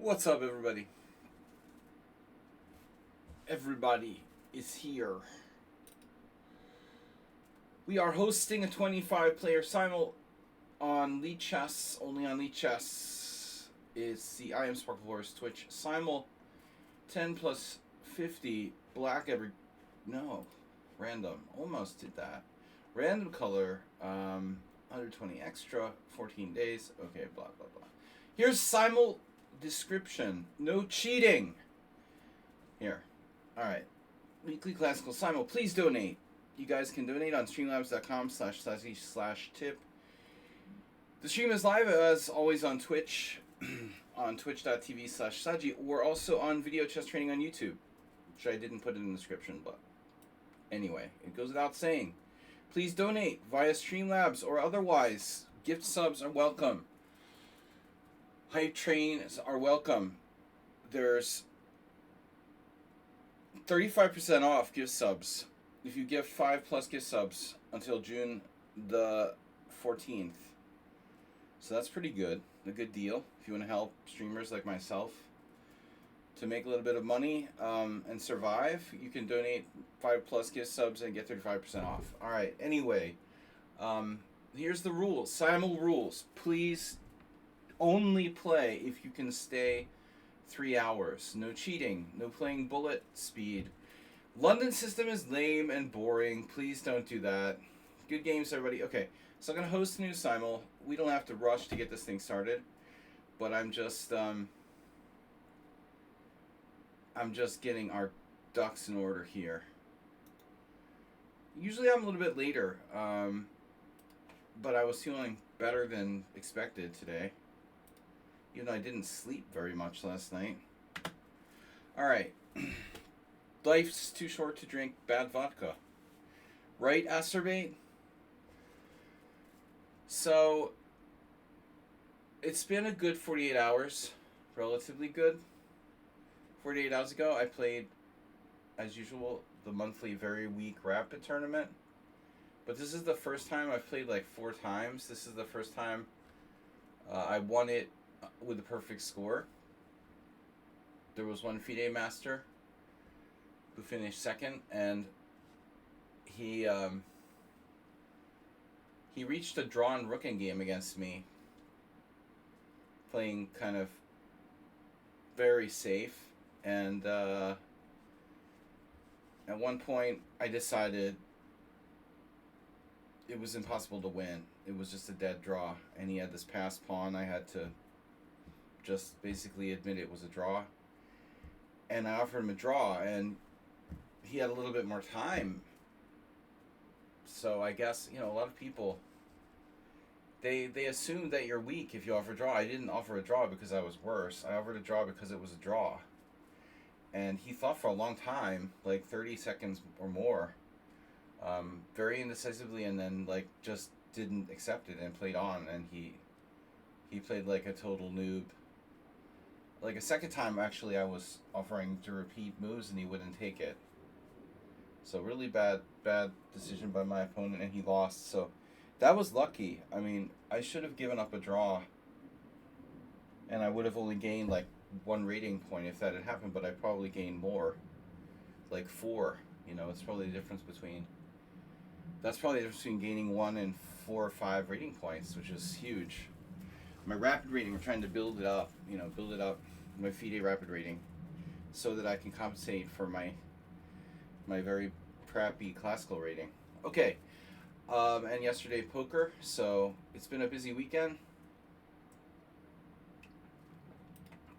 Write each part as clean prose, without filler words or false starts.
What's up, everybody? Everybody is here. We are hosting a 25-player simul on lichess, only on lichess. It's the I Am Sparkle Horse Twitch simul. 10 plus 50, black every... No, random. Almost did that. Random color, 120 extra, 14 days. Okay, blah, blah, blah. Here's simul description. No cheating. Here. Alright. Weekly Classical Simul. Please donate. You guys can donate on streamlabs.com/Sladgie/tip. The stream is live as always on Twitch, on twitch.tv/Sladgie, or also on video chess training on YouTube, which I didn't put in the description, but anyway, it goes without saying. Please donate via Streamlabs or otherwise. Gift subs are welcome. Hype trains are welcome. There's 35% off gift subs if you give 5+ gift subs until June the 14th. So that's pretty good. A good deal if you want to help streamers like myself to make a little bit of money and survive. You can donate 5+ gift subs and get 35% off. All right. Anyway, here's the rules. Simul rules. Please only play if you can stay 3 hours. No cheating. No playing bullet speed. London system is lame and boring. Please don't do that. Good games, everybody. Okay, so I'm going to host a new simul. We don't have to rush to get this thing started, but I'm just getting our ducks in order here. Usually I'm a little bit later, but I was feeling better than expected today, even though I didn't sleep very much last night. Alright. Life's too short to drink bad vodka. Right, Acerbate? So, it's been a good 48 hours. Relatively good. 48 hours ago, I played, as usual, the monthly very weak rapid tournament. But this is the first time I've played like 4 times. This is the first time I won it with a perfect score. There was one FIDE master who finished second, and he reached a drawn rook in game against me, playing kind of very safe, and at one point I decided it was impossible to win. It was just a dead draw, and he had this passed pawn. I had to just basically admit it was a draw, and I offered him a draw, and he had a little bit more time. So I guess, a lot of people, they assume that you're weak if you offer a draw. I didn't offer a draw because I was worse. I offered a draw because it was a draw. And he thought for a long time, like 30 seconds or more, very indecisively, and then just didn't accept it and played on, and he played like a total noob. Like a second time, actually, I was offering to repeat moves and he wouldn't take it. So really bad decision by my opponent, and he lost. So that was lucky. I mean, I should have given up a draw, and I would have only gained like 1 rating point if that had happened, but I probably gained more, like 4. It's probably the difference between. That's probably the difference between gaining 1 and 4 or 5 rating points, which is huge. My rapid rating, we're trying to build it up. My FIDE rapid rating, so that I can compensate for my very crappy classical rating. Okay, and yesterday poker, so it's been a busy weekend.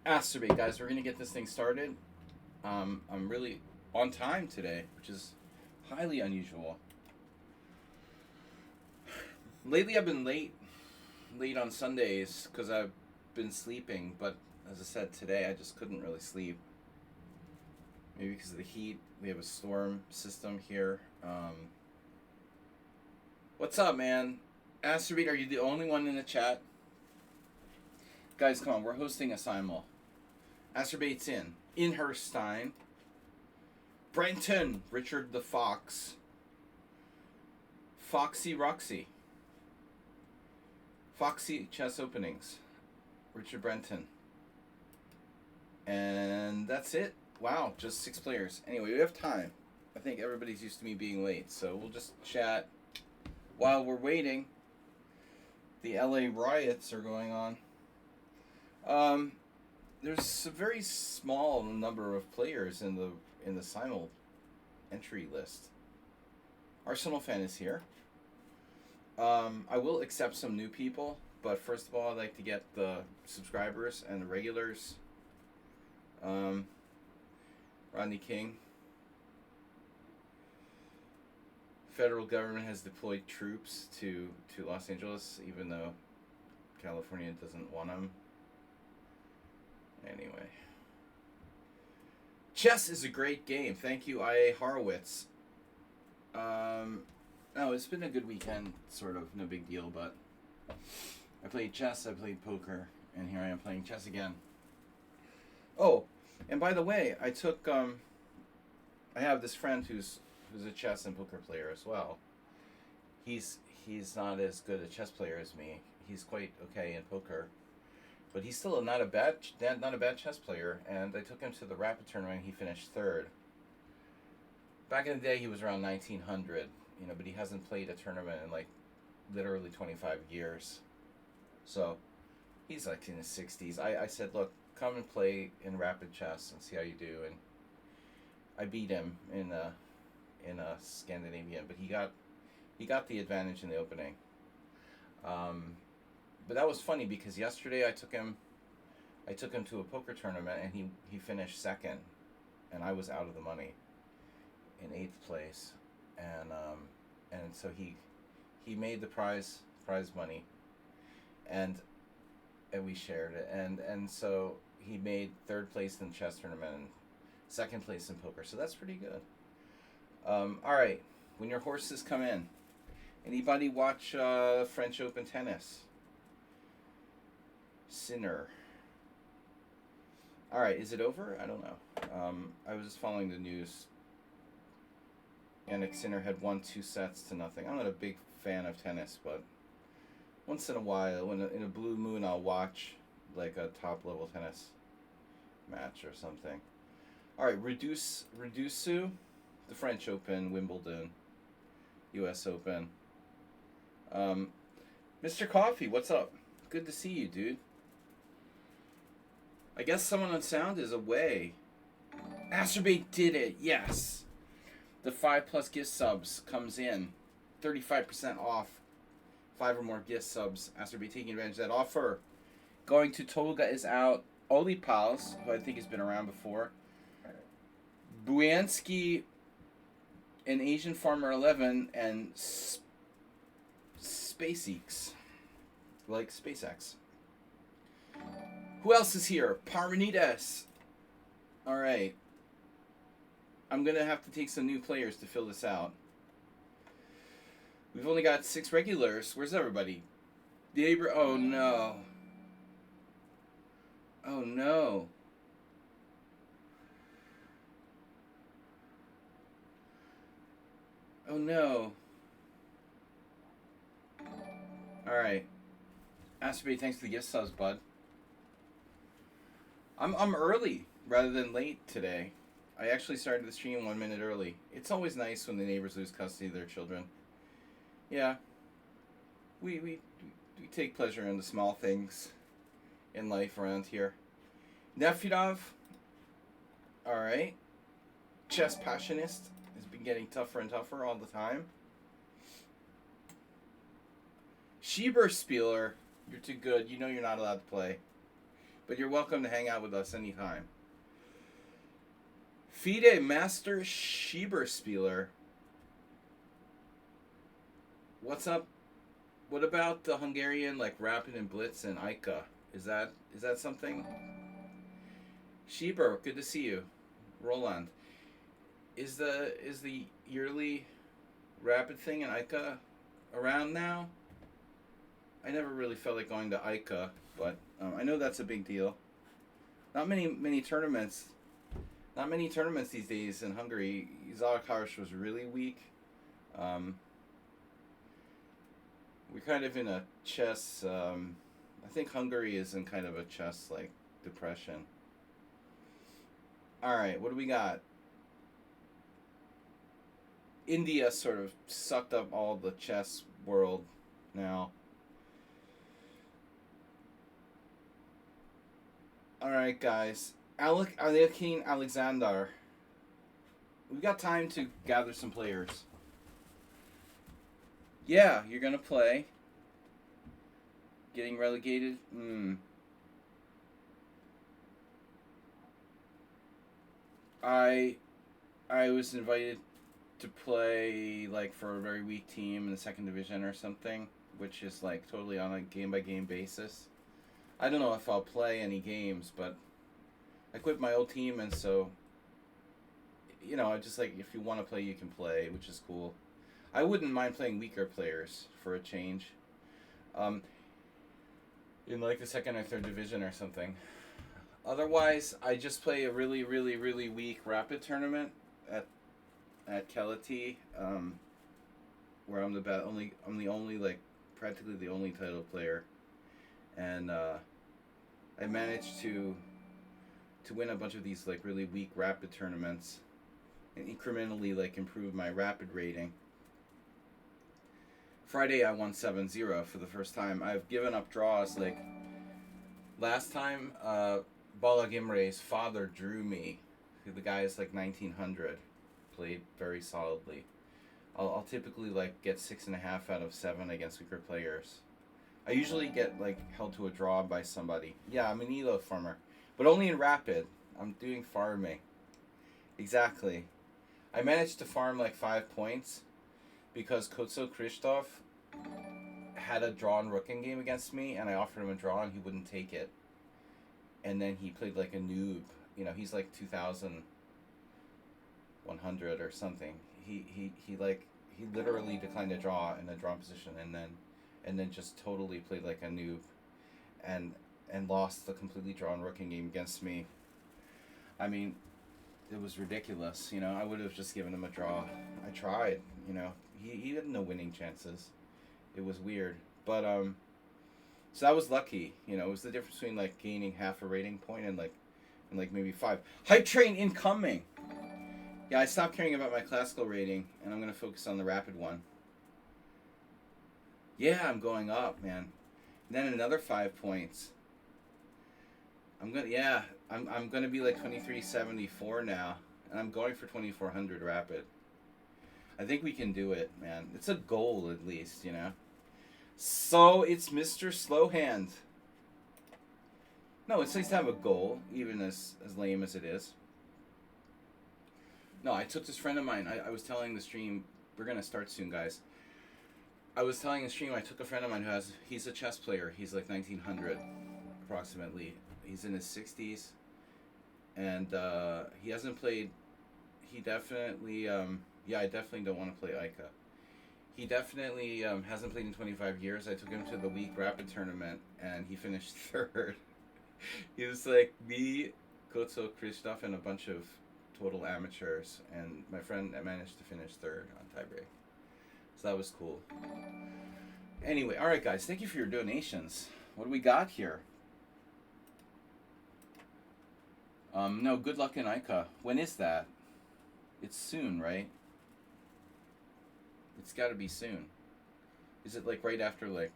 Acerbate, guys, we're going to get this thing started. I'm really on time today, which is highly unusual. Lately I've been late on Sundays because I've been sleeping, but as I said, today I just couldn't really sleep. Maybe because of the heat. We have a storm system here. What's up, man? Acerbate, are you the only one in the chat? Guys, come on. We're hosting a simul. Acerbate's in. Inherstein. Brenton. Richard the Fox. Foxy Roxy. Foxy Chess Openings. Richard Brenton. And that's it. Wow, just 6 players. Anyway, we have time. I think everybody's used to me being late, so we'll just chat while we're waiting. The LA riots are going on. There's a very small number of players in the Simul entry list. Arsenal fan is here. I will accept some new people, but first of all, I'd like to get the subscribers and the regulars. Rodney King. Federal government has deployed troops to Los Angeles, even though California doesn't want them. Anyway. Chess is a great game. Thank you, I.A. Horowitz. No, it's been a good weekend, sort of. No big deal, but I played chess, I played poker, and here I am playing chess again. Oh, and by the way, I took, I have this friend who's a chess and poker player as well. He's not as good a chess player as me. He's quite okay in poker, but he's still not a bad chess player. And I took him to the Rapid tournament. He finished 3rd. Back in the day, he was around 1900, but he hasn't played a tournament in like literally 25 years. So he's like in his 60s. I said, look, come and play in Rapid chess and see how you do. And I beat him in a Scandinavian, but he got the advantage in the opening. But that was funny because yesterday I took him to a poker tournament and he finished 2nd, and I was out of the money in 8th place, and so he made the prize money, and we shared it, and so he made 3rd place in the chess tournament and 2nd place in poker, so that's pretty good. All right, when your horses come in, anybody watch French Open tennis? Sinner. All right, is it over? I don't know. I was just following the news. Yannick Sinner had won 2 sets to nothing. I'm not a big fan of tennis, but once in a while, in a blue moon, I'll watch like a top level tennis match or something. All right, Redusu, the French Open, Wimbledon, U.S. Open. Mr. Coffee, what's up? Good to see you, dude. I guess someone on sound is away. Astrobate did it, yes. The 5+ gift subs comes in. 35% off. 5 or more gift subs. Astrobate taking advantage of that offer. Going to Toga is out. Oli Pals, who I think has been around before. Buansky, an Asian Farmer 11, and SpaceX. Like SpaceX. Who else is here? Parmenides. Alright. I'm going to have to take some new players to fill this out. We've only got 6 regulars. Where's everybody? Oh no. Oh no. Oh no. Alright. Astrobate, thanks for the gift subs, bud. I'm early rather than late today. I actually started the stream 1 minute early. It's always nice when the neighbors lose custody of their children. Yeah. We take pleasure in the small things in life around here. Nefidov. Alright. Chess Passionist has been getting tougher and tougher all the time. Schieberspieler, you're too good. You know you're not allowed to play. But you're welcome to hang out with us anytime. FIDE Master Schieberspieler. What's up? What about the Hungarian like Rapid and Blitz and Ica? Is that something? Schieber, good to see you. Roland. Is the yearly Rapid thing in Ica around now? I never really felt like going to Ica, but I know that's a big deal. Not many tournaments. Not many tournaments these days in Hungary. Zalakaros was really weak. We're kind of in a chess. I think Hungary is in kind of a chess like depression. Alright, what do we got? India sort of sucked up all the chess world now. Alright, guys. Alekhine Alexander. We've got time to gather some players. Yeah, you're gonna play. Getting relegated? I was invited to play like for a very weak team in the second division or something, which is like totally on a game by game basis. I don't know if I'll play any games, but I quit my old team, and so I just like, if you want to play, you can play, which is cool. I wouldn't mind playing weaker players for a change, in like the second or third division or something. Otherwise, I just play a really, really, really weak rapid tournament at Kelati, where I'm the only like practically the only title player, and I managed to win a bunch of these like really weak rapid tournaments, and incrementally like improve my rapid rating. Friday I won 7-0 for the first time. I've given up draws. Like last time, Bala Gimre's father drew me. The guy is like 1900, played very solidly. I'll typically like get 6.5 out of 7 against weaker players. I usually get like held to a draw by somebody. Yeah, I'm an elo farmer, but only in rapid. I'm doing farming. Exactly. I managed to farm like 5 points because Kotso Krzysztof had a drawn rooking game against me, and I offered him a draw, and he wouldn't take it. And then he played like a noob. He's like 2,100 or something. He literally declined a draw in a drawn position, and then just totally played like a noob, and lost the completely drawn rooking game against me. I mean, it was ridiculous. I would have just given him a draw. I tried. He had no winning chances. It was weird, but so that was lucky. It was the difference between like gaining half a rating point and maybe 5. Hype train incoming. Yeah, I stopped caring about my classical rating, and I'm gonna focus on the rapid one. Yeah, I'm going up, man. And then another 5 points. I'm gonna be like 2374 now, and I'm going for 2400 rapid. I think we can do it, man. It's a goal at least, So it's Mr. Slowhand. No, it's nice to have a goal, even as lame as it is. No, I took this friend of mine. I was telling the stream, we're gonna start soon, guys. I was telling the stream, I took a friend of mine he's a chess player. He's like 1900, approximately. He's in his 60s, and he hasn't played. He definitely, I definitely don't want to play Ica. He definitely hasn't played in 25 years. I took him to the week rapid tournament, and he finished third. He was like me, Kotso Krzysztof, and a bunch of total amateurs, and my friend managed to finish third on tiebreak. So that was cool. Anyway, all right, guys, thank you for your donations. What do we got here? No, good luck in Ica. When is that? It's soon, right? It's got to be soon. Is it like right after like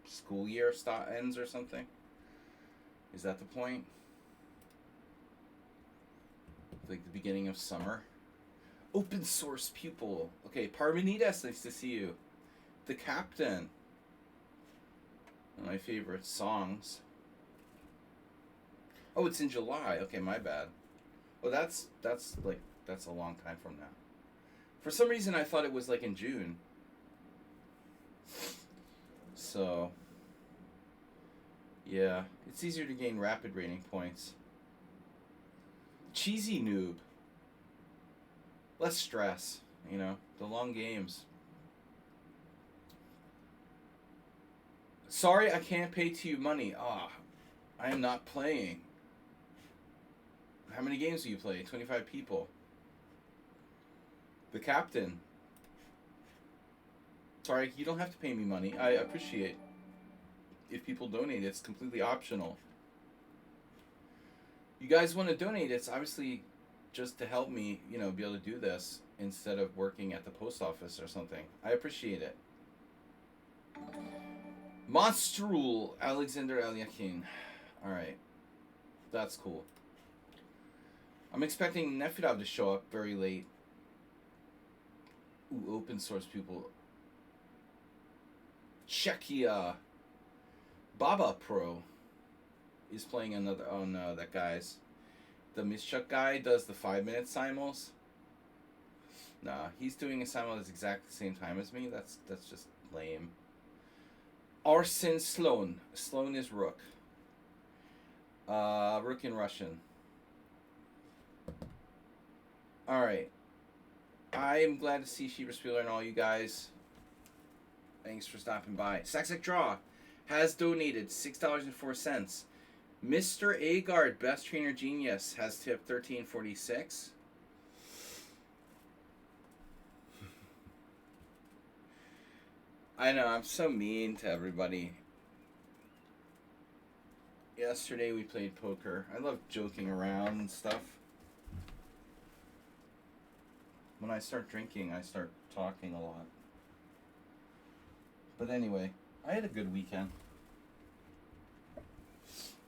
school year ends or something? Is that the point? Like the beginning of summer? Open source pupil. Okay, Parmenides, nice to see you. The Captain. One of my favorite songs. Oh, it's in July. Okay, my bad. Well, that's a long time from now. For some reason, I thought it was like in June. So, yeah, it's easier to gain rapid rating points. Cheesy noob. Less stress, the long games. Sorry, I can't pay to you money. I am not playing. How many games do you play? 25 people. The Captain. Sorry, you don't have to pay me money. I appreciate if people donate. It's completely optional. you guys want to donate, it's obviously just to help me, you know, be able to do this instead of working at the post office or something. I appreciate it. Monstrul Alexander Alyakin. All right, that's cool. I'm expecting Nefidov to show up very late. Ooh, open source people. Czechia. Baba Pro is playing another on that guy's. The Mischuk guy does the 5-minute simuls. Nah, he's doing a simul that's exactly the same time as me. That's just lame. Arsen Sloan. Sloan is rook. Rook in Russian. Alright. I am glad to see Schieberspieler and all you guys. Thanks for stopping by. Saxec Draw has donated $6.04. Mr. Agard, Best Trainer Genius, has tipped $13.46. I know, I'm so mean to everybody. Yesterday we played poker. I love joking around and stuff. When I start drinking, I start talking a lot. But anyway, I had a good weekend.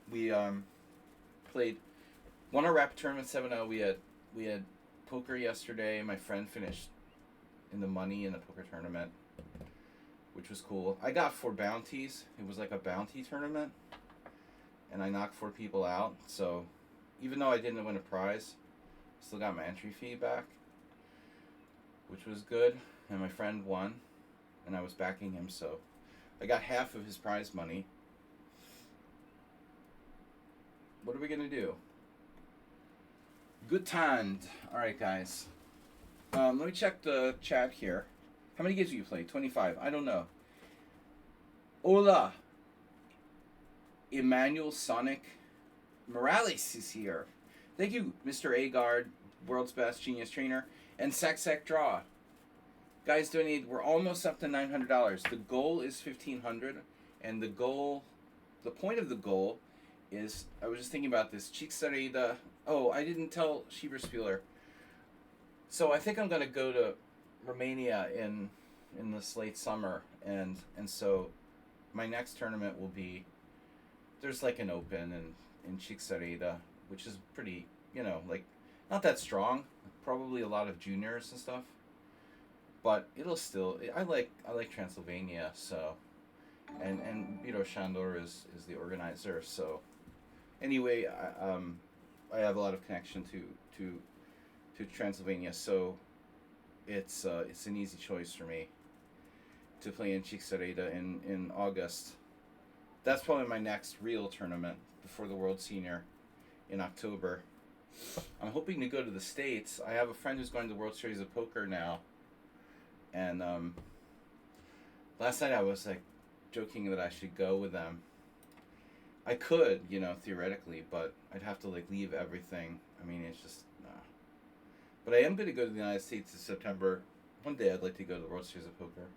We won our rapid tournament 7-0. We had poker yesterday. My friend finished in the money in the poker tournament, which was cool. I got 4 bounties. It was like a bounty tournament, and I knocked 4 people out. So even though I didn't win a prize, I still got my entry fee back, which was good. And my friend won, and I was backing him, so I got half of his prize money. What are we gonna do? Good time. All right, guys. Let me check the chat here. How many games have you played? 25. I don't know. Hola. Emmanuel Sonic Morales is here. Thank you, Mr. Agard, World's Best Genius Trainer, and Saxec Draw. Guys, we're almost up to $900. The goal is $1,500, and the point of the goal is, I was just thinking about this. Chixarida. Oh, I didn't tell Schieberspieler. So I think I'm gonna go to Romania in this late summer, and so my next tournament will be, there's like an open in Chixarida, which is pretty, you know, like not that strong. Probably a lot of juniors and stuff, but it'll still. I like Transylvania, so, and Vito Shandor is the organizer, so. Anyway, I have a lot of connection to Transylvania, so it's an easy choice for me to play in Chixarida in August. That's probably my next real tournament before the World Senior in October. I'm hoping to go to the States. I have a friend who's going to the World Series of Poker now, and last night I was like joking that I should go with them. I could, you know, theoretically, but I'd have to like leave everything. I mean, it's just nah. But I am going to go to the United States in September. One day I'd like to go to the World Series of Poker.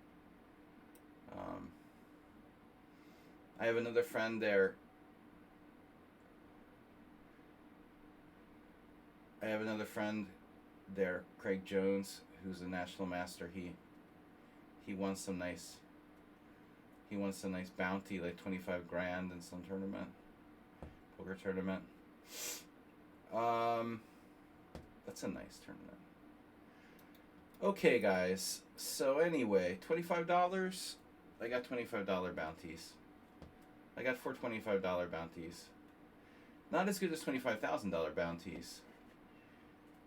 I have another friend there. Craig Jones, who's a national master. He won some nice. He won some nice bounty, like 25 grand in some tournament, poker tournament. That's a nice tournament. Okay, guys. So anyway, $25. I got $25 bounties. I got 4 $25 bounties. Not as good as $25,000 bounties.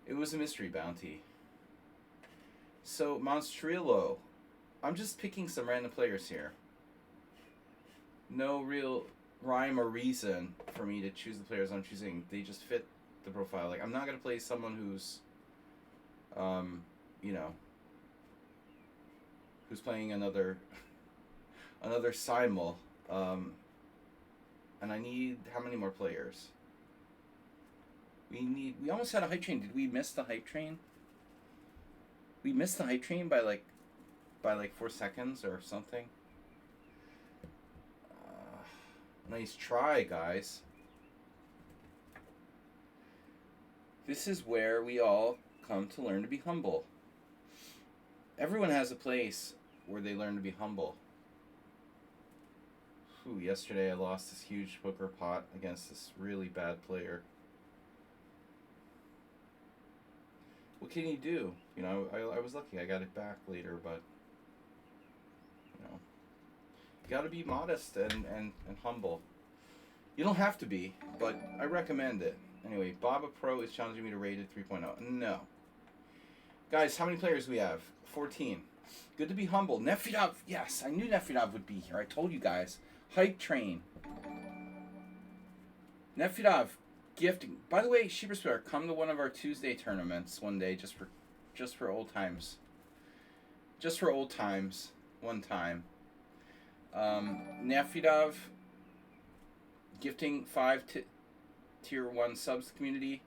It was a mystery bounty. So Monstrillo, I'm just picking some random players here. No real rhyme or reason for me to choose the players I'm choosing. They just fit the profile. Like, I'm not gonna play someone who's, you know, who's playing another simul. And I need how many more players? We almost had a hype train. Did we miss the hype train? We missed the hype train by like 4 seconds or something. Nice try, guys. This is where we all come to learn to be humble. Everyone has a place where they learn to be humble. Whew, yesterday I lost this huge poker pot against this really bad player. What can you do? You know, I was lucky. I got it back later, but, you know, you got to be modest and humble. You don't have to be, but I recommend it. Anyway, Baba Pro is challenging me to rated 3.0. No. Guys, how many players do we have? 14. Good to be humble. Nefidov, yes, I knew Nefidov would be here. I told you guys. Hype train. Nefidov, gifting. By the way, Sheeper Swear, come to one of our Tuesday tournaments one day just for old times. Just for old times. One time. Nefidov, gifting 5 tier 1 subs to community.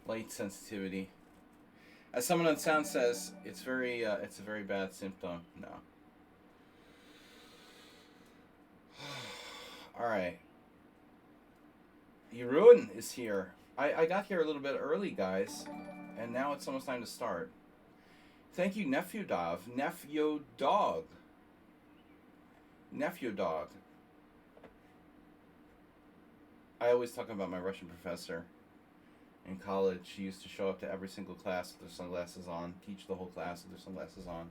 Light sensitivity. As someone on sound says, it's a very bad symptom. No. Alright. Yeruin is here. I got here a little bit early, guys. And now it's almost time to start. Thank you, Nephew Dog. Nephew Dog. Nephew Dog. I always talk about my Russian professor. In college, she used to show up to every single class with her sunglasses on, teach the whole class with her sunglasses on.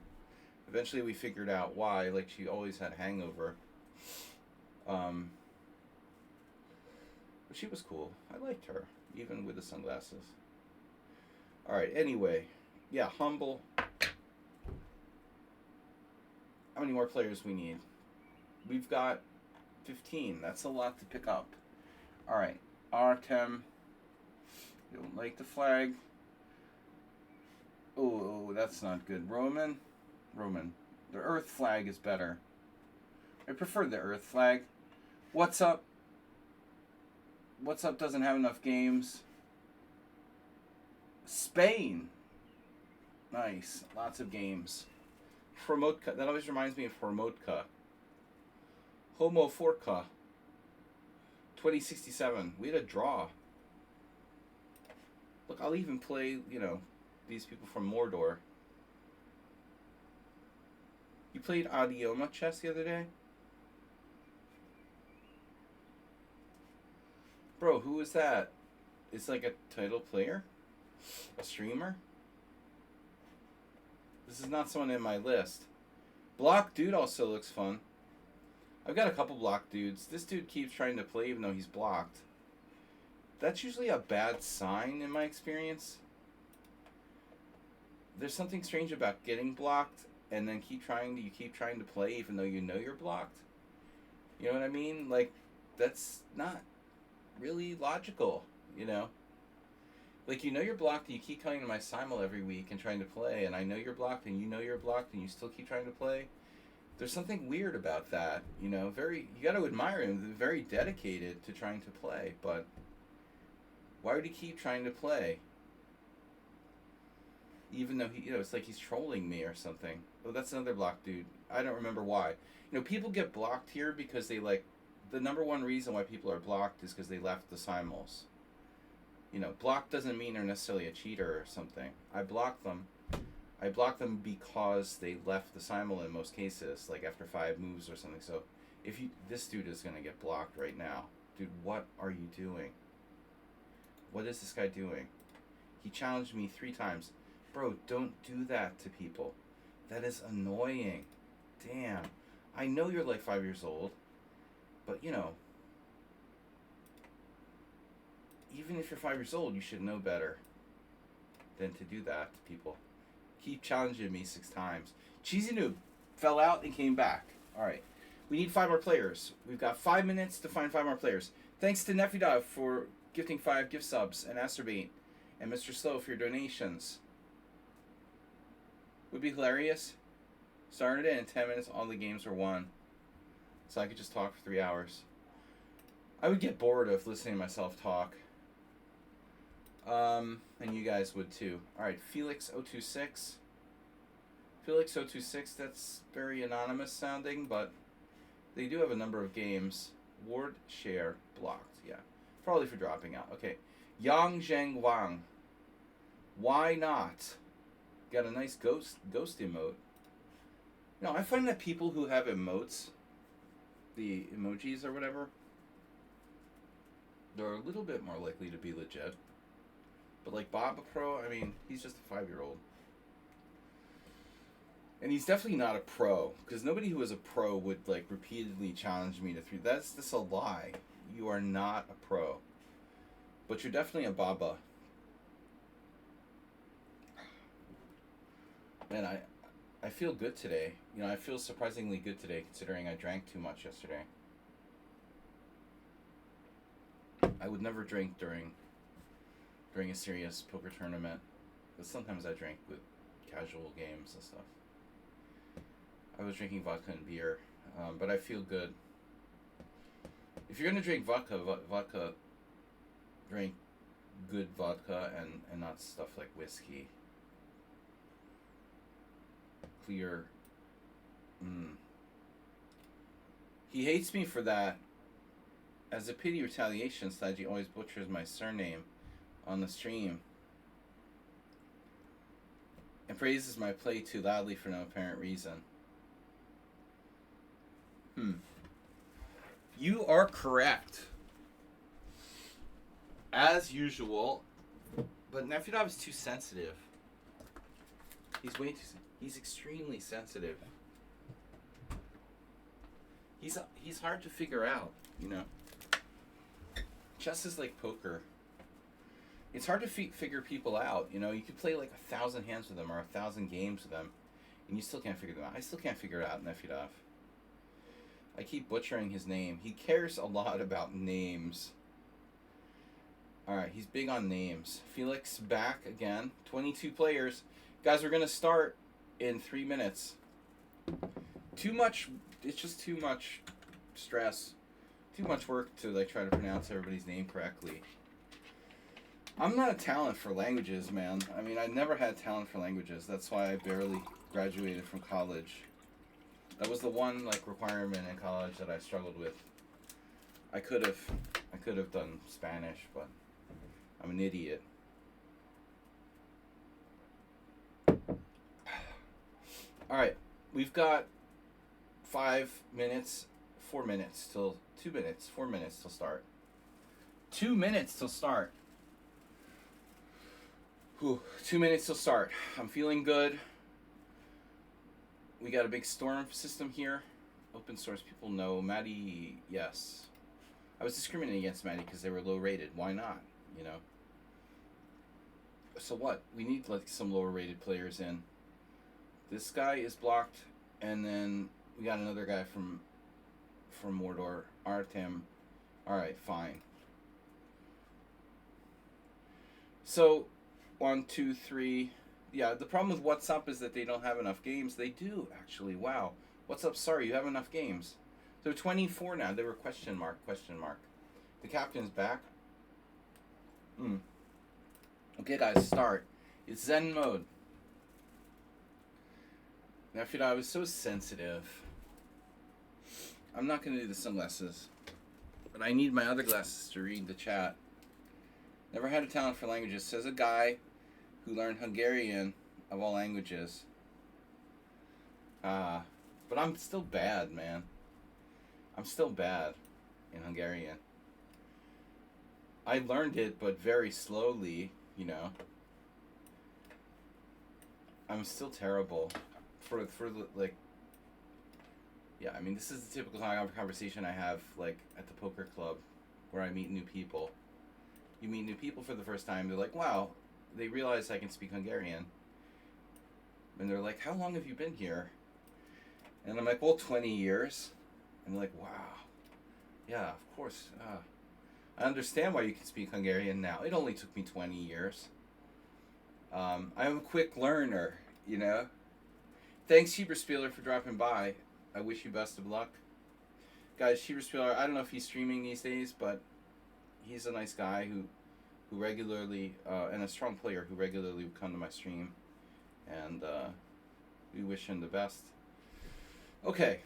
Eventually, we figured out why. Like, she always had hangover. But she was cool. I liked her, even with the sunglasses. Alright, anyway. Yeah, humble. How many more players we need? We've got 15. That's a lot to pick up. Alright, Artem. Don't like the flag. Oh, that's not good. Roman. The Earth flag is better. I prefer the Earth flag. What's up? What's up doesn't have enough games. Spain. Nice. Lots of games. Formotka. That always reminds me of Formotka. Homo Forka. 2067. We had a draw. Look, I'll even play, you know, these people from Mordor. You played Adioma chess the other day? Bro, who is that? It's like a title player? A streamer? This is not someone in my list. Block Dude also looks fun. I've got a couple block dudes. This dude keeps trying to play even though he's blocked. That's usually a bad sign in my experience. There's something strange about getting blocked and then you keep trying to play even though you know you're blocked. You know what I mean? Like, that's not really logical, you know? Like, you know you're blocked and you keep coming to my simul every week and trying to play, and I know you're blocked and you know you're blocked and you still keep trying to play. There's something weird about that, you know? You gotta admire him. They're very dedicated to trying to play, but why would he keep trying to play? Even though it's like he's trolling me or something. Oh, that's another block dude. I don't remember why. You know, people get blocked here because they the number one reason why people are blocked is because they left the simuls. You know, blocked doesn't mean they're necessarily a cheater or something. I blocked them because they left the simul in most cases, like after 5 moves or something. So, this dude is gonna get blocked right now. Dude, what are you doing? What is this guy doing? He challenged me 3 times. Bro, don't do that to people. That is annoying. Damn. I know you're like 5 years old, but you know, even if you're 5 years old, you should know better than to do that to people. Keep challenging me 6 times. Cheesy Noob fell out and came back. Alright. We need 5 more players. We've got 5 minutes to find 5 more players. Thanks to Nefidov for gifting 5 gift subs, and Asterbate, and Mr. Slow for your donations. Would be hilarious. Started it in 10 minutes, all the games were won. So I could just talk for 3 hours. I would get bored of listening to myself talk. And you guys would too. Alright, Felix026. Felix026, that's very anonymous sounding, but they do have a number of games. Ward share blocked. Probably for dropping out. Okay. Yang Zheng Wang. Why not? Got a nice ghost emote. You know, I find that people who have emotes, the emojis or whatever, they're a little bit more likely to be legit. But like Bob Pro, I mean, he's just a 5-year-old. And he's definitely not a pro, because nobody who is a pro would like repeatedly challenge me to 3. That's just a lie. You are not a pro. But you're definitely a Baba. Man, I feel good today. You know, I feel surprisingly good today, considering I drank too much yesterday. I would never drink during a serious poker tournament, but sometimes I drink with casual games and stuff. I was drinking vodka and beer, but I feel good. If you're gonna drink vodka, drink good vodka and not stuff like whiskey. Clear. He hates me for that. As a pity retaliation, Sladgie always butchers my surname on the stream and praises my play too loudly for no apparent reason. You are correct. As usual. But Nefedov is too sensitive. He's extremely sensitive. He's hard to figure out, you know. Chess is like poker. It's hard to figure people out, you know. You could play like 1,000 hands with them or 1,000 games with them, and you still can't figure them out. I still can't figure it out, Nefedov. I keep butchering his name. He cares a lot about names. Alright, he's big on names. Felix back again. 22 players. Guys, we're going to start in 3 minutes. Too much, it's just too much stress. Too much work to like try to pronounce everybody's name correctly. I'm not a talent for languages, man. I mean, I never had talent for languages. That's why I barely graduated from college. That was the one like requirement in college that I struggled with. I could have done Spanish, but I'm an idiot. All right, we've got 5 minutes, 4 minutes till 2 minutes, 4 minutes till start. 2 minutes till start. Whew, 2 minutes till start. I'm feeling good. We got a big storm system here. Open source people know. Maddie, yes. I was discriminating against Maddie because they were low rated. Why not? You know. So what? We need like some lower rated players in. This guy is blocked, and then we got another guy from Mordor, Artem. All right, fine. So 1, 2, 3. Yeah, the problem with What's Up is that they don't have enough games. They do, actually. Wow. What's up? Sorry, you have enough games. They're 24 now. They were question mark. The captain's back. Okay, guys, start. It's Zen mode. Now, if you know, I was so sensitive. I'm not going to do the sunglasses. But I need my other glasses to read the chat. Never had a talent for languages. Says a guy who learned Hungarian of all languages. But I'm still bad, man. I'm still bad in Hungarian. I learned it, but very slowly, you know. I'm still terrible. For like, yeah, I mean, this is the typical conversation I have, like, at the poker club, where I meet new people. You meet new people for the first time, they're like, wow, they realize I can speak Hungarian. And they're like, how long have you been here? And I'm like, well, 20 years. And they're like, wow. Yeah, of course. I understand why you can speak Hungarian now. It only took me 20 years. I'm a quick learner, you know? Thanks, Heberspieler, for dropping by. I wish you best of luck. Guys, Heberspieler, I don't know if he's streaming these days, but he's a nice guy who regularly, and a strong player who regularly would come to my stream. And we wish him the best. Okay.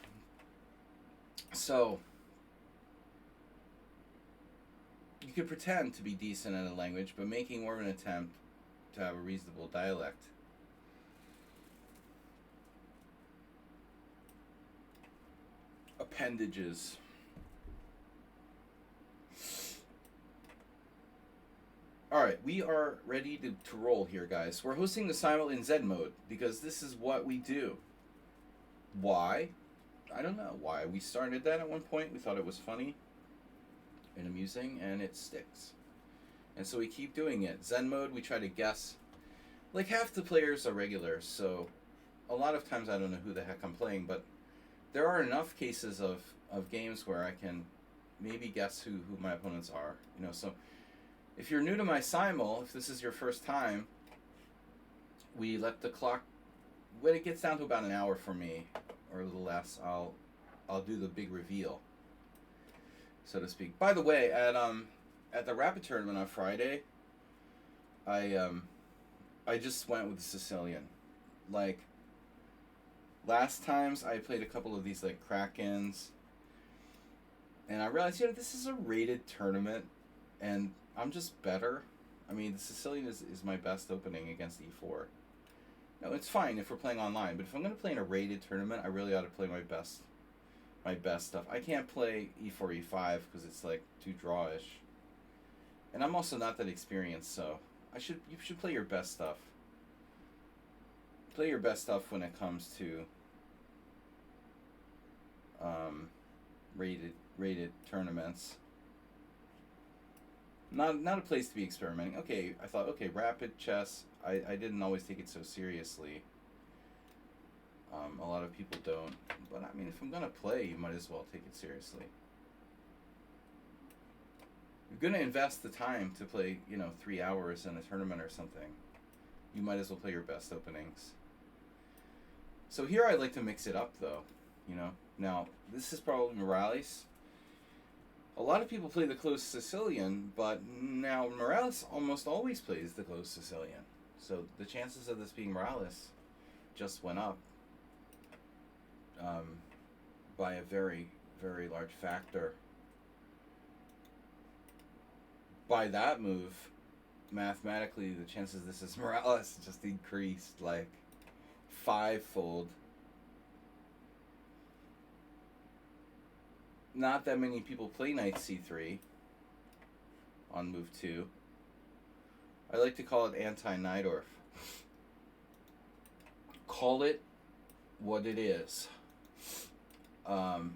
So, you could pretend to be decent at a language, but making more of an attempt to have a reasonable dialect. Appendages. Alright, we are ready to roll here, guys. We're hosting the Simul in Z mode because this is what we do. Why? I don't know why. We started that at one point. We thought it was funny and amusing, and it sticks. And so we keep doing it. Zen mode, we try to guess. Like, half the players are regulars, so a lot of times I don't know who the heck I'm playing, but there are enough cases of games where I can maybe guess who my opponents are. You know, so if you're new to my Simul, if this is your first time, we let the clock, when it gets down to about an hour for me, or a little less, I'll do the big reveal, so to speak. By the way, at the Rapid tournament on Friday, I just went with the Sicilian. Like, last times I played a couple of these like Krakens, and I realized, you know, this is a rated tournament, and I'm just better. I mean, the Sicilian is my best opening against e4. No, it's fine if we're playing online, but if I'm going to play in a rated tournament, I really ought to play my best stuff. I can't play e4, e5 because it's like too drawish. And I'm also not that experienced, so you should play your best stuff. Play your best stuff when it comes to rated tournaments. Not a place to be experimenting. Okay, I thought, okay, rapid chess. I didn't always take it so seriously. A lot of people don't. But I mean, if I'm gonna play, you might as well take it seriously. You're gonna invest the time to play, 3 hours in a tournament or something. You might as well play your best openings. So here I like to mix it up, though. Now this is probably Morales. A lot of people play the closed Sicilian, but now Morales almost always plays the closed Sicilian. So the chances of this being Morales just went up by a very, very large factor. By that move, mathematically, the chances this is Morales just increased like 5-fold. Not that many people play knight c3 on move 2. I like to call it anti-Najdorf. Call it what it is. I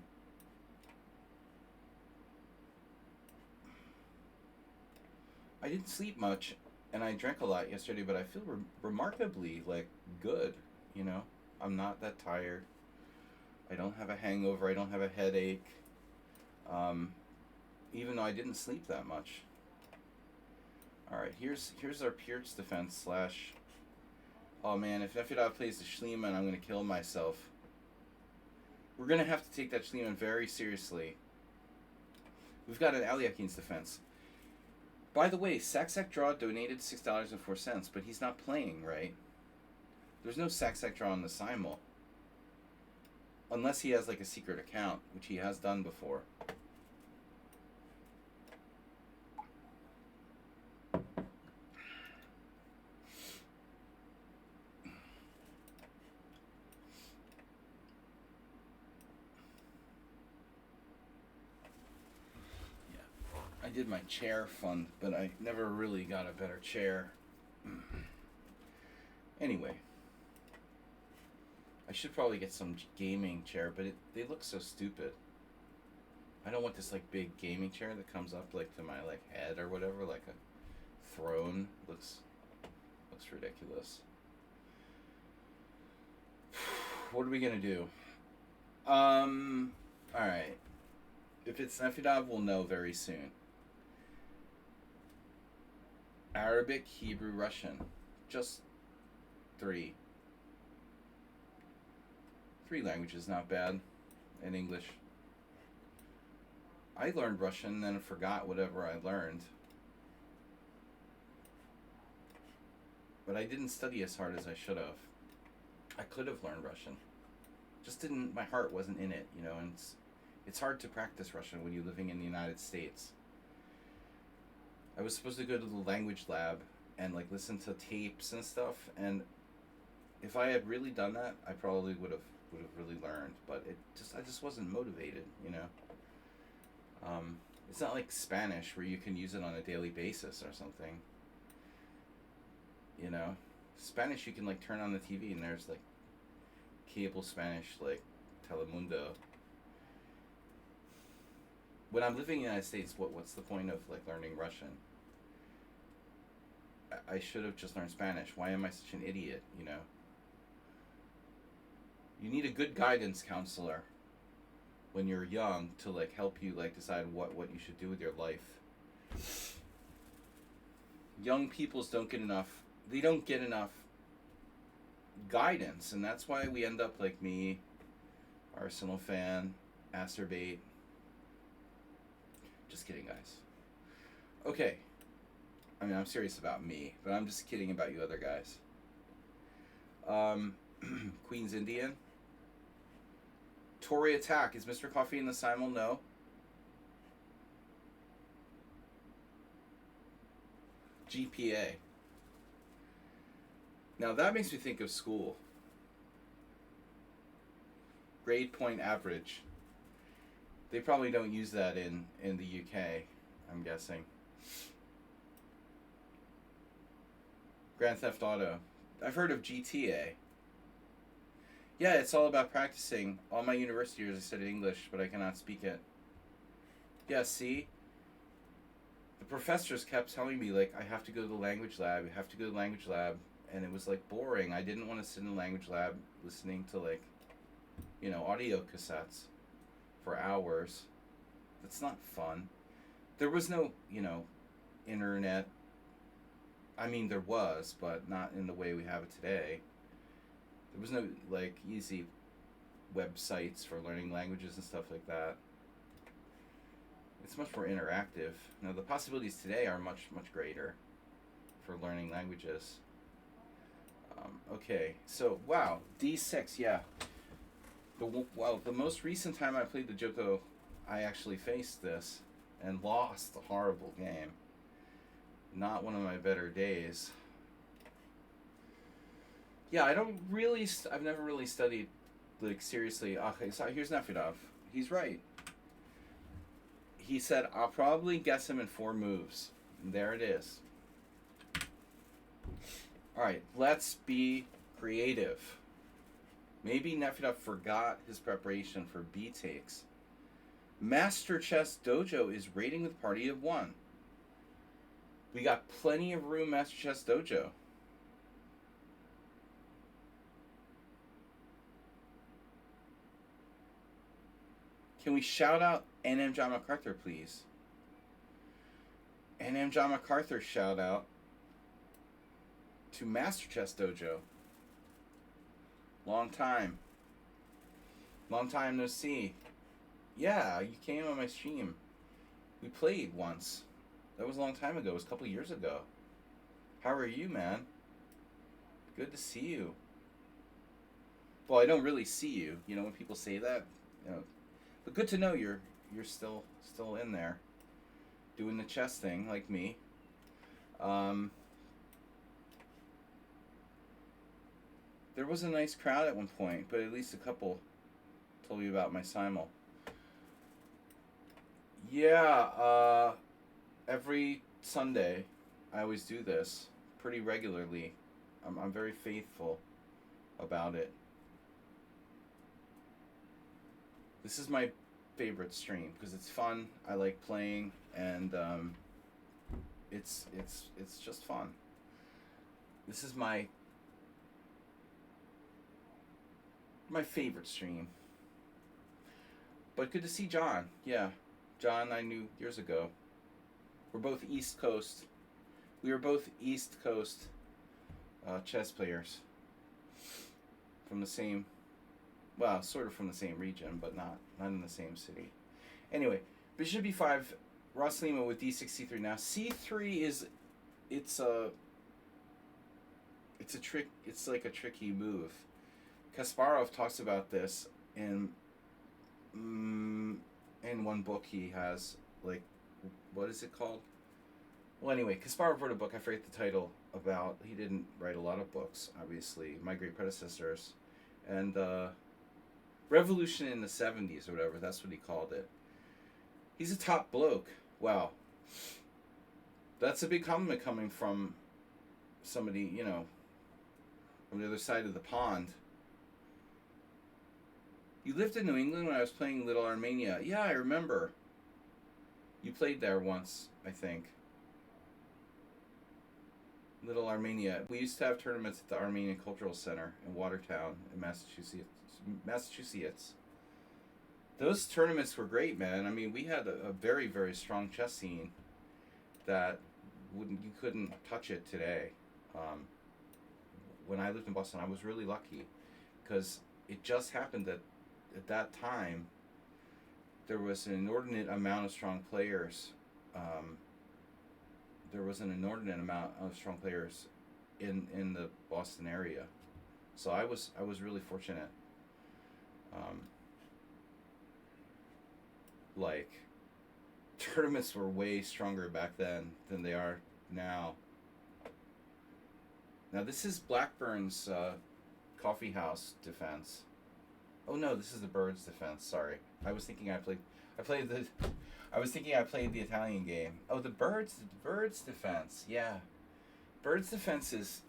didn't sleep much, and I drank a lot yesterday, but I feel remarkably, good, I'm not that tired. I don't have a hangover. I don't have a headache. Even though I didn't sleep that much. Alright, here's our Pirch defense / oh man, if Nefedov plays the Schliemann, I'm going to kill myself. We're going to have to take that Schliemann very seriously. We've got an Aliakin's defense. By the way, Sack Draw donated $6.04, but he's not playing, right? There's no Sack Draw on the Simul. Unless he has like a secret account, which he has done before. I did my chair fund, but I never really got a better chair. Anyway, I should probably get some gaming chair, but they look so stupid. I don't want this like big gaming chair that comes up like to my head or whatever, like a throne. Looks ridiculous. What are we gonna do? All right. If it's Nefedov, we'll know very soon. Arabic, Hebrew, Russian. Just 3. 3 languages, not bad. And English. I learned Russian, then forgot whatever I learned. But I didn't study as hard as I should have. I could have learned Russian. Just didn't, my heart wasn't in it, and it's hard to practice Russian when you're living in the United States. I was supposed to go to the language lab and like listen to tapes and stuff. And if I had really done that, I probably would have really learned. But I just wasn't motivated. It's not like Spanish where you can use it on a daily basis or something. Spanish you can like turn on the TV and there's like cable Spanish like Telemundo. When I'm living in the United States, what's the point of like learning Russian? I should have just learned Spanish. Why am I such an idiot? You need a good guidance counselor when you're young to like help you like decide what you should do with your life. Young peoples don't get enough guidance, and that's why we end up like me, Arsenal fan, acerbate. Just kidding, guys. Okay. I mean, I'm serious about me, but I'm just kidding about you other guys. Queen's Indian. Tory attack. Is Mr. Coffee in the Simul? No. GPA. Now that makes me think of school. Grade point average. They probably don't use that in the UK, I'm guessing. Grand Theft Auto. I've heard of GTA. Yeah, it's all about practicing. All my university years I studied English, but I cannot speak it. Yeah, see? The professors kept telling me, like, I have to go to the language lab, and it was, like, boring. I didn't want to sit in the language lab listening to, like, audio cassettes for hours. That's not fun. There was no, internet. I mean, there was, but not in the way we have it today. There was no, like, easy websites for learning languages and stuff like that. It's much more interactive. Now, the possibilities today are much, much greater for learning languages. Okay, so, wow, D6, yeah. The most recent time I played the Joko, I actually faced this and lost a horrible game. Not one of my better days. Yeah, I've never really studied, like, seriously. Okay, so here's Nefedov. He's right. He said, I'll probably guess him in 4 moves. And there it is. Alright, let's be creative. Maybe Nefedov forgot his preparation for B takes. Master Chess Dojo is rating with party of 1. We got plenty of room, Master Chess Dojo. Can we shout out N.M. John MacArthur, please? N.M. John MacArthur shout out to Master Chess Dojo. Long time. Long time no see. Yeah, you came on my stream. We played once. That was a long time ago. It was a couple years ago. How are you, man? Good to see you. Well, I don't really see you. When people say that, but good to know you're still in there, doing the chess thing like me. There was a nice crowd at one point, but at least a couple told me about my simul. Yeah, every Sunday, I always do this pretty regularly. I'm very faithful about it. This is my favorite stream because it's fun. I like playing, and it's just fun. This is my favorite stream. But good to see John. Yeah, John I knew years ago. We're both East Coast. We were both East Coast chess players from the same. Well, sort of from the same region, but not in the same city. Anyway, bishop b5, Ross Lima with d6, c3. Now c3 it's a trick. It's like a tricky move. Kasparov talks about this in one book he has. Like, what is it called? Well, anyway, Kasparov wrote a book. I forget the title about. He didn't write a lot of books, obviously. My great predecessors, and Revolution in the '70s or whatever. That's what he called it. He's a top bloke. Wow, that's a big compliment coming from somebody, from the other side of the pond. You lived in New England when I was playing Little Armenia. Yeah, I remember. You played there once, I think. Little Armenia. We used to have tournaments at the Armenian Cultural Center in Watertown, in Massachusetts. Those tournaments were great, man. I mean, we had a very, very strong chess scene that you couldn't touch it today. When I lived in Boston, I was really lucky because it just happened that at that time there was an inordinate amount of strong players. In the Boston area, so I was really fortunate. Like, tournaments were way stronger back then than they are now. Now this is Blackburn's coffee house defense. Oh no, this is the Birds defense. Sorry, I was thinking I played the Italian game. Oh, the Birds defense. Yeah, Birds defense is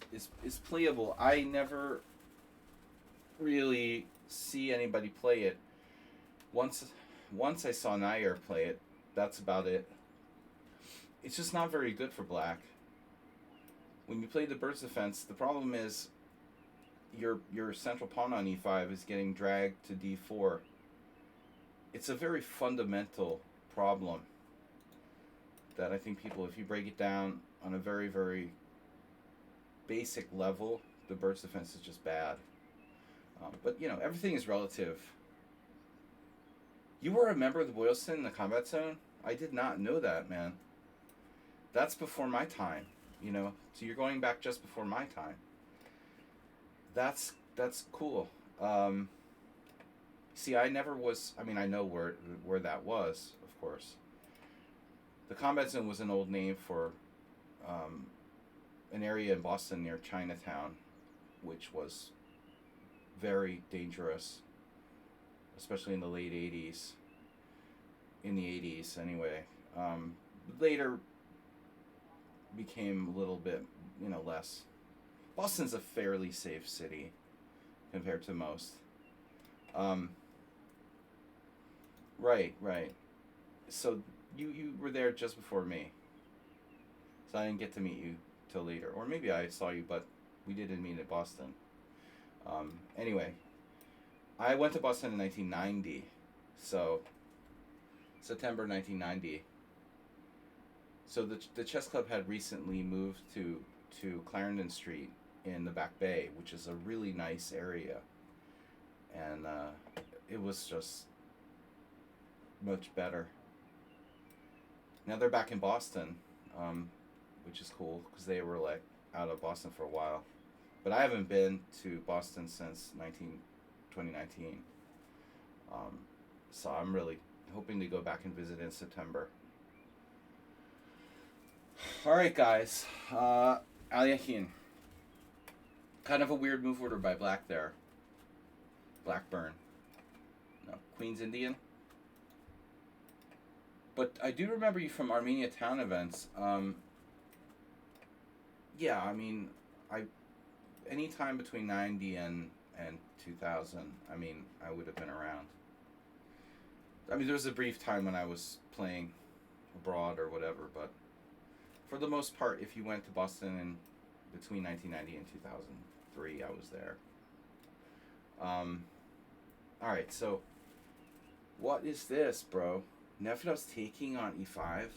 playable. I never really see anybody play it. Once I saw Nair play it. That's about it. It's just not very good for black. When you play the Bird's defense, the problem is your central pawn on e5 is getting dragged to d4. It's a very fundamental problem that I think people, if you break it down on a very, very basic level, the Bird's defense is just bad. But, everything is relative. You were a member of the Boylston in the combat zone? I did not know that, man. That's before my time, So you're going back just before my time. That's cool. See, I never was. I mean, I know where that was, of course. The combat zone was an old name for an area in Boston near Chinatown, which was very dangerous, especially in the late 80s. In the 80s, anyway. Later became a little bit, less. Boston's a fairly safe city compared to most. Right. So you were there just before me. So I didn't get to meet you till later. Or maybe I saw you, but we didn't meet in Boston. Anyway, I went to Boston in 1990. So September 1990. So the chess club had recently moved to Clarendon Street in the Back Bay, which is a really nice area. And it was just much better. Now they're back in Boston, which is cool because they were like out of Boston for a while. But I haven't been to Boston since 2019. So I'm really hoping to go back and visit in September. All right, guys. Aliahin. Kind of a weird move order by black there. Blackburn. No, Queen's Indian. But I do remember you from Armenia Town events. Yeah, I mean, any time between 90 and 2000, I mean, I would have been around. I mean, there was a brief time when I was playing abroad or whatever, but for the most part, if you went to Boston in between 1990 and 2003, I was there. All right, so what is this, bro? Nefedov's taking on e5.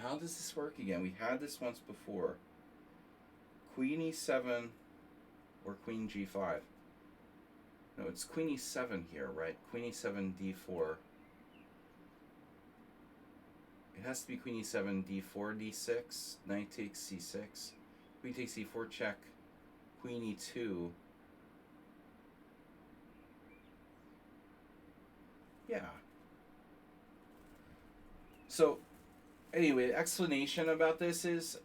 How does this work again? We had this once before. Queen e7 or queen g5. No, it's queen e7 here, right? Queen e7, d4. It has to be queen e7, d4, d6. Knight takes c6. Queen takes e4, check. Queen e2. Yeah. So anyway, explanation about this is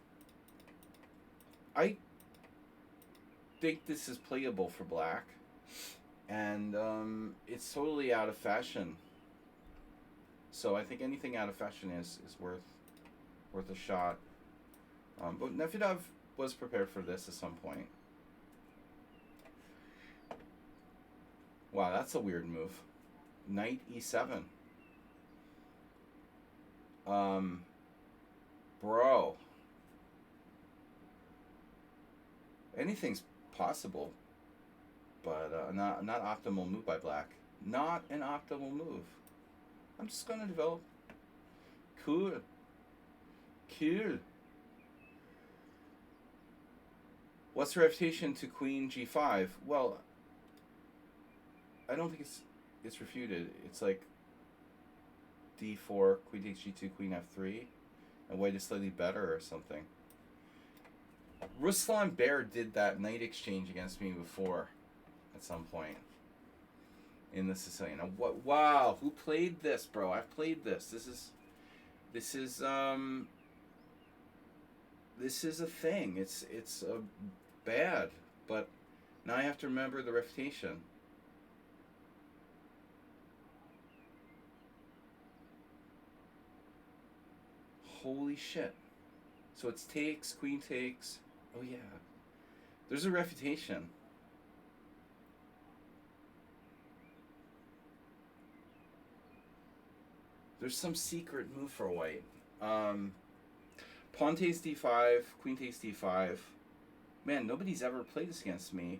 I think this is playable for black, and it's totally out of fashion. So I think anything out of fashion is worth a shot. But Nefedov was prepared for this at some point. Wow, that's a weird move. Knight e7. Um, bro, anything's possible, but not optimal move by black. Not an optimal move. I'm just gonna develop. Cool. Cool. What's the refutation to queen g5? Well, I don't think it's refuted. It's like d4, queen takes g2, queen f3, and white is slightly better or something. Ruslan Bear did that knight exchange against me before, at some point in the Sicilian. What? Wow, who played this, bro? I've played this. This is a thing. It's bad, but now I have to remember the refutation. Holy shit! So it's takes, queen takes. Oh yeah, there's a refutation. There's some secret move for white. Pawn takes d5, queen takes d5. Man, nobody's ever played this against me.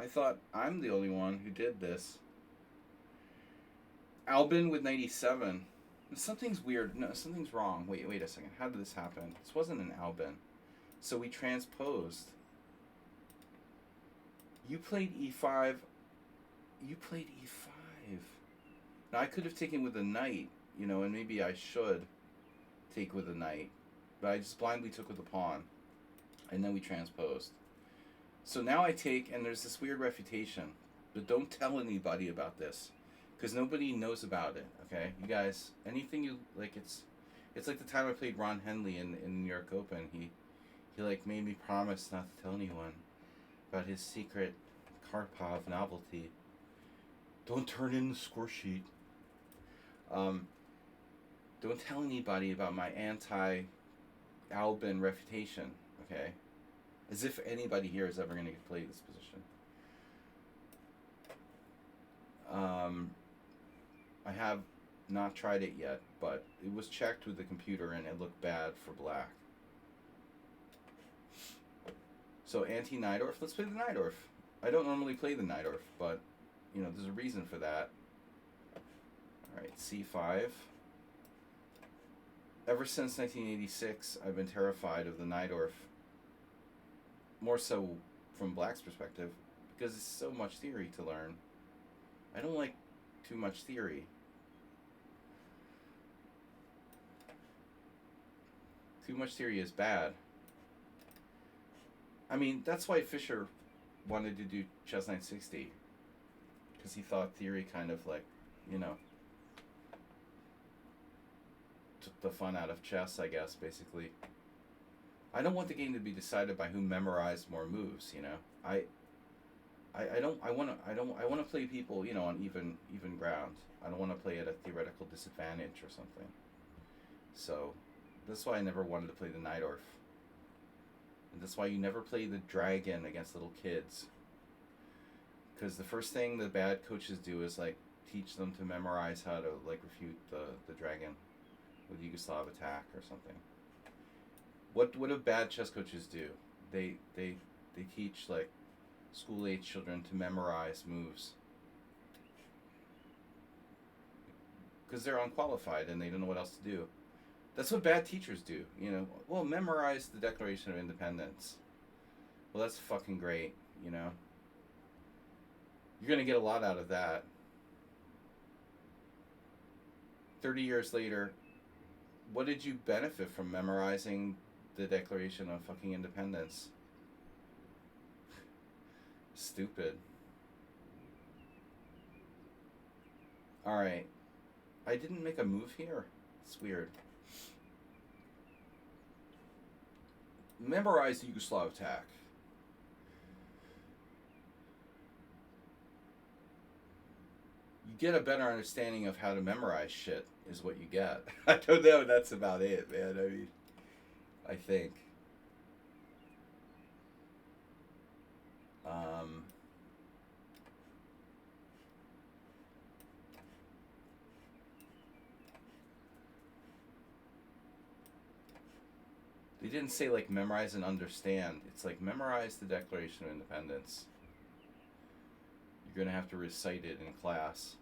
I thought I'm the only one who did this. Albin with 97. Something's weird. No, something's wrong. Wait a second. How did this happen? This wasn't an Albin. So we transposed. You played e5. You played e5. Now I could have taken with a knight, and maybe I should take with a knight. But I just blindly took with a pawn. And then we transposed. So now I take, and there's this weird refutation. But don't tell anybody about this. Because nobody knows about it, okay? You guys, anything you, like, it's like the time I played Ron Henley in New York Open. He like, made me promise not to tell anyone about his secret Karpov novelty. Don't turn in the score sheet. Don't tell anybody about my anti-Albin refutation, okay? As if anybody here is ever going to play this position. I have not tried it yet, but it was checked with the computer and it looked bad for black. So anti-Najdorf, let's play the Najdorf. I don't normally play the Najdorf, but there's a reason for that. Alright, c5. Ever since 1986, I've been terrified of the Najdorf. More so from black's perspective, because it's so much theory to learn. I don't like too much theory. Too much theory is bad. I mean, that's why Fischer wanted to do Chess 960. Because he thought theory kind of like, took the fun out of chess, I guess, basically. I don't want the game to be decided by who memorized more moves, I want to play people, on even ground. I don't want to play at a theoretical disadvantage or something. So that's why I never wanted to play the Najdorf. And that's why you never play the dragon against little kids. Because the first thing the bad coaches do is like teach them to memorize how to like refute the dragon with Yugoslav attack or something. What do bad chess coaches do? They teach like school age children to memorize moves. Because they're unqualified and they don't know what else to do. That's what bad teachers do, Well, memorize the Declaration of Independence. Well, that's fucking great, You're going to get a lot out of that. 30 years later, what did you benefit from memorizing the Declaration of fucking Independence? Stupid. Alright. I didn't make a move here. It's weird. Memorize the Yugoslav attack. You get a better understanding of how to memorize shit, is what you get. I don't know. That's about it, man. I mean, I think. They didn't say like memorize and understand. It's like memorize the Declaration of Independence. You're gonna have to recite it in class.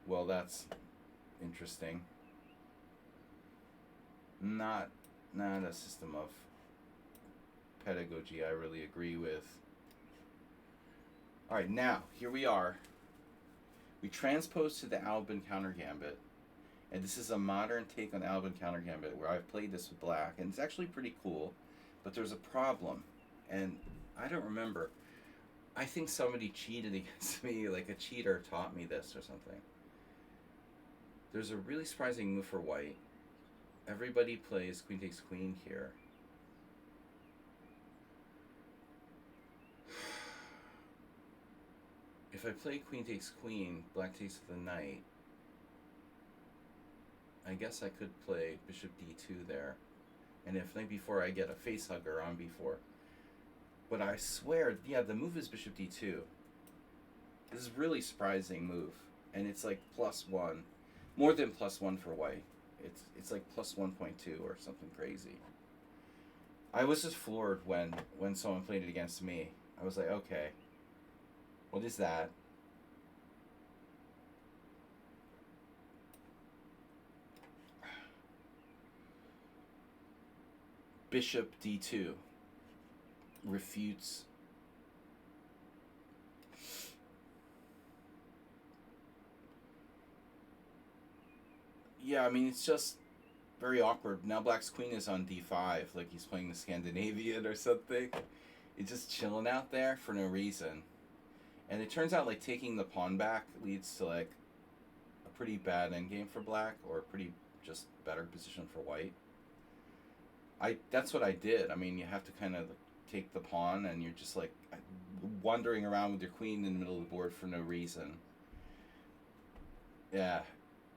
Well, that's interesting. Not a system of pedagogy I really agree with. All right, now here we are. We transpose to the Albin counter gambit, and this is a modern take on Albin counter gambit where I've played this with black, and it's actually pretty cool. But there's a problem, and I don't remember. I think somebody cheated against me, like a cheater taught me this or something. There's a really surprising move for white. Everybody plays queen takes queen here. If I play queen takes queen, black takes the knight, I guess I could play bishop d2 there. And if knight b4, I get a face hugger on b4. But I swear, yeah, the move is bishop d2. This is a really surprising move. And it's like +1. More than +1 for white. It's like +1.2 or something crazy. I was just floored when someone played it against me. I was like, okay, what is that? Bishop d2 refutes. Yeah, I mean, it's just very awkward. Now black's queen is on d5, like he's playing the Scandinavian or something. It's just chilling out there for no reason. And it turns out like taking the pawn back leads to like a pretty bad endgame for black, or a pretty just better position for white. That's what I did. I mean, you have to kind of like take the pawn, and you're just like wandering around with your queen in the middle of the board for no reason. Yeah,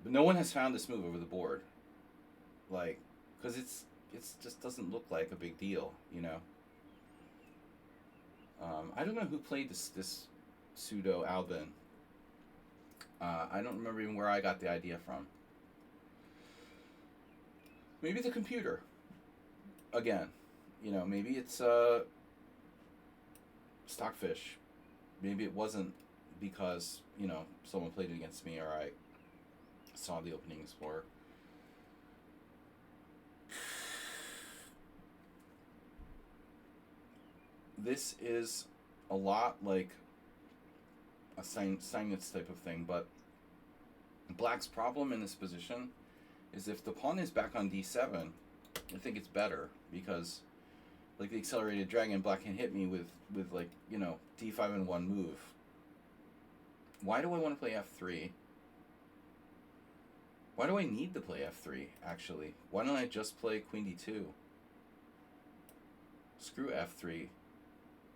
but no one has found this move over the board, like, because it's just doesn't look like a big deal, you know. I don't know who played this pseudo Albin. I don't remember even where I got the idea from. Maybe the computer. Again, you know, maybe it's Stockfish. Maybe it wasn't because, you know, someone played it against me, or I saw the opening Explorer. This is a lot like a Steinitz type of thing, but black's problem in this position is if the pawn is back on d7, I think it's better, because like the accelerated dragon, black can hit me with like, you know, d5 in one move. Why do I want to play f3? Why do I need to play f3, actually? Why don't I just play queen d2? Screw f3.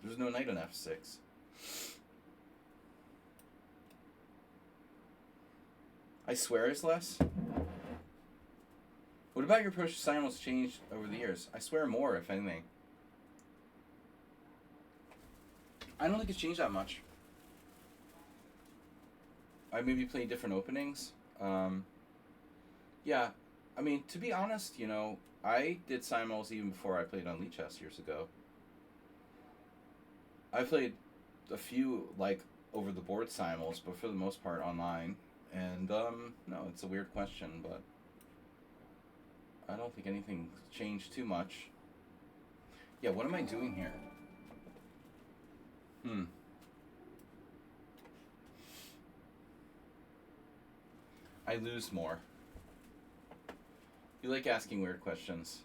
There's no knight on f6. I swear it's less. What about your approach to simul's changed over the years? I swear more, if anything. I don't think it's changed that much. I maybe played different openings. Yeah, I mean, to be honest, you know, I did simuls even before I played on lichess years ago. I played a few, like, over-the-board simuls, but for the most part online. And, no, it's a weird question, but I don't think anything's changed too much. Yeah, what am I doing here? I lose more. You like asking weird questions.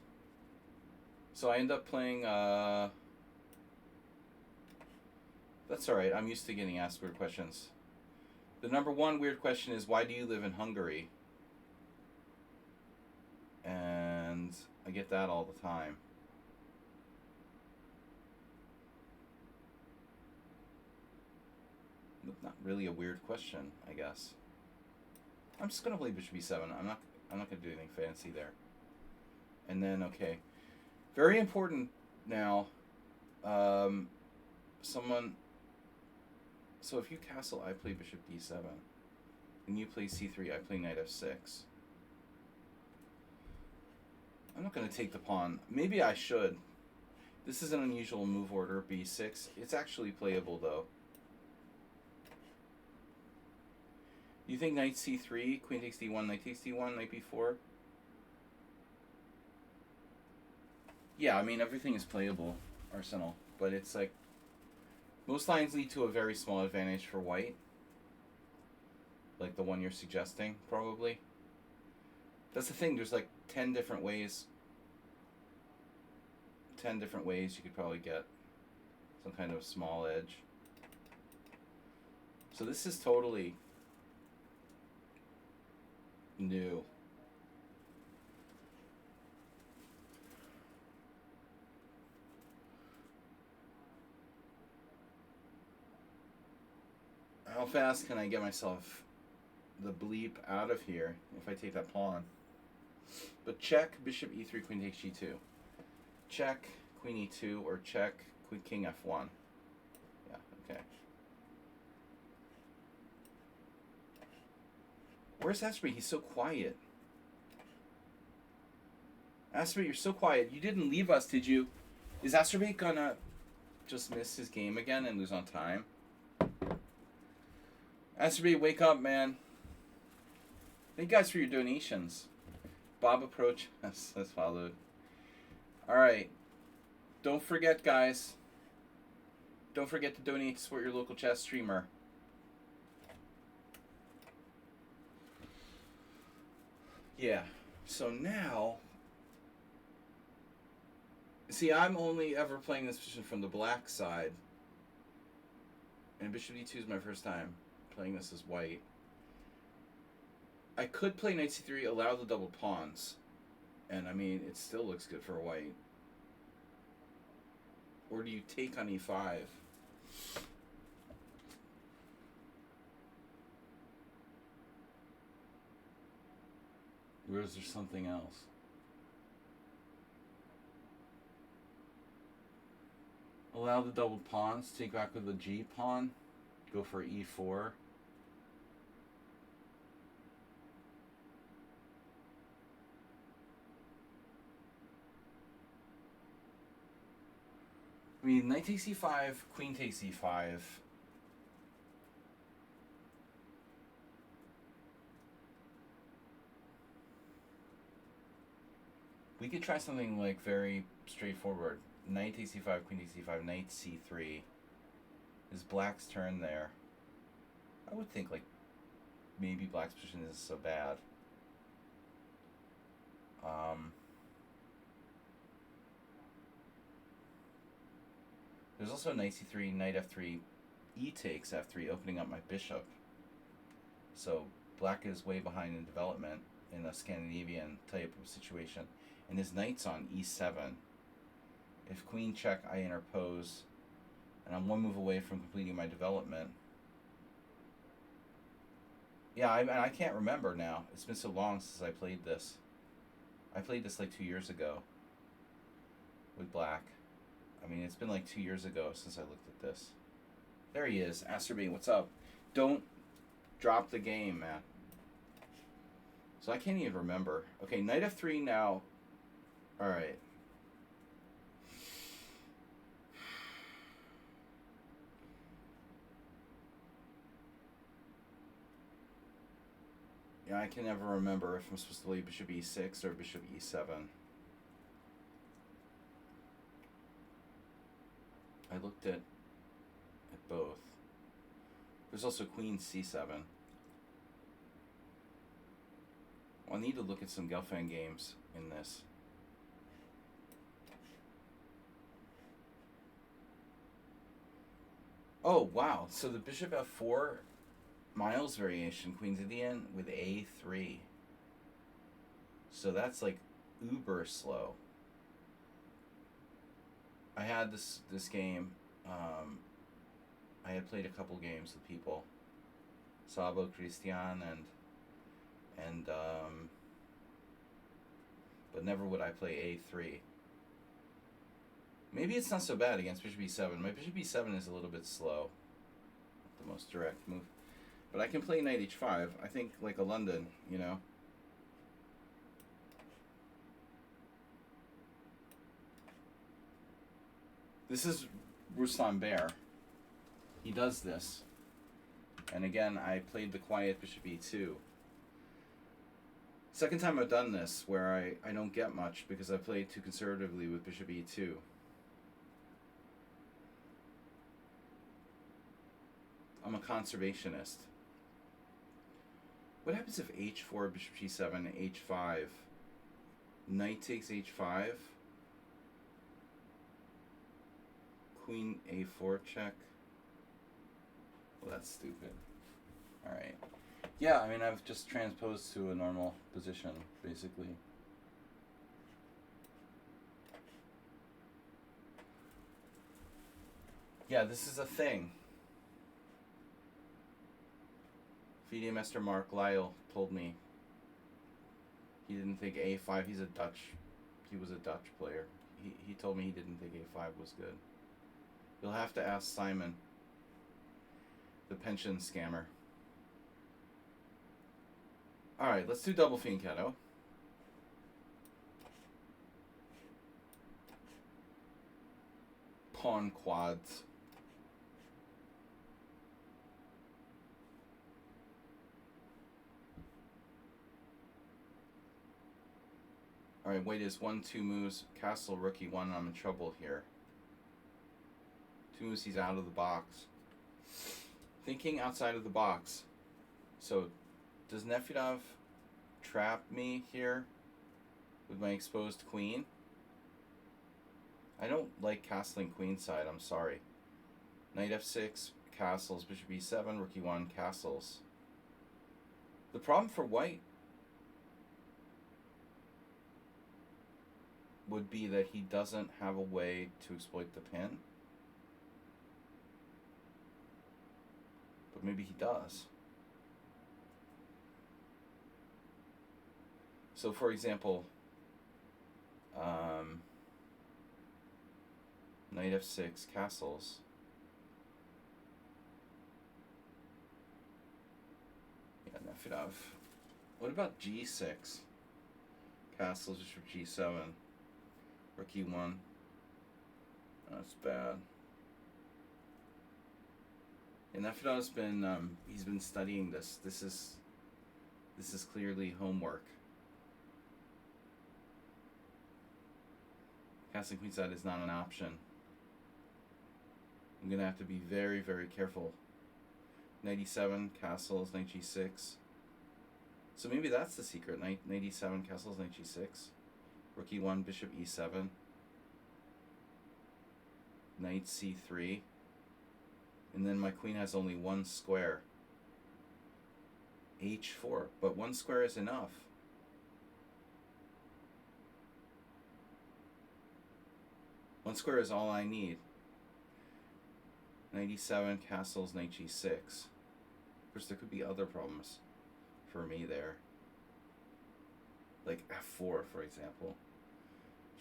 So I end up playing, that's alright, I'm used to getting asked weird questions. The number one weird question is, why do you live in Hungary? And I get that all the time. Not really a weird question, I guess. I'm just gonna play bishop e7. I'm not gonna do anything fancy there. And then, okay, very important now. Someone. So if you castle, I play bishop d7, and you play c3, I play knight f6. I'm not gonna take the pawn. Maybe I should. This is an unusual move order, b6. It's actually playable though. You think knight c3, queen takes d1, knight takes d1, knight b4? Yeah, I mean, everything is playable, Arsenal. But it's like, most lines lead to a very small advantage for white. Like the one you're suggesting, probably. That's the thing, there's like 10 different ways. 10 different ways you could probably get some kind of small edge. So this is totally new. How fast can I get myself the bleep out of here if I take that pawn? But check, bishop e3, queen takes g2. Check, queen e2, or check, queen king f1. Yeah, okay. Where's Asprey? He's so quiet. Asprey, you're so quiet. You didn't leave us, did you? Is Asprey gonna just miss his game again and lose on time? Asprey, wake up, man. Thank you guys for your donations. Bob approach has followed. Alright. Don't forget, guys. Don't forget to donate to support your local chess streamer. Yeah. So now... See, I'm only ever playing this position from the black side. And bishop d2 is my first time playing this as white. I could play knight c3, allow the double pawns. And, I mean, it still looks good for white. Or do you take on e5? Or is there something else? Allow the double pawns, take back with the g pawn, go for e4. I mean, knight takes e5, queen takes e5. We could try something like very straightforward. Knight takes e5, queen takes e5, knight c3. Is black's turn there? I would think like maybe black's position isn't so bad. There's also knight c3, knight f3, e takes f3, opening up my bishop. So black is way behind in development in a Scandinavian type of situation. And his knight's on e7. If queen check, I interpose. And I'm one move away from completing my development. Yeah, I can't remember now. It's been so long since I played this. I played this like 2 years ago with black. I mean, it's been like 2 years ago since I looked at this. There he is. Asterby, what's up? Don't drop the game, man. So I can't even remember. Okay, knight f3 now. Alright. Yeah, I can never remember if I'm supposed to leave bishop e6 or bishop e7. I looked at both. There's also queen c7. Well, I need to look at some Gelfand games in this. Oh, wow. So the bishop f4 Miles variation, Queen's Indian with A3. So that's like uber slow. I had this game. I had played a couple games with people, Sabo, Christian, and but never would I play A3. Maybe it's not so bad against Bishop E7. My Bishop E7 is a little bit slow, the most direct move, but I can play Knight H5. I think like a London, you know. This is Ruslan Bear. He does this. And again, I played the quiet Bishop E2. Second time I've done this where I don't get much because I played too conservatively with Bishop E2. I'm a conservationist. What happens if H4, Bishop G7, H5? Knight takes H5. Queen A4 check. Well, that's stupid. Alright. Yeah, I mean, I've just transposed to a normal position, basically. Yeah, this is a thing. FIDE Master Mark Lyle told me he didn't think A5, he was a Dutch player. He told me he didn't think A5 was good. You'll have to ask Simon, the pension scammer. Alright, let's do double fianchetto. Pawn quads. Alright, white is 1-2 moves. Castle, rookie 1. I'm in trouble here. 2 moves, he's out of the box. Thinking outside of the box. So, does Nefedov trap me here with my exposed queen? I don't like castling queenside, I'm sorry. Knight F6, castles, Bishop E7, Rookie 1, castles. The problem for white would be that he doesn't have a way to exploit the pin. But maybe he does. So for example, Knight F6, castles. Yeah, Nefedov. What about G6? Castles, Bishop G7. Rookie 1. That's bad. And Nefedov's been he's been studying this. This is clearly homework. Castling queenside is not an option. I'm gonna have to be very, very careful. Knight E7, castles, Knight G6. So maybe that's the secret. Knight E7, castles, Knight G6. Rookie 1, Bishop E7. Knight C3. And then my queen has only one square. H4. But one square is enough. One square is all I need. Knight E7, castles, Knight G6. Of course, there could be other problems for me there. Like F4, for example.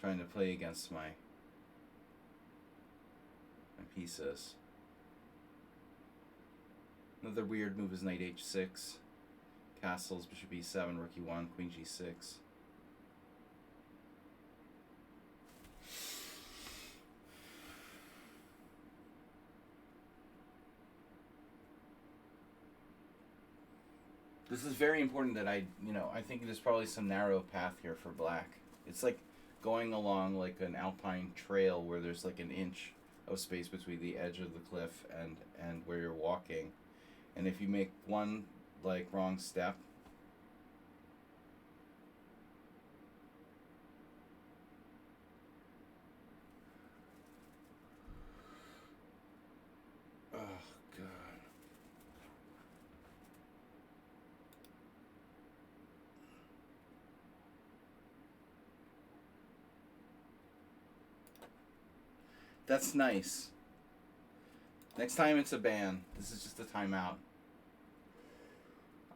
Trying to play against my pieces. Another weird move is Knight H6. Castles, Bishop E7, Rookie 1, Queen G6. This is very important that I think there's probably some narrow path here for black. It's like going along like an alpine trail where there's like an inch of space between the edge of the cliff and where you're walking. And if you make one like wrong step, oh god. That's nice. Next time it's a ban. This is just a timeout.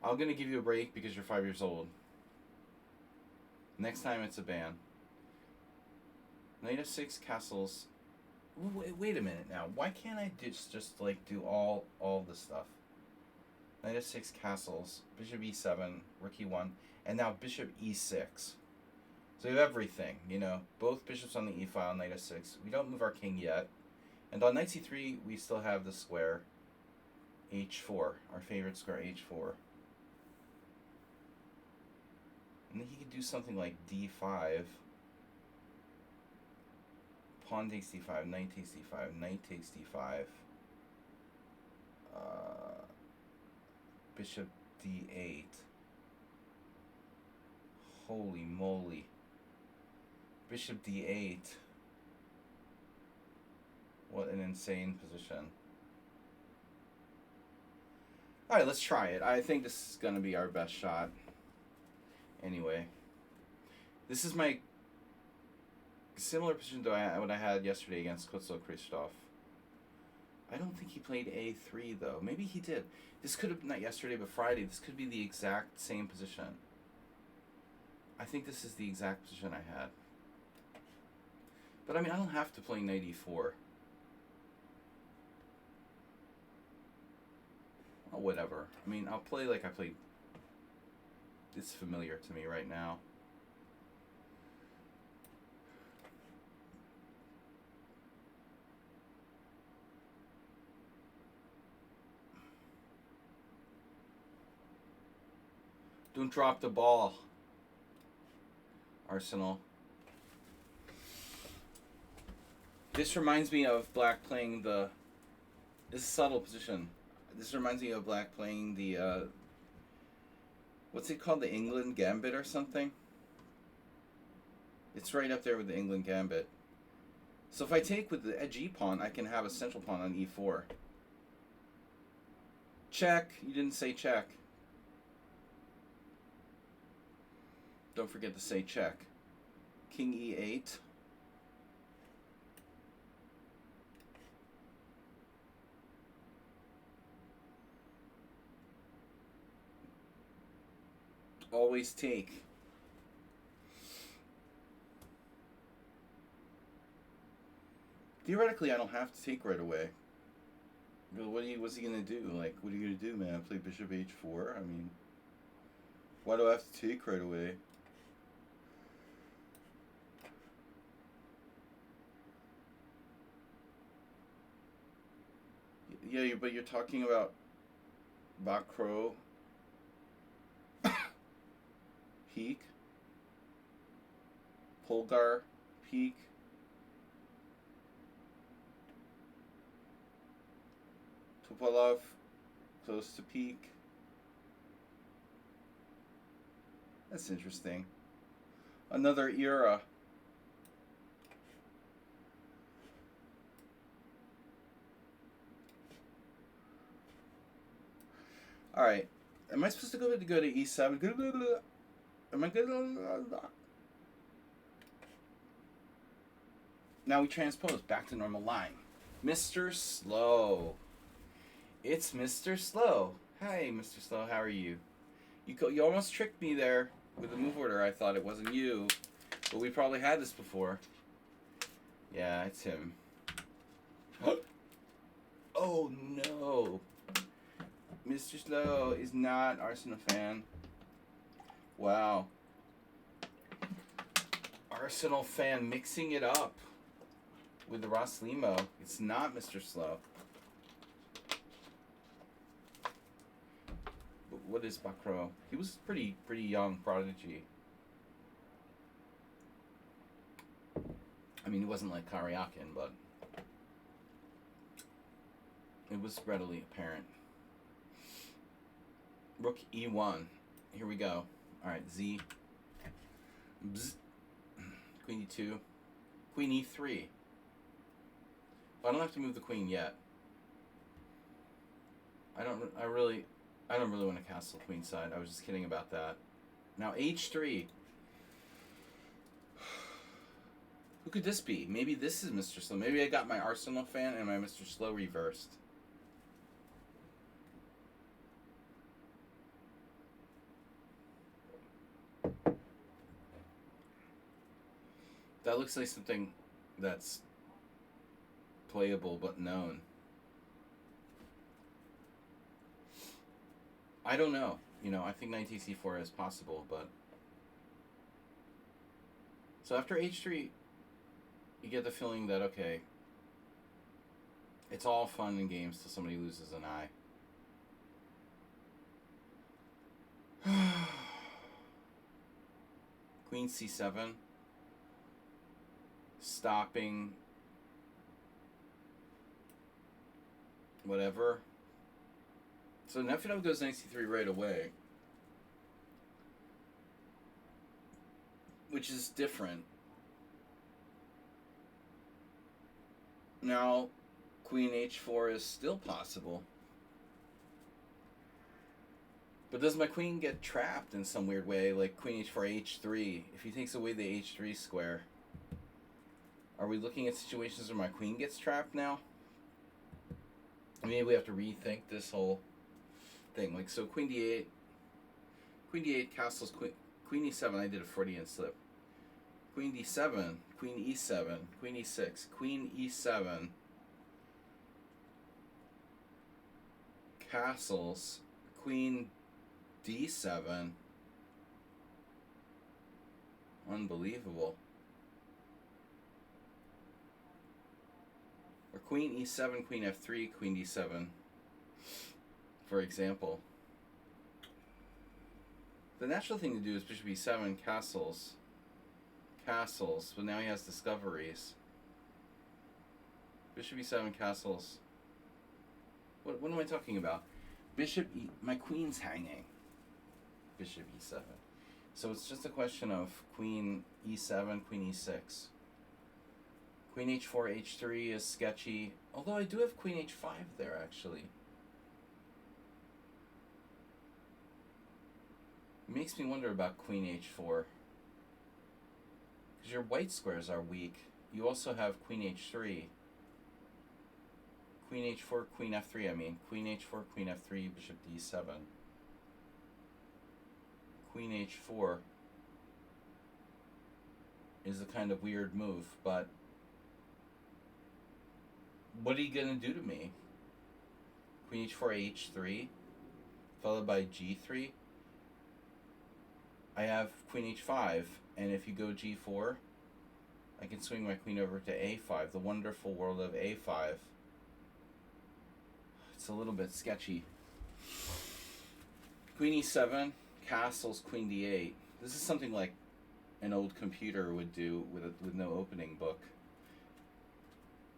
I'm gonna give you a break because you're 5 years old. Next time it's a ban. Knight of 6 castles. Wait a minute now. Why can't I just like do all the stuff? Knight of 6 castles. Bishop e7. Rook e1. And now bishop e6. So we have everything, you know. Both bishops on the e file, knight of 6. We don't move our king yet. And on knight c3, we still have the square h4, our favorite square h4. And then he could do something like d5. Pawn takes d5, knight takes d5, knight takes d5. Bishop d8. Holy moly. Bishop d8. What an insane position. Alright, let's try it. I think this is going to be our best shot. Anyway. This is my similar position to what I had yesterday against Kutso Krzysztof. I don't think he played a3 though. Maybe he did. This could have, not yesterday, but Friday. This could be the exact same position. I think this is the exact position I had. But I mean, I don't have to play knight e4. Oh, whatever. I mean, I'll play like I played. It's familiar to me right now. Don't drop the ball, Arsenal. This reminds me of black playing the... This is a subtle position. This reminds me of black playing the... what's it called? The England Gambit or something? It's right up there with the England Gambit. So if I take with the edge e-pawn, I can have a central pawn on e4. Check. You didn't say check. Don't forget to say check. King e8. Always take. Theoretically, I don't have to take right away. But what's he gonna do? Like, what are you gonna do, man? Play bishop h4? I mean, why do I have to take right away? Yeah, but you're talking about Bakro peak, Polgar peak, Topalov close to peak. That's interesting. Another era. All right. Am I supposed to go to e7? Am I good? Now we transpose back to normal line. Mr. Slow. It's Mr. Slow. Hi, Mr. Slow. How are you? You almost tricked me there with the move order. I thought it wasn't you, but we probably had this before. Yeah, it's him. Oh no. Mr. Slow is not Arsenal fan. Wow. Arsenal fan mixing it up with the Ross Limo. It's not Mr. Slow. But what is Bakro? He was pretty young prodigy. I mean, he wasn't like Karyakin, but it was readily apparent. Rook e1. Here we go. Alright, Z. Bzz. Queen e2. Queen e3. Well, I don't have to move the queen yet. I don't really want to castle queen side. I was just kidding about that. Now h3. Who could this be? Maybe this is Mr. Slow. Maybe I got my Arsenal fan and my Mr. Slow reversed. That looks like something that's playable but known. I don't know. I think knight c4 is possible, but... So after h3, you get the feeling that, okay, it's all fun and games till somebody loses an eye. Queen c7. Stopping. Whatever. So Nefertov goes knight c3 right away. Which is different. Now, queen h4 is still possible. But does my queen get trapped in some weird way, like queen h4, h3? If he takes away the h3 square, are we looking at situations where my queen gets trapped now? Maybe we have to rethink this whole thing. Like, so queen d8 castles, queen e7, I did a Freudian slip. Queen d7, queen e7, queen e6, queen e7, castles, queen d7. Unbelievable. Or queen e7, queen f3, queen d7, for example. The natural thing to do is bishop e7, castles, but now he has discoveries. Bishop e7, castles. What am I talking about? My queen's hanging. Bishop e7. So it's just a question of queen e7, queen e6. Queen h4, h3 is sketchy. Although I do have queen h5 there, actually. It makes me wonder about queen h4. Because your white squares are weak. You also have queen h3. Queen h4, queen f3, I mean. Queen h4, queen f3, bishop d7. Queen h4 is a kind of weird move, but what are you going to do to me? Queen h4, h3, followed by g3. I have queen h5, and if you go g4, I can swing my queen over to a5, the wonderful world of a5. It's a little bit sketchy. Queen e7, castles, queen d8. This is something like an old computer would do with no opening book.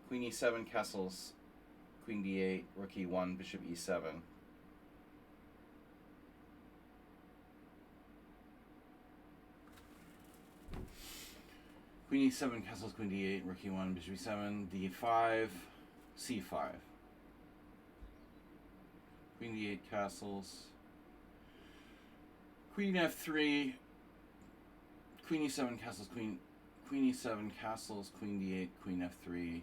Queen e7, castles, queen d8, rook e1, bishop e7. Queen e7, castles, queen d8, rook e1, bishop e7, d5, c5. Queen d8, castles. Queen f3, queen e7, castles, queen e7, castles, queen d8, queen f3.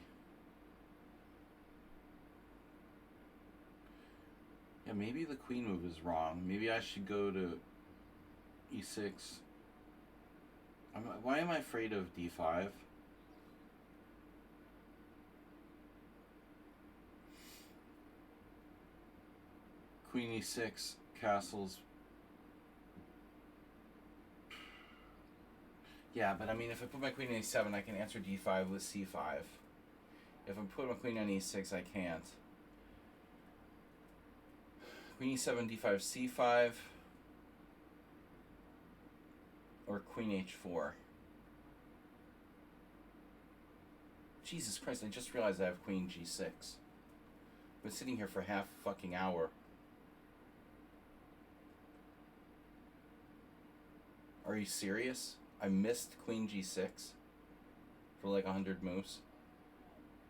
Yeah, maybe the queen move is wrong. Maybe I should go to e6. Why am I afraid of d5? Queen e6, castles. Yeah, but I mean, if I put my queen on e7, I can answer d5 with c5. If I put my queen on e6, I can't. Queen e7, d5, c5. Or queen h4. Jesus Christ, I just realized I have queen g6. I've been sitting here for half a fucking hour. Are you serious? I missed queen g6 for like 100 moves.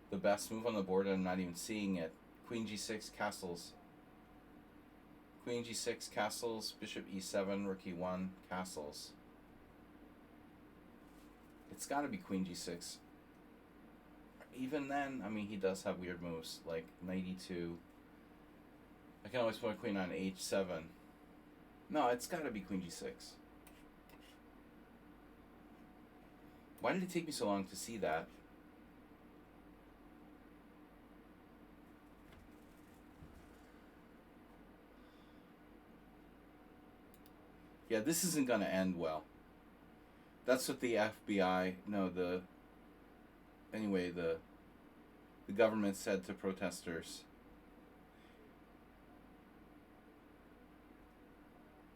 The best move on the board and I'm not even seeing it. Queen g6, castles. Queen g6, castles, bishop e7, rook e1, castles. It's got to be queen g6. Even then, I mean, he does have weird moves, like knight e2. I can always put a queen on h7. No, it's got to be queen g6. Why did it take me so long to see that? Yeah, this isn't going to end well. That's what the FBI, no, the government said to protesters.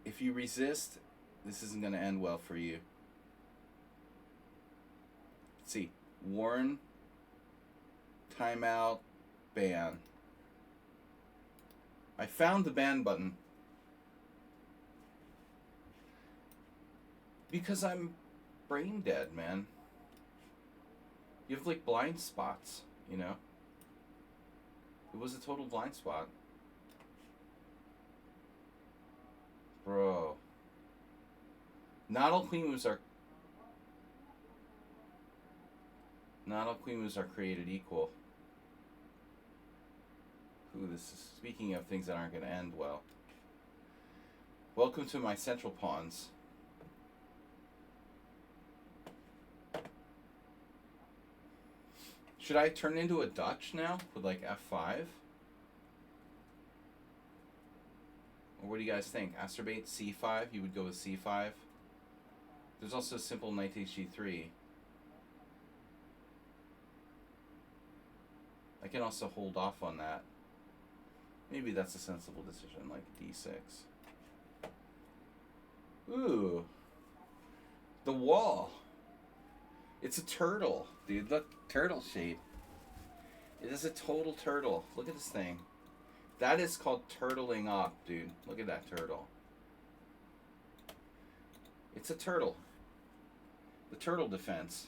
If you resist, this isn't going to end well for you. Let's see. Warn, timeout, ban. I found the ban button. Because I'm brain dead, man. You have like blind spots, you know? It was a total blind spot. Bro. Not all queen moves are created equal. Ooh, this is speaking of things that aren't going to end well. Welcome to my central pawns. Should I turn into a Dutch now with like f5? Or what do you guys think? Astrobate c5, you would go with c5. There's also a simple knight hg3. I can also hold off on that. Maybe that's a sensible decision, like d6. Ooh. The wall. It's a turtle, dude. Look, turtle shape. It is a total turtle. Look at this thing. That is called turtling up, dude. Look at that turtle. It's a turtle. The turtle defense.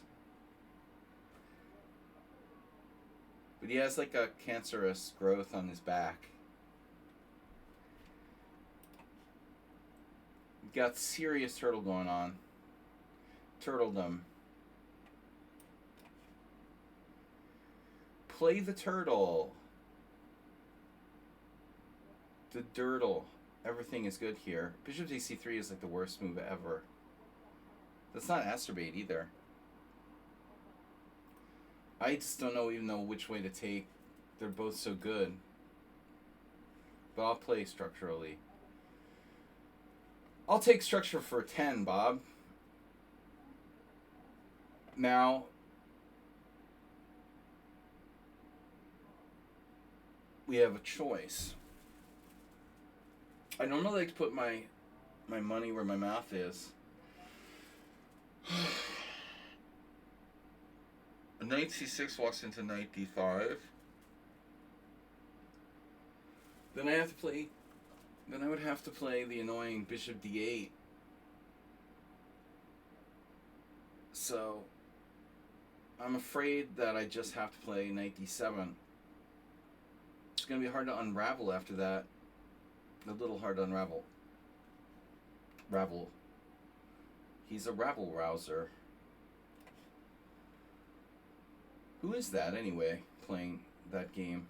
But he has like a cancerous growth on his back. Got serious turtle going on. Turtledom. Play the turtle. The dirtle. Everything is good here. Bishop ac3 is like the worst move ever. That's not astrobate either. I just don't even know which way to take. They're both so good. But I'll play structurally. I'll take structure for 10, Bob. Now, we have a choice. I normally like to put my money where my mouth is. Knight c6 walks into knight d5. Then I would have to play the annoying bishop d8. So I'm afraid that I just have to play knight d7. It's going to be hard to unravel after that. A little hard to unravel. Ravel. He's a rabble rouser. Who is that anyway, playing that game?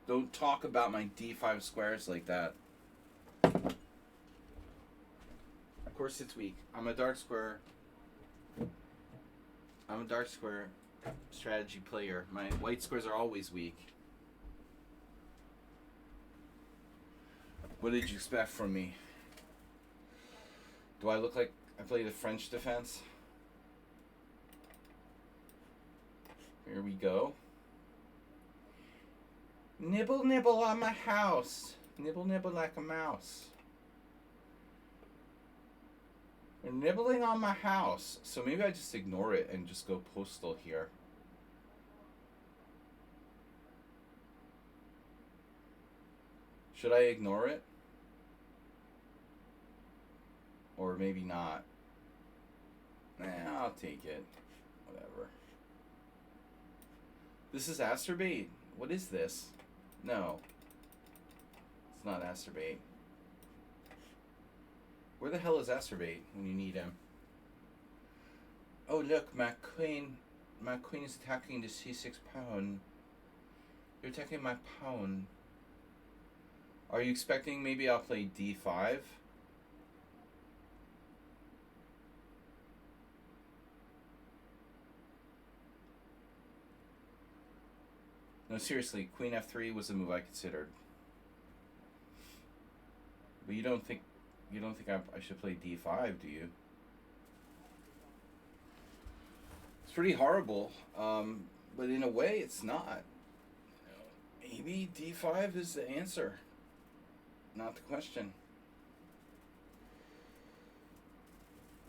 Don't talk about my d5 squares like that. Of course it's weak. I'm a dark square strategy player. My white squares are always weak. What did you expect from me? Do I look like I play the French defense? Here we go. Nibble, nibble on my house. Nibble, nibble like a mouse. They're nibbling on my house. So maybe I just ignore it and just go postal here. Should I ignore it? Or maybe not. I'll take it. Whatever. This is astrobate. What is this? No. It's not Asterbate. Where the hell is Asterbate when you need him? Oh look, my queen is attacking the c6 pawn. You're attacking my pawn. Are you expecting maybe I'll play d5? No, seriously, queen f3 was a move I considered. But you don't think I should play d5, do you? It's pretty horrible, but in a way it's not. Maybe d5 is the answer, not the question.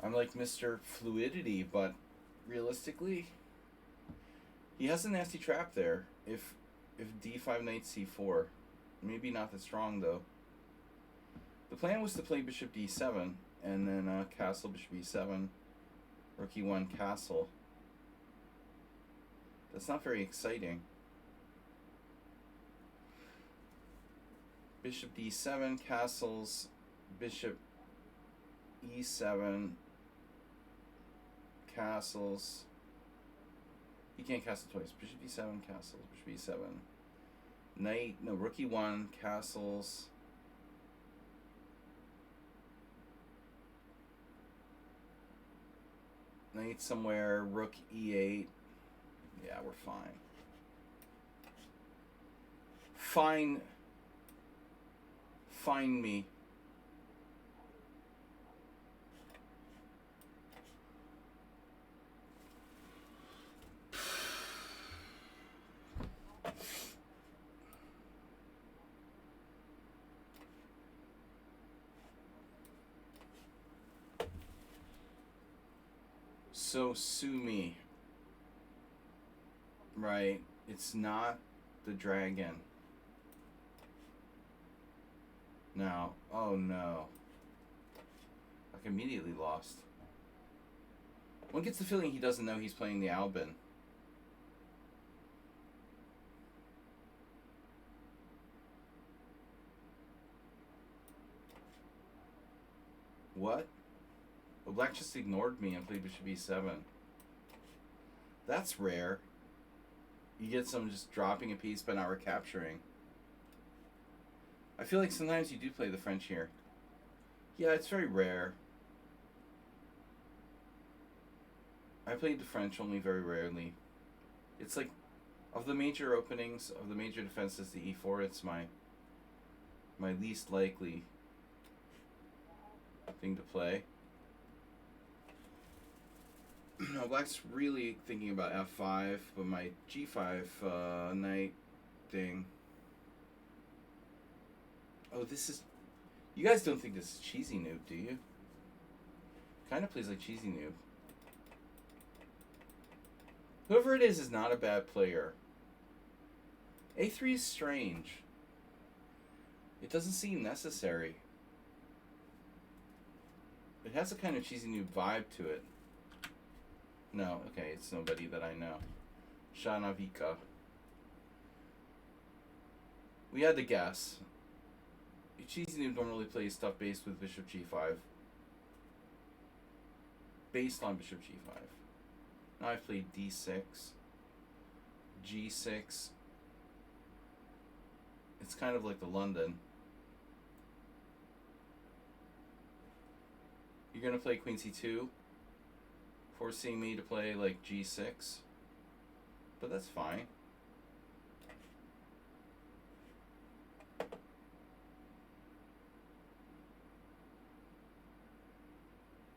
I'm like Mr. Fluidity, but realistically, he has a nasty trap there. If d5 knight c4, maybe not that strong though. The plan was to play bishop d7 and then castle bishop e7, rook e1 castle. That's not very exciting. Bishop d7 castles, bishop e7 castles. He can't castle twice. Bishop d7 castles, bishop e7. Knight, no, rook e1 castles. Knight somewhere, rook e8. Yeah, we're fine. Find me. So sue me. Right, it's not the dragon. No, oh no. Like immediately lost. One gets the feeling he doesn't know he's playing the Albin. What? Well, black just ignored me and played bishop e7. That's rare. You get some just dropping a piece but not recapturing. I feel like sometimes you do play the French here. Yeah, it's very rare. I played the French only very rarely. It's like, of the major openings, of the major defenses, the e4, it's my least likely thing to play. No, black's really thinking about f5, but my g5 knight thing. Oh, this is... You guys don't think this is cheesy noob, do you? Kind of plays like cheesy noob. Whoever it is not a bad player. a3 is strange. It doesn't seem necessary. It has a kind of cheesy noob vibe to it. No, okay, it's nobody that I know. Shanavika. We had to guess. Cheesy noob normally plays stuff based with bishop g5. Based on bishop g5. Now I've played d6, g6. It's kind of like the London. You're gonna play queen c2, forcing me to play like g6, but that's fine.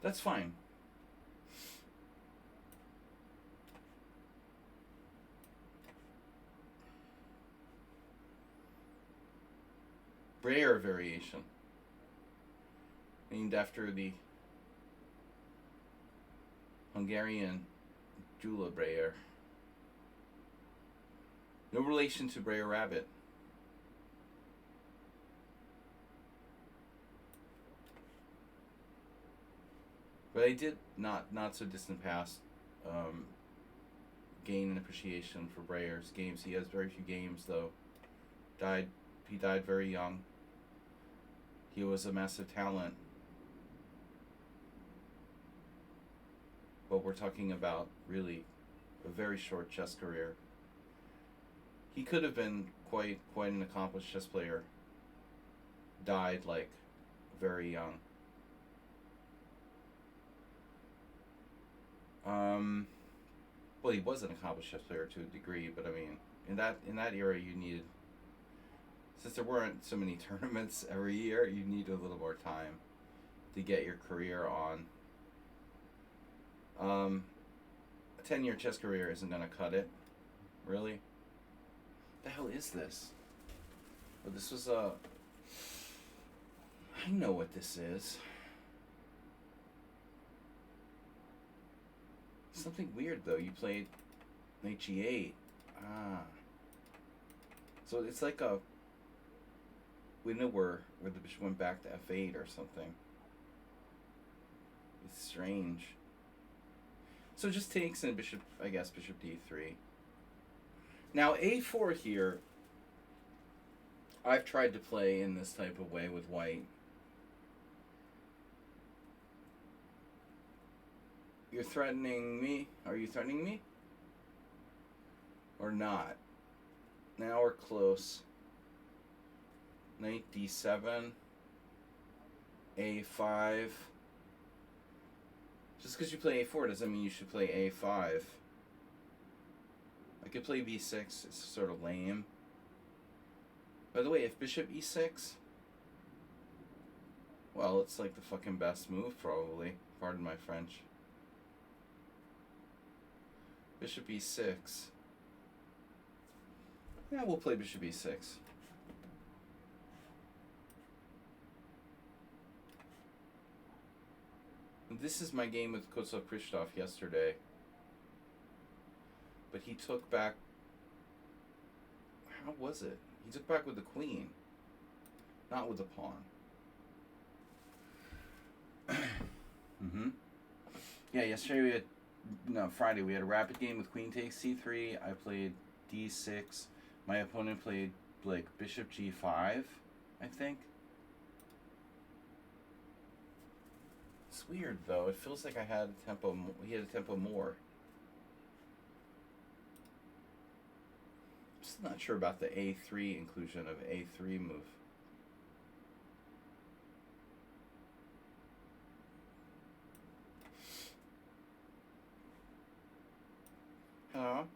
That's fine. Breyer variation, named after the Hungarian Gyula Breyer. No relation to Breyer Rabbit. But I did not so distant past gain an appreciation for Breyer's games. He has very few games though. He died very young. He was a massive talent. But we're talking about really a very short chess career. He could have been quite an accomplished chess player. Died like very young. Well, he was an accomplished chess player to a degree, but I mean, in that era, you needed, since there weren't so many tournaments every year, you needed a little more time to get your career on. A 10-year chess career isn't gonna cut it, really. The hell is this? Oh, this was a. I know what this is. Something weird though. You played knight g8. Ah. So it's like a window where the bishop went back to f8 or something. It's strange. So it just takes and bishop, I guess, bishop d3. Now a4 here, I've tried to play in this type of way with white. You're threatening me? Are you threatening me? Or not? Now we're close. Knight d7. a5. Just because you play a4 doesn't mean you should play a5. I could play b6. It's sort of lame. By the way, if bishop e6... Well, it's like the fucking best move, probably. Pardon my French. Bishop e6. Yeah, we'll play bishop e6. This is my game with Kotsov-Christoph yesterday. But he took back... How was it? He took back with the queen. Not with the pawn. Yeah, yesterday we had... No, Friday we had a rapid game with queen takes c3. I played d6. My opponent played, like, bishop g5, I think. It's weird, though. It feels like I had a tempo... He had a tempo more. I'm just not sure about the a3 inclusion of a3 move. Hello?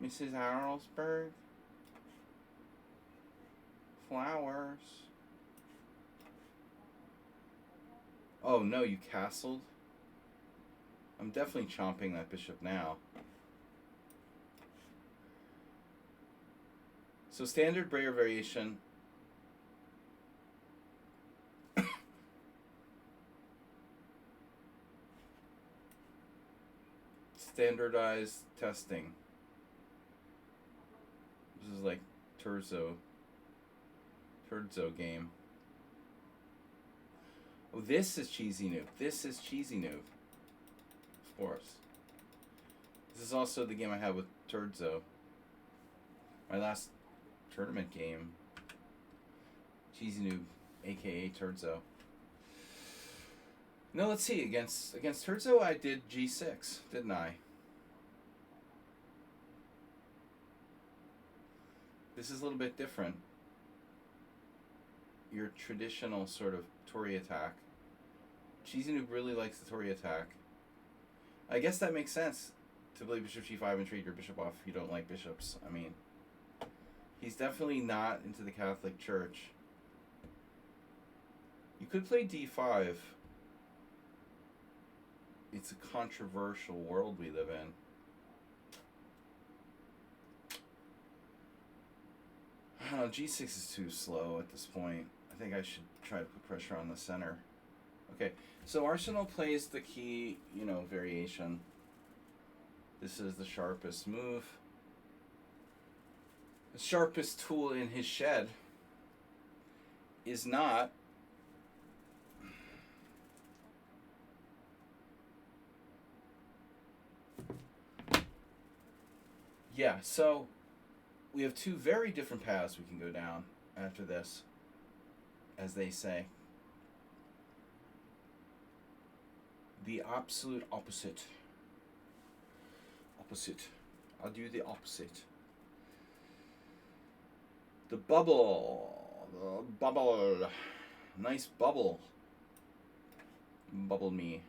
Mrs. Arlsberg? Flowers. Oh no, you castled? I'm definitely chomping that bishop now. So standard Breyer variation. Standardized testing. This is like Turdzo game. Oh, this is Cheesy Noob. This is Cheesy Noob. Of course. This is also the game I had with Turdzo. My last tournament game. Cheesy Noob, aka Turdzo. No, let's see. Against Turdzo, I did g6, didn't I? This is a little bit different. Your traditional sort of Tory attack. Cheesy Noob really likes the Tory attack. I guess that makes sense to play bishop g5 and trade your bishop off if you don't like bishops. I mean, he's definitely not into the Catholic Church. You could play d5. It's a controversial world we live in. I don't know, g6 is too slow at this point. I think I should try to put pressure on the center. Okay, so Arsenal plays the key, variation. This is the sharpest move. The sharpest tool in his shed is not yeah, so we have two very different paths we can go down after this. as they say. The absolute opposite. Opposite. I'll do the opposite. The bubble. The bubble. Nice bubble. Bubble me.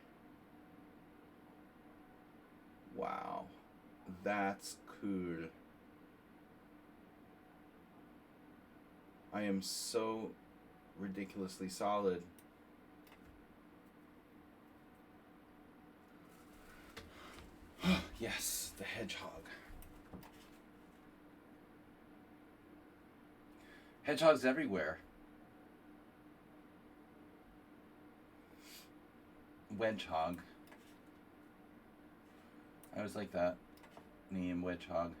Wow. That's cool. I am so ridiculously solid. Yes, the hedgehog. Hedgehogs everywhere. Wedgehog. I always like that name, Wedgehog.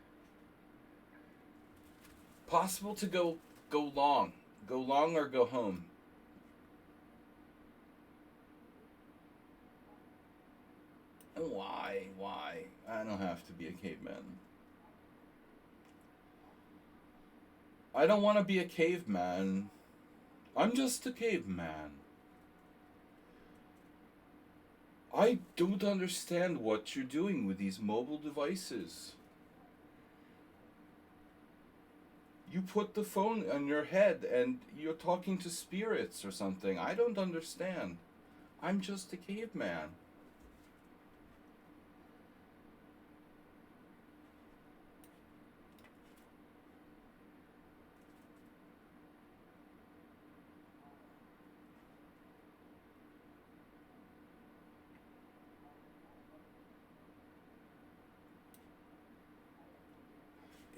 Possible to go long. Go long or go home. Why? I don't have to be a caveman. I don't want to be a caveman. I'm just a caveman. I don't understand what you're doing with these mobile devices. You put the phone on your head and you're talking to spirits or something. I don't understand. I'm just a caveman.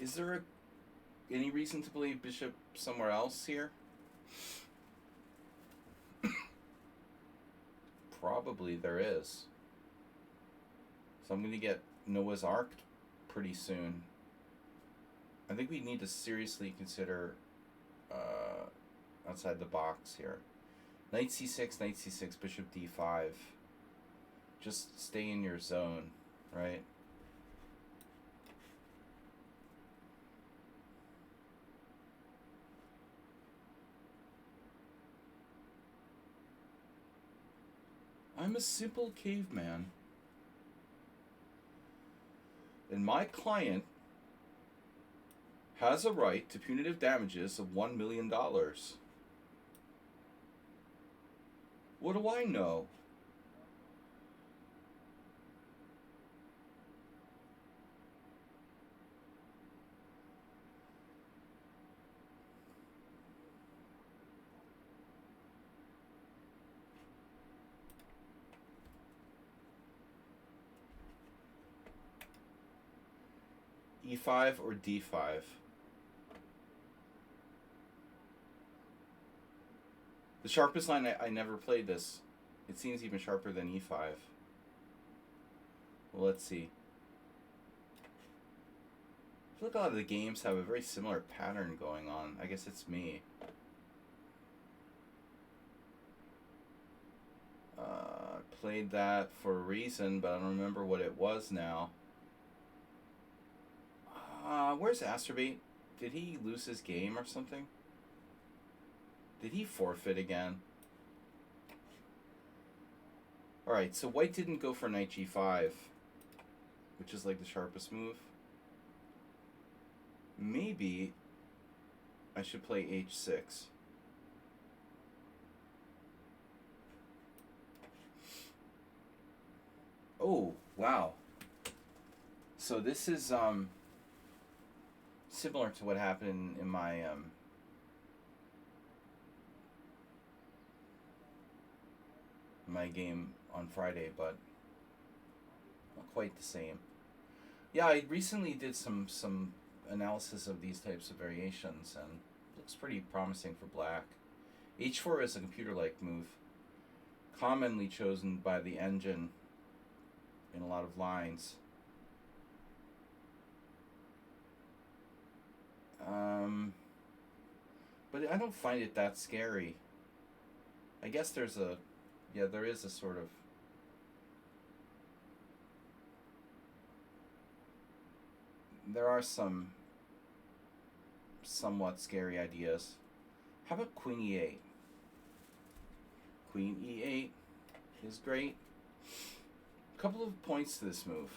Is there any reason to play bishop somewhere else here? Probably there is. So I'm going to get Noah's Ark pretty soon. I think we need to seriously consider outside the box here. Knight c6, knight c6, bishop d5. Just stay in your zone, right? I'm a simple caveman. And my client has a right to punitive damages of $1 million. What do I know? E5 or D5? The sharpest line, I never played this. It seems even sharper than E5. Well, let's see. I feel like a lot of the games have a very similar pattern going on. I guess it's me. Played that for a reason, but I don't remember what it was now. Where's Asterbait? Did he lose his game or something? Did he forfeit again? Alright, so white didn't go for knight g5, which is like the sharpest move. Maybe I should play h6. Oh, wow. So this is similar to what happened in my my game on Friday, but not quite the same. Yeah, I recently did some analysis of these types of variations, and it looks pretty promising for black. H4 is a computer-like move, commonly chosen by the engine in a lot of lines. But I don't find it that scary. I guess there is a sort of there are some somewhat scary ideas. How about queen e8? queen e8 is great. A couple of points to this move.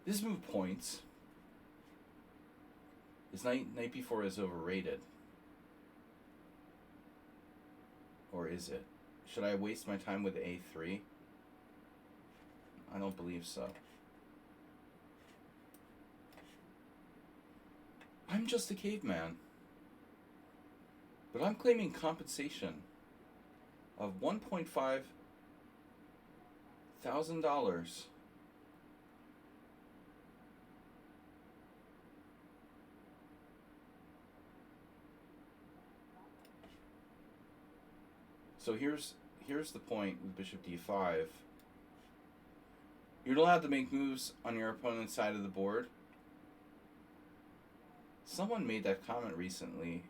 This move points. This knight b4 is overrated. Or is it? Should I waste my time with a3? I don't believe so. I'm just a caveman. But I'm claiming compensation of $1.5 thousand. So here's the point with bishop d5. You're allowed to make moves on your opponent's side of the board. Someone made that comment recently.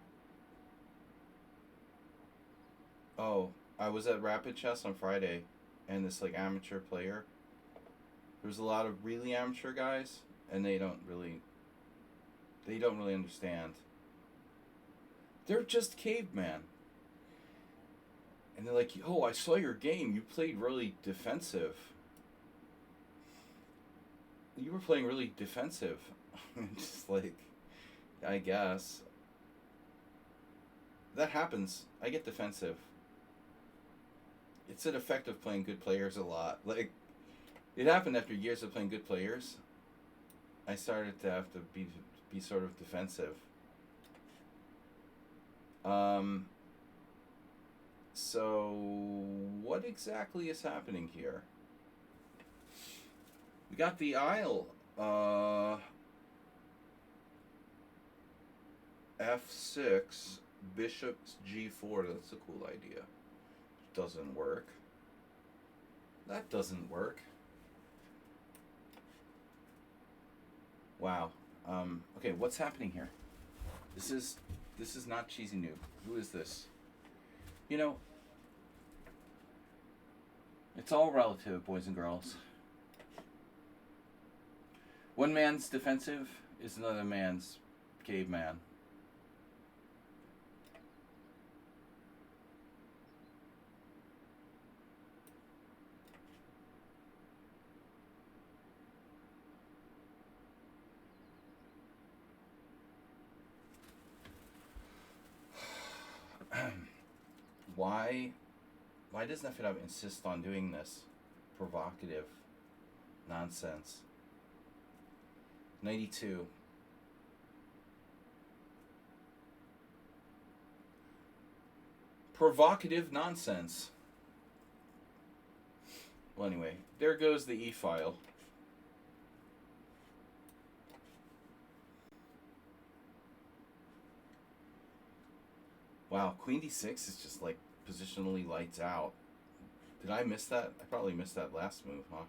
Oh, I was at Rapid Chess on Friday, and this like amateur player. There's a lot of really amateur guys, and they don't really understand. They're just caveman. And they're like, oh, I saw your game. You played really defensive. You were playing really defensive. Just like, I guess. That happens. I get defensive. It's an effect of playing good players a lot. Like, it happened after years of playing good players. I started to have to be sort of defensive. So what exactly is happening here? We got the Isle. F6, bishop G4. That's a cool idea. Doesn't work. That doesn't work. Wow. Okay, what's happening here? This is not Cheesy Noob. Who is this? You know, it's all relative, boys and girls. One man's defensive is another man's caveman. Why does Nefedov insist on doing this provocative nonsense? 92. Provocative nonsense. Well, anyway, there goes the e-file. Wow, queen d6 is just like positionally lights out. Did I miss that? I probably missed that last move, huh?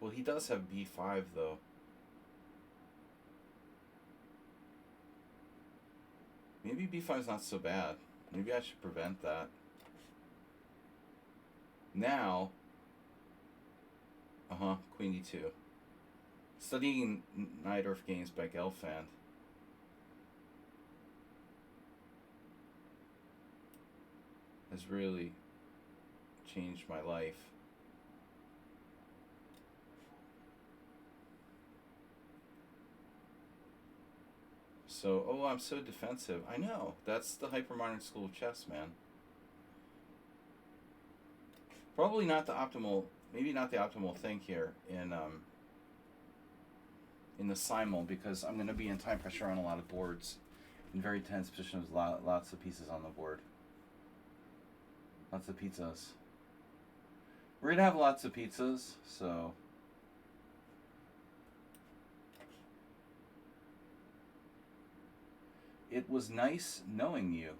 Well, he does have b5 though. Maybe b5 is not so bad. Maybe I should prevent that. Now, queen d2. Studying Najdorf games by Gelfand. Has really changed my life. So, oh, I'm so defensive. I know. That's the hypermodern school of chess, man. Probably not the optimal, maybe not the optimal thing here in the simul, because I'm going to be in time pressure on a lot of boards. In very tense positions, lots of pieces on the board. Lots of pizzas. We're going to have lots of pizzas, so... It was nice knowing you.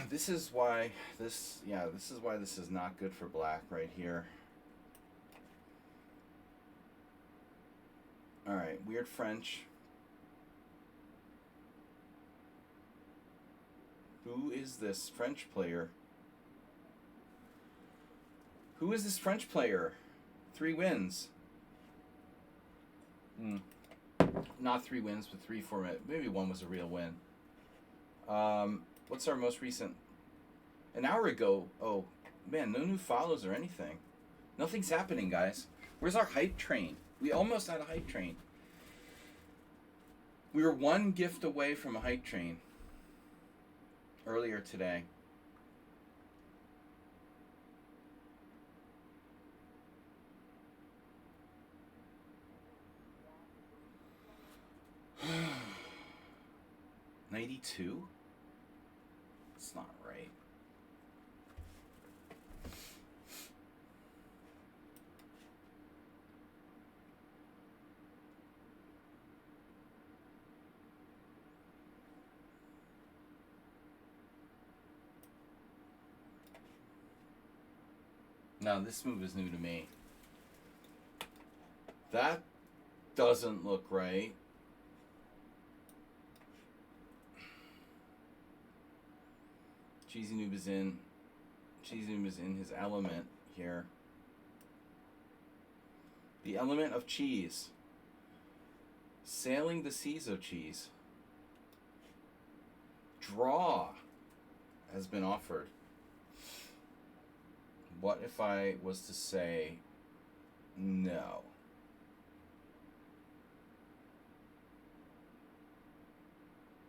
This is why this is not good for black right here. All right, weird French. Who is this French player? Who is this French player? 3 wins. Not 3 wins, but 3 format. Maybe one was a real win. What's our most recent? An hour ago. Oh, man, no new follows or anything. Nothing's happening, guys. Where's our hype train? We almost had a hype train. We were one gift away from a hype train earlier today. $92? It's not right. Now, this move is new to me. That doesn't look right. Cheesy Noob is in. Cheesy Noob is in his element here. The element of cheese. Sailing the seas of cheese. Draw has been offered. What if I was to say no?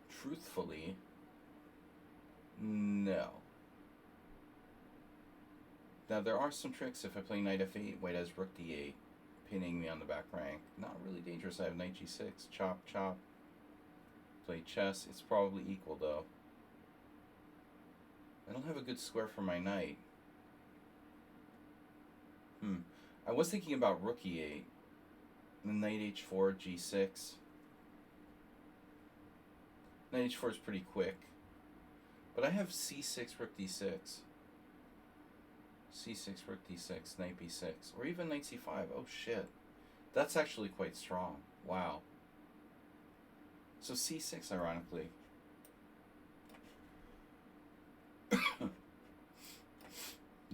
Truthfully, no. Now there are some tricks. If I play knight f8, white has rook d8, pinning me on the back rank. Not really dangerous. I have knight g6, chop, chop. Play chess. It's probably equal though. I don't have a good square for my knight. I was thinking about rook e8, then knight h4, g6. Knight h4 is pretty quick, but I have c6, rook d6. c6, rook d6, knight b6, or even knight c5. Oh shit, that's actually quite strong. Wow. So c6, ironically.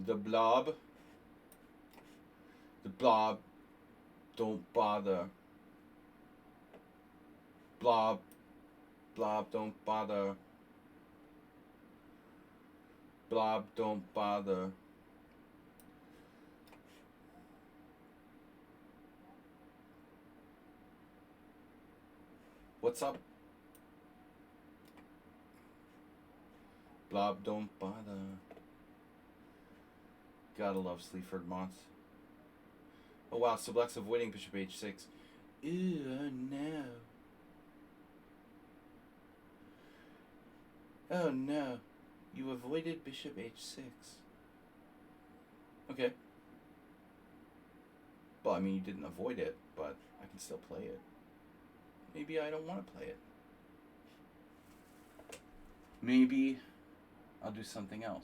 The blob. The blob, don't bother. Blob, blob, don't bother. Blob, don't bother. What's up? Blob, don't bother. Gotta love Sleaford Moss. Oh wow, so black's avoiding bishop h6. Ew, oh no. Oh no. You avoided bishop h6. Okay. Well, I mean, you didn't avoid it, but I can still play it. Maybe I don't want to play it. Maybe I'll do something else.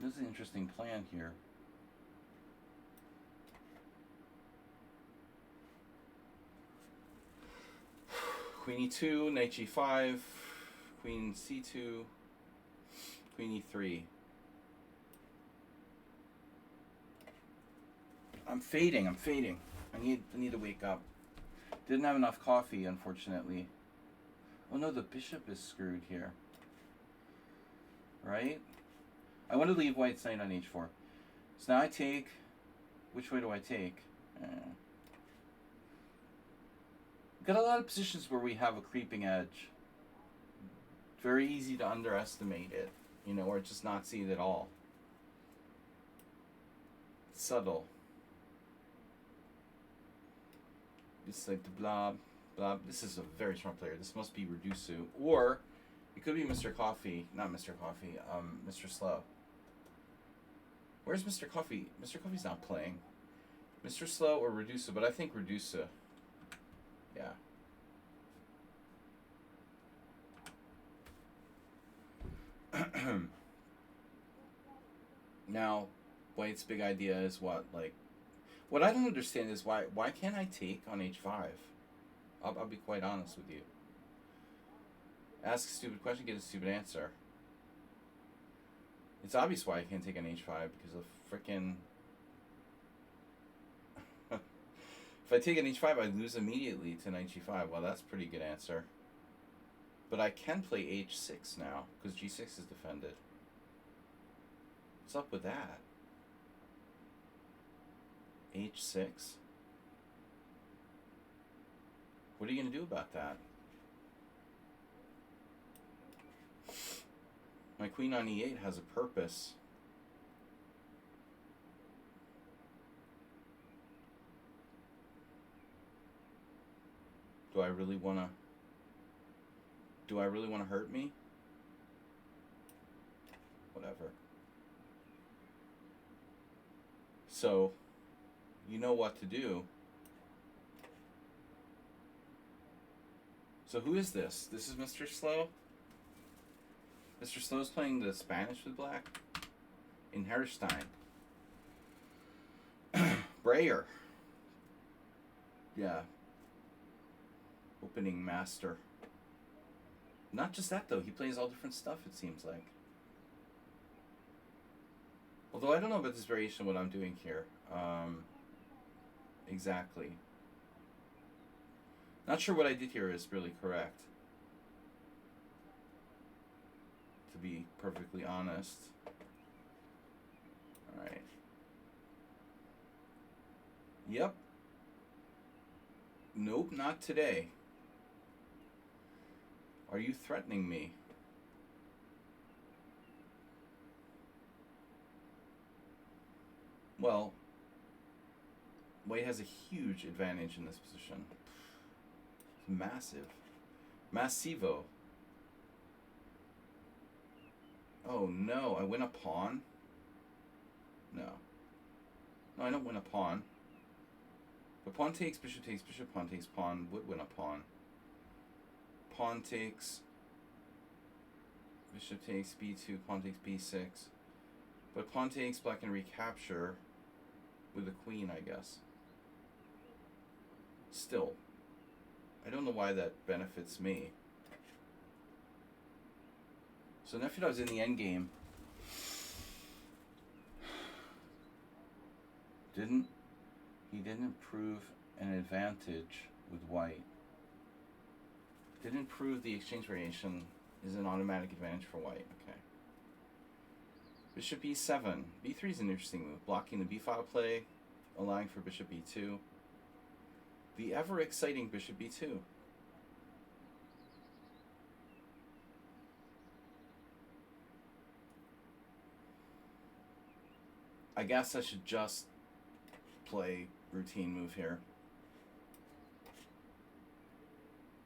This is an interesting plan here. Queen e2, knight g5, queen c2, queen e3. I'm fading. I need to wake up. Didn't have enough coffee, unfortunately. Oh no, the bishop is screwed here. Right? I want to leave white's knight on h4. So now I take... Which way do I take? Got a lot of positions where we have a creeping edge. Very easy to underestimate it, you know, or just not see it at all. Subtle. It's like the blob, blob. This is a very smart player. This must be Redusu. Or it could be Mr. Coffee. Not Mr. Coffee, Mr. Slow. Where's Mr. Coffee? Mr. Coffee's not playing. Mr. Slow or Redusu, but I think Redusu. Yeah. Now, White's big idea is what? Like, what I don't understand is why can't I take on h5? I'll be quite honest with you. Ask a stupid question, get a stupid answer. It's obvious why I can't take on h5, because of frickin'... If I take an h5, I lose immediately to knight g5. Well, that's a pretty good answer. But I can play h6 now, because g6 is defended. What's up with that? h6? What are you going to do about that? My queen on e8 has a purpose. Do I really want to hurt me? Whatever. So, you know what to do. So who is this? This is Mr. Slow? Mr. Slow's playing the Spanish with black? In Herrstein. Breyer. Yeah. Opening master. Not just that, though. He plays all different stuff, it seems like. Although I don't know about this variation of what I'm doing here. Exactly. Not sure what I did here is really correct. To be perfectly honest. Alright. Yep. Nope, not today. Are you threatening me? Well, White has a huge advantage in this position. It's massive. Massivo. Oh no, I win a pawn? No. No, I don't win a pawn. But pawn takes, bishop, pawn takes, pawn would win a pawn. Pawn takes, bishop takes, b2, pawn takes, b6. But pawn takes, black can recapture with the queen, I guess. Still, I don't know why that benefits me. So Nefedov's in the endgame. He didn't prove an advantage with white. Didn't prove the exchange variation is an automatic advantage for white. Okay. Bishop e7. b3 is an interesting move. Blocking the b-file play, allowing for bishop b2. The ever-exciting bishop b2. I guess I should just play routine move here.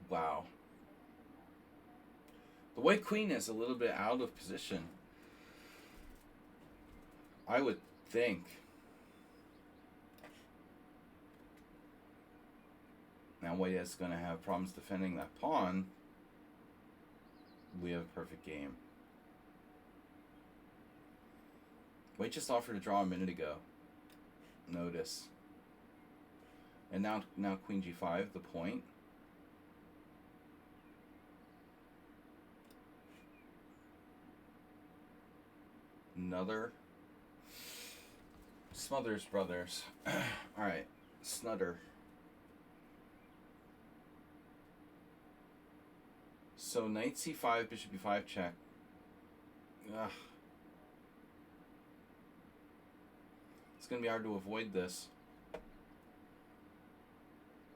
Wow. The white queen is a little bit out of position, I would think. Now white is going to have problems defending that pawn. We have a perfect game. White just offered to draw a minute ago. Notice. And now queen g5, the point. Another. Smothers Brothers. Alright. Snutter. So knight c5, bishop e5 check. Ugh. It's going to be hard to avoid this.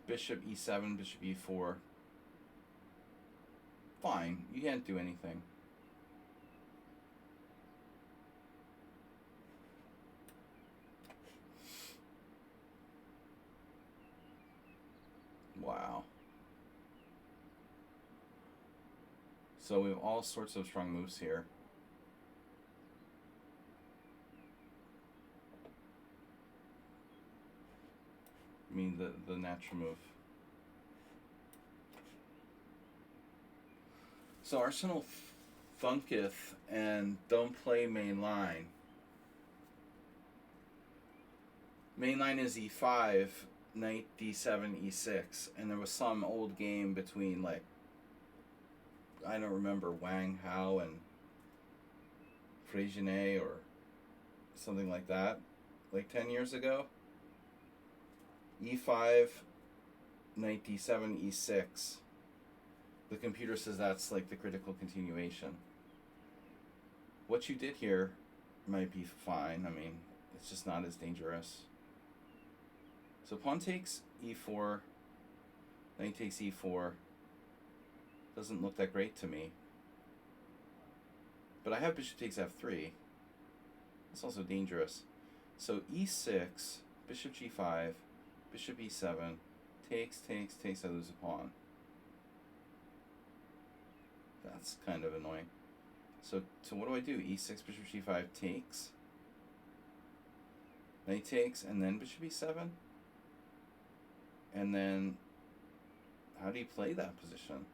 Bishop e7, bishop e4. Fine, you can't do anything. Wow. So we have all sorts of strong moves here. I mean, the natural move. So Arsenal thunketh and don't play main line. Main line is e5, knight d7, e6, and there was some old game between, like, I don't remember, Wang Hao and Freycinet or something like that, like 10 years ago. E5, knight d7, e6. The computer says that's like the critical continuation. What you did here might be fine. I mean, it's just not as dangerous. So pawn takes e4, knight takes e4. Doesn't look that great to me. But I have bishop takes f3. It's also dangerous. So e6, bishop g5, bishop e7, takes, I lose a pawn. That's kind of annoying. So what do I do? e6, bishop g5 takes. Knight takes, and then bishop e7? And then, how do you play that position?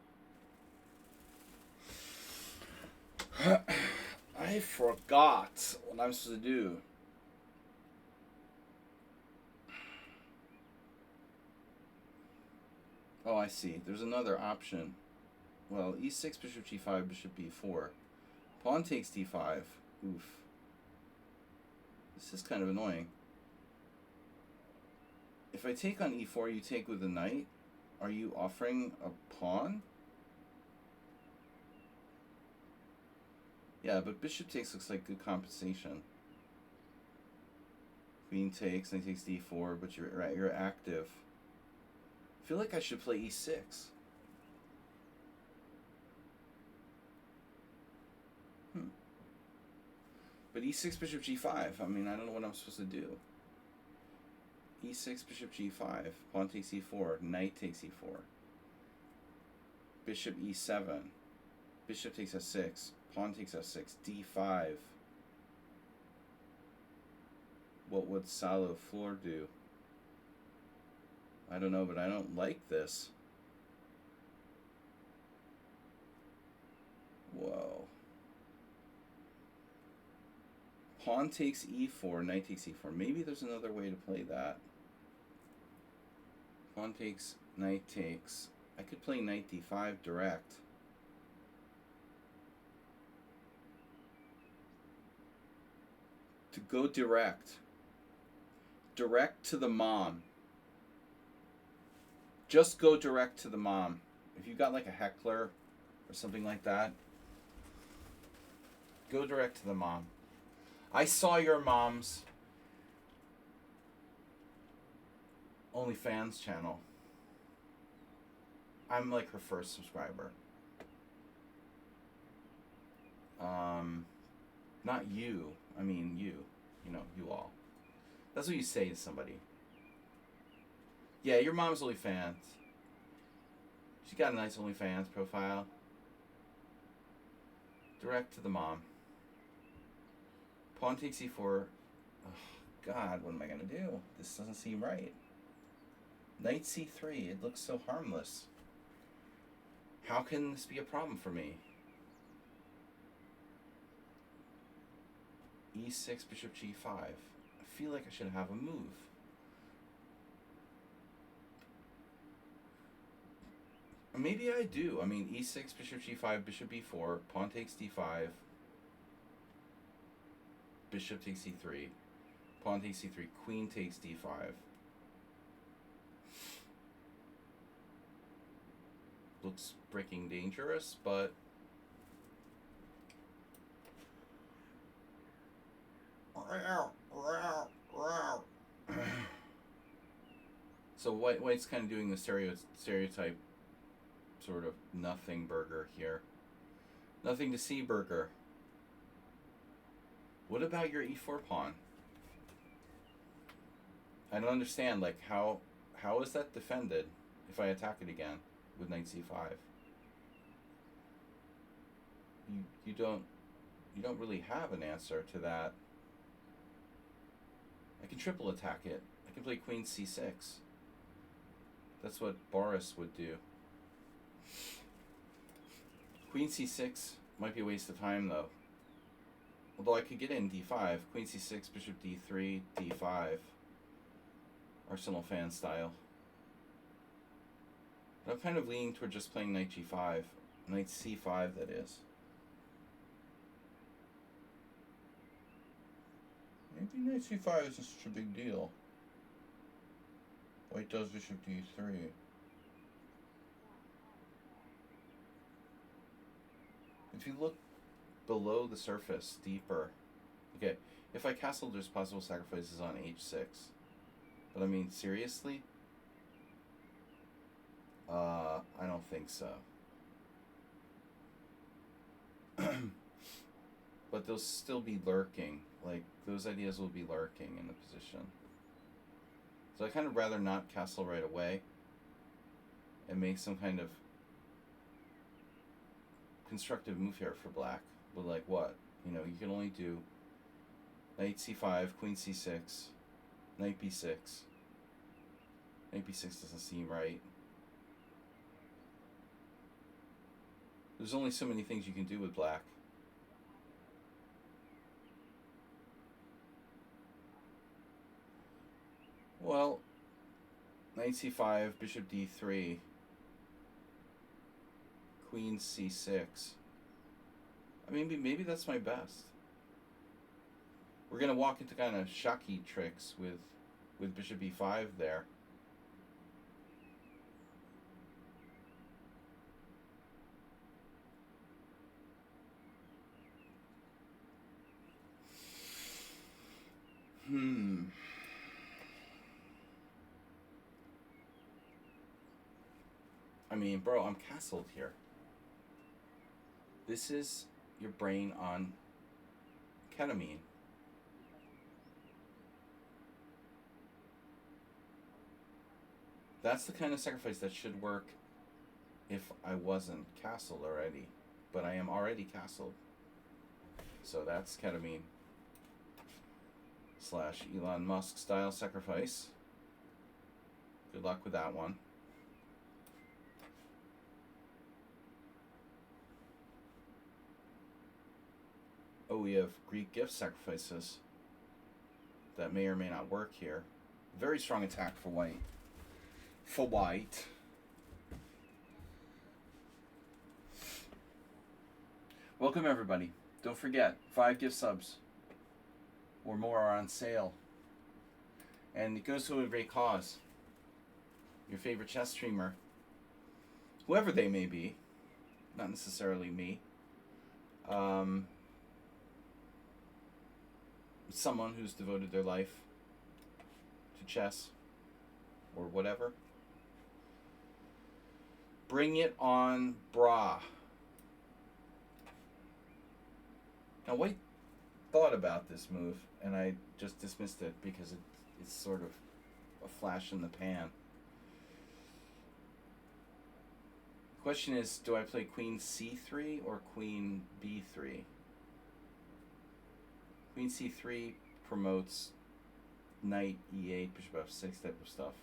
I forgot what I'm supposed to do. Oh, I see. There's another option. Well, e6, bishop g5, bishop b4. Pawn takes d5. Oof. This is kind of annoying. If I take on e4, you take with the knight. Are you offering a pawn? Yeah, but bishop takes looks like good compensation. Queen takes, knight takes d4, but you're active. I feel like I should play e6. But e6, bishop g5. I mean, I don't know what I'm supposed to do. e6, bishop g5. Pawn takes e4. Knight takes e4. Bishop e7. Bishop takes f6. Pawn takes f6. d5. What would Salo Floor do? I don't know, but I don't like this. Whoa. Pawn takes e4, knight takes e4. Maybe there's another way to play that. Pawn takes, knight takes. I could play knight d5 direct. To go direct. Direct to the mom. Just go direct to the mom. If you got like a heckler or something like that, go direct to the mom. I saw your mom's OnlyFans channel. I'm like her first subscriber. Not you. I mean you. You know, you all. That's what you say to somebody. Yeah, your mom's OnlyFans. She got a nice OnlyFans profile. Direct to the mom. Pawn takes e4. Oh, God, what am I going to do? This doesn't seem right. Knight c3. It looks so harmless. How can this be a problem for me? e6, bishop g5. I feel like I should have a move. Maybe I do. I mean, e6, bishop g5, bishop b4, pawn takes d5, bishop takes e3, pawn takes e3, queen takes d5. Looks freaking dangerous, but so White's kind of doing the stereotype sort of nothing burger here. Nothing to see burger. What about your e4 pawn? I don't understand, like, how is that defended if I attack it again with knight c5? You don't really have an answer to that. I can triple attack it. I can play queen c6. That's what Boris would do. Queen c6 might be a waste of time, though. Although I could get in d5. Queen c6, bishop d3, d5. Arsenal fan style. But I'm kind of leaning toward just playing knight g5. Knight c5, that is. Maybe knight c5 isn't such a big deal. White does bishop d3. If you look below the surface, deeper. Okay, if I castle, there's possible sacrifices on h6. But I mean, seriously? I don't think so. But they'll still be lurking. Like, those ideas will be lurking in the position. So I kind of rather not castle right away and make some kind of constructive move here for black. But like what? You know, you can only do knight c5, queen c6, knight b6. Knight b6 doesn't seem right. There's only so many things you can do with black. Well, knight c5, bishop d3, queen c6. I mean, maybe that's my best. We're gonna walk into kind of shocky tricks with bishop e5 there. I mean, bro, I'm castled here. This is your brain on ketamine. That's the kind of sacrifice that should work if I wasn't castled already. But I am already castled. So that's ketamine / Elon Musk style sacrifice. Good luck with that one. Oh, we have Greek gift sacrifices. That may or may not work here. Very strong attack for white. For white. Welcome everybody. Don't forget, 5 gift subs or more are on sale. And it goes to a great cause. Your favorite chess streamer. Whoever they may be. Not necessarily me. Someone who's devoted their life to chess or whatever. Bring it on, brah. Now, White thought about this move, and I just dismissed it because it's sort of a flash in the pan. Question is, do I play queen c3 or queen b3? Queen c3 promotes knight e8, bishop f6 type of stuff.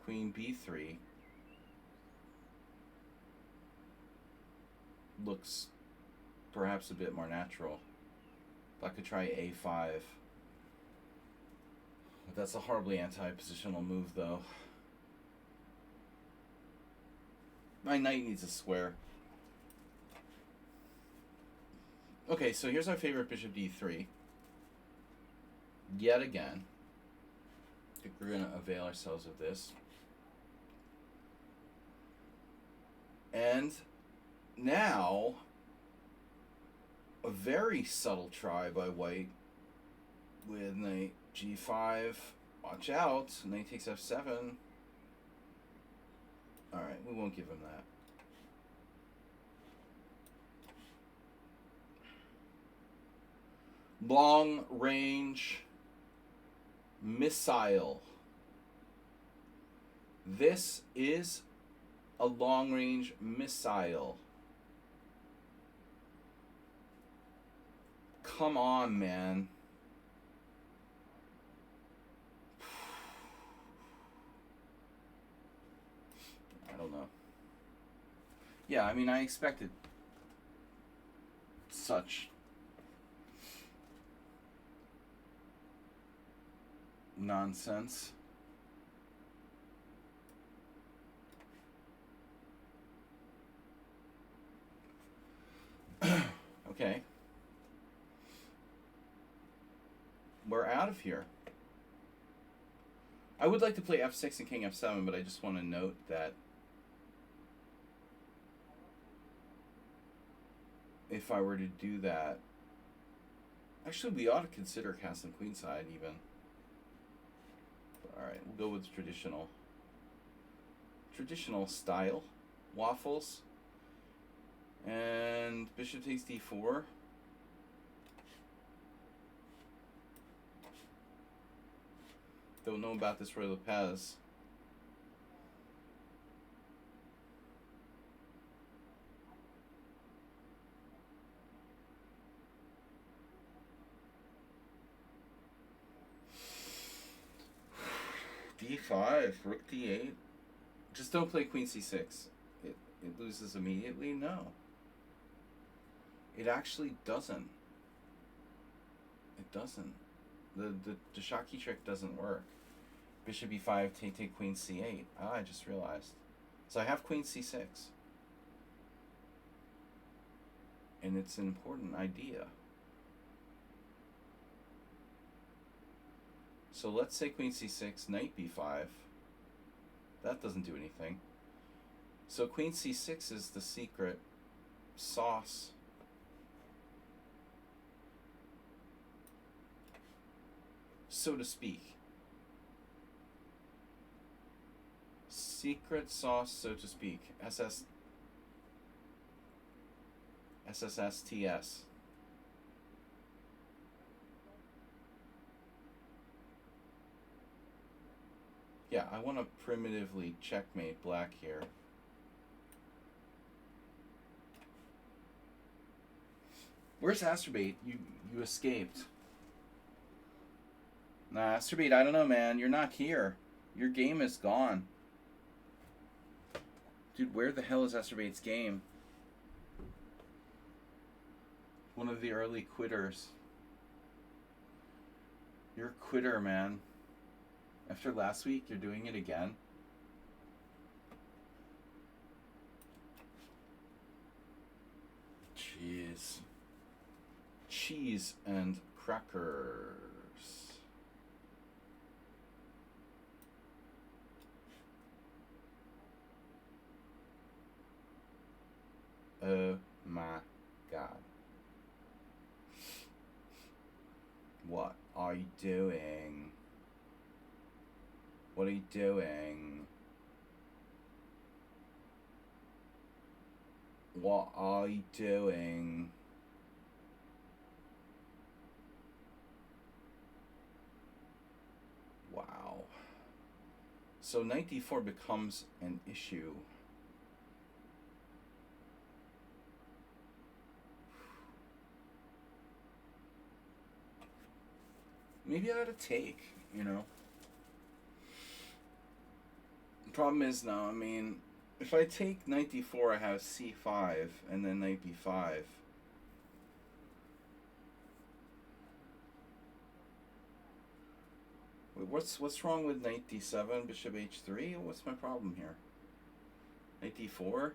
Queen b3 looks perhaps a bit more natural. I could try a5. But that's a horribly anti-positional move, though. My knight needs a square. Okay, so here's our favorite bishop d3. Yet again. I think we're going to avail ourselves of this. And now, a very subtle try by white with knight g5. Watch out, knight takes f7. Alright, we won't give him that. Long range missile. This is a long range missile. Come on, man. I don't know. Yeah, I mean, I expected such nonsense. Okay. we're out of here. I would like to play f6 and king f7, but I just want to note that if I were to do that, actually we ought to consider castling queenside even. Alright, we'll go with traditional style. Waffles. And bishop takes d4. Don't know about this Roy Lopez. d5, rook d8. Just don't play queen c6. It loses immediately? No. It actually doesn't. It doesn't. The Shaki trick doesn't work. Bishop e5, take queen c8. Ah, I just realized. So I have queen c6. And it's an important idea. So let's say queen c6, knight b5. That doesn't do anything. So queen c6 is the secret sauce. So to speak. Secret sauce, so to speak. SSSTS. Yeah, I want to primitively checkmate black here. Where's Asterbait? You escaped. Nah, Asterbait, I don't know, man. You're not here. Your game is gone. Dude, where the hell is Asterbait's game? One of the early quitters. You're a quitter, man. After last week, you're doing it again. Jeez. Cheese and crackers. Oh my God. What are you doing? What are you doing? What are you doing? Wow. So knight d4 becomes an issue. Maybe I ought to take, you know. The problem is now, I mean, if I take knight d4, I have c5 and then knight b5. Wait, what's wrong with knight d7, bishop h3? What's my problem here? Knight d4?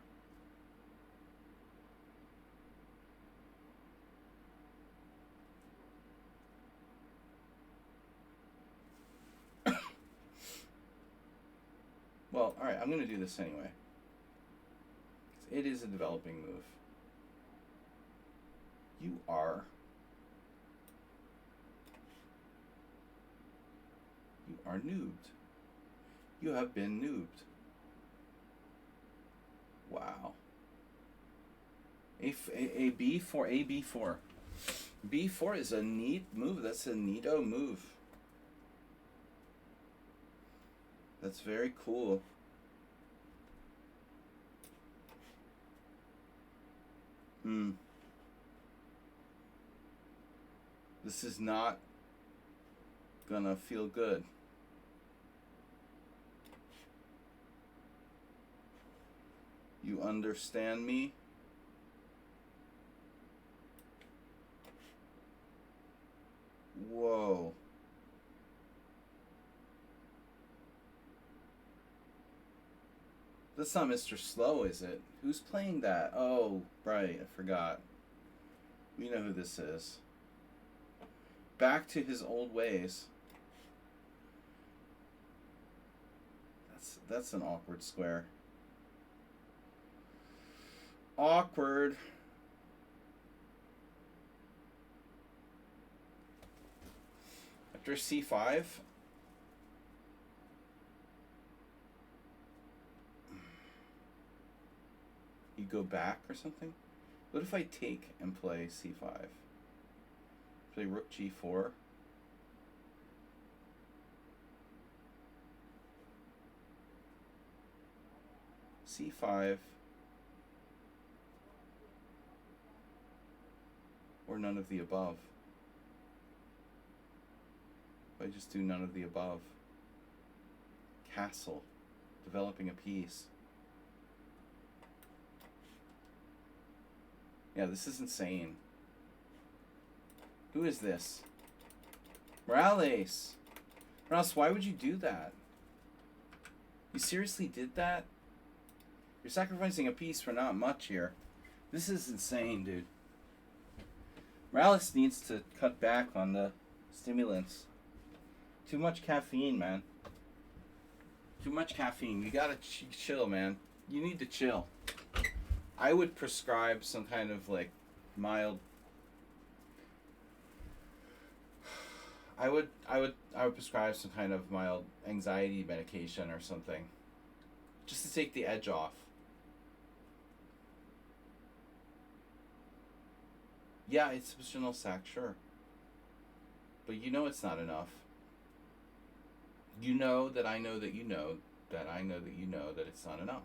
Well, alright, I'm going to do this anyway. It is a developing move. You are noobed. You have been noobed. Wow. A b4. b4 is a neat move. That's a neato move. That's very cool. This is not gonna feel good. You understand me? Whoa. That's not Mr. Slow, is it? Who's playing that? Oh, right, I forgot. We know who this is. back to his old ways. That's an awkward square. Awkward. After c5. You go back or something? What if I take and play c5? Play rook g4. c5. Or none of the above. If I just do none of the above. Castle. Developing a piece. Yeah, this is insane. Who is this? Morales! Morales, why would you do that? You seriously did that? You're sacrificing a piece for not much here. This is insane, dude. Morales needs to cut back on the stimulants. Too much caffeine, man. Too much caffeine. You gotta chill, man. You need to chill. I would prescribe some kind of like mild. I would prescribe some kind of mild anxiety medication or something, just to take the edge off. Yeah, it's a positional sack, sure, but you know it's not enough. You know that I know that you know that I know that you know that it's not enough.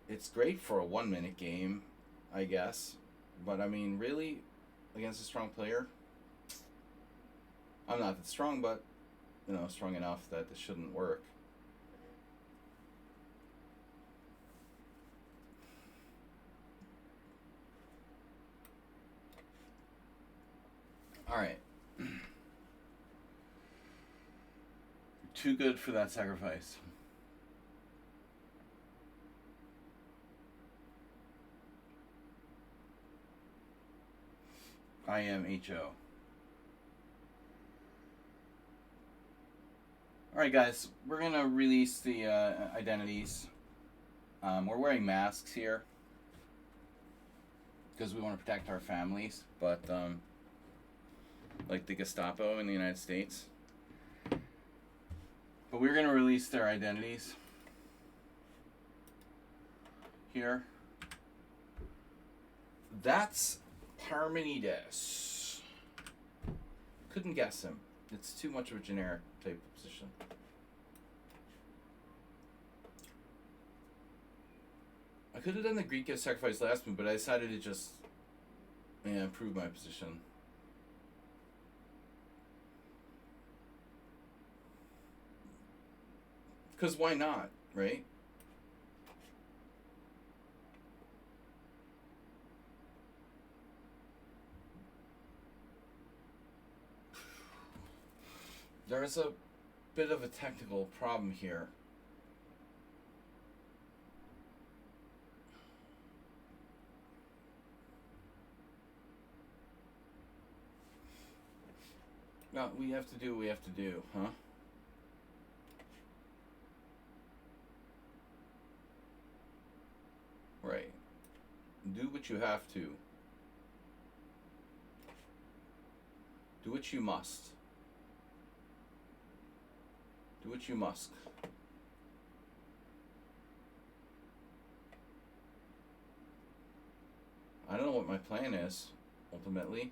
It's great for a 1 minute game, I guess. But I mean, really, against a strong player, I'm not that strong, but, you know, strong enough that this shouldn't work. Alright. Too good for that sacrifice. I am HO. Alright guys, we're going to release the identities. We're wearing masks here because we want to protect our families, but like the Gestapo in the United States. But we're going to release their identities here. That's Parmenides. Couldn't guess him. It's too much of a generic type of position. I could have done the Greek gift sacrifice last move, but I decided to just improve my position. Because why not, right? There's a bit of a technical problem here. No, we have to do what we have to do, huh? Right. Do what you have to. Do what you must. Do what you must. I don't know what my plan is, ultimately.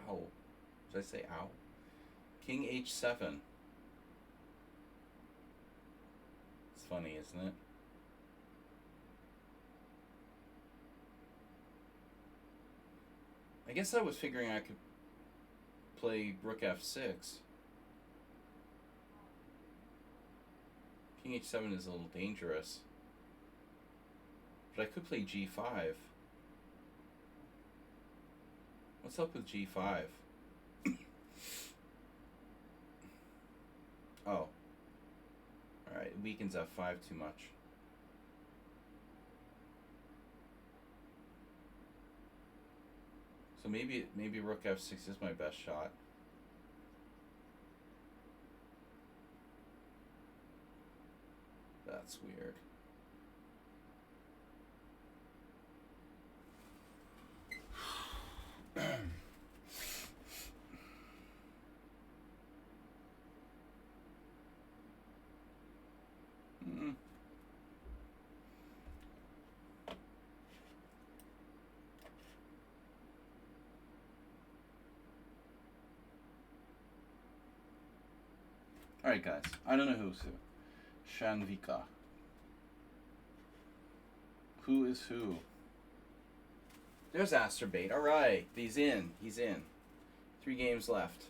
Ow. Did I say ow? King h7. It's funny, isn't it? I guess I was figuring I could play rook f6. King h7 is a little dangerous. But I could play g5. What's up with G5? Oh. Alright, it weakens F5 too much. So maybe Rook F6 is my best shot. That's weird. Alright, guys. I don't know who's who. Shanvika. Who is who? There's Asterbait. Alright. He's in. He's in. 3 games left.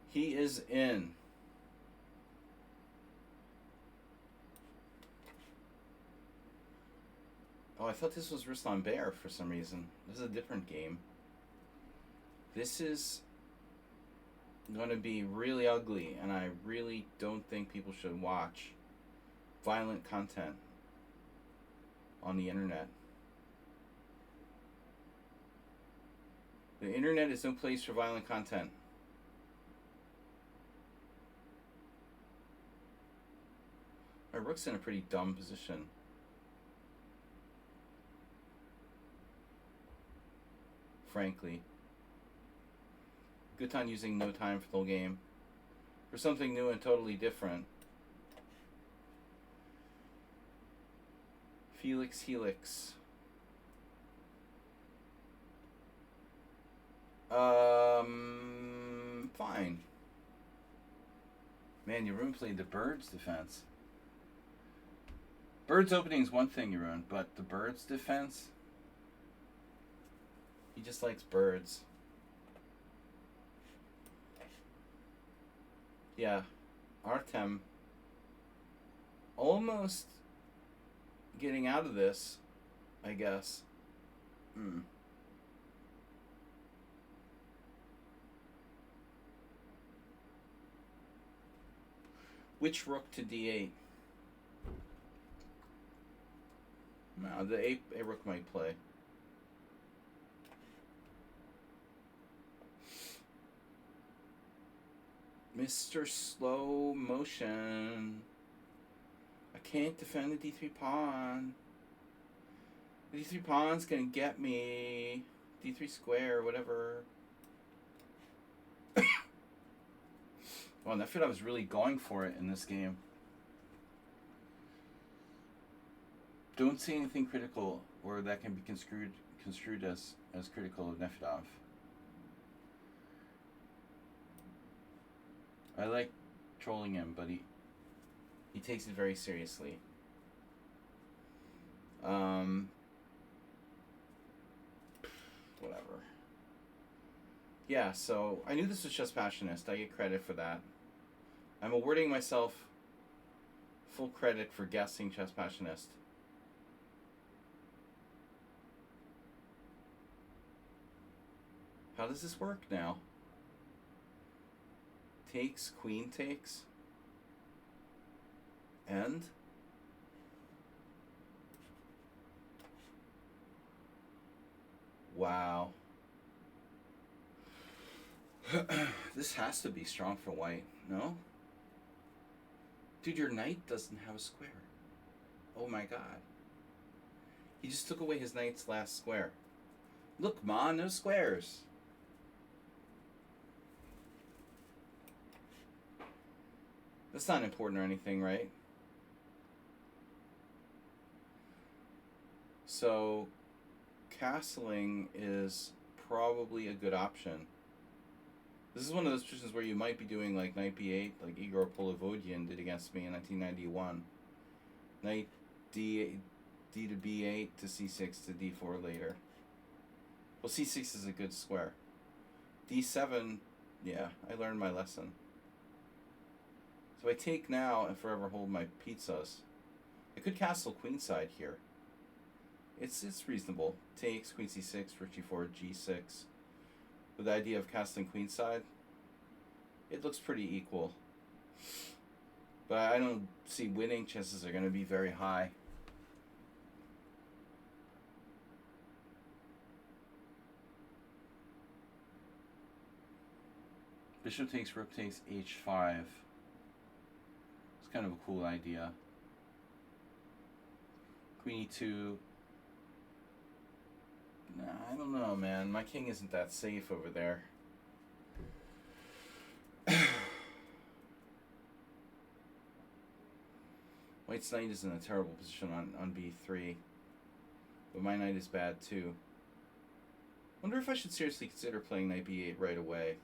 He is in. Oh, I thought this was Ruslan Bear for some reason. This is a different game. This is going to be really ugly, and I really don't think people should watch violent content on the internet. The internet is no place for violent content. My rook's in a pretty dumb position. Frankly. Good time using no time for the whole game. For something new and totally different. Felix Helix. Fine. Man, Jeroen played the Birds defense. Birds opening is one thing, Jeroen, but the Birds defense? He just likes birds. Yeah, Artem almost getting out of this, I guess. Which rook to d8? No, the a rook might play. Mr. Slow Motion. I can't defend the d3 pawn. The d3 pawn's gonna get me. d3 square, whatever. Well, Nefedov was really going for it in this game. Don't see anything critical or that can be construed as critical of Nefedov. I like trolling him, but he takes it very seriously. Whatever. Yeah, so I knew this was Chess Passionist. I get credit for that. I'm awarding myself full credit for guessing Chess Passionist. How does this work now? Takes, queen takes, and wow. This has to be strong for white, no? Dude, your knight doesn't have a square. Oh my god. He just took away his knight's last square. Look, Ma, no squares. That's not important or anything, right? So, castling is probably a good option. This is one of those positions where you might be doing like knight b8, like Igor Polovodian did against me in 1991. Knight d to b8 to c6 to d4 later. Well, c6 is a good square. d7, yeah, I learned my lesson. So I take now and forever hold my pizzas. I could castle queenside here. It's reasonable. Takes, queen c6, rook g4, g6. With the idea of castling queenside, it looks pretty equal. But I don't see winning chances are going to be very high. Bishop takes, rook takes, h5. It's kind of a cool idea. Queen e2. Nah, I don't know, man. My king isn't that safe over there. White's knight is in a terrible position on b3. But my knight is bad too. Wonder if I should seriously consider playing knight b8 right away.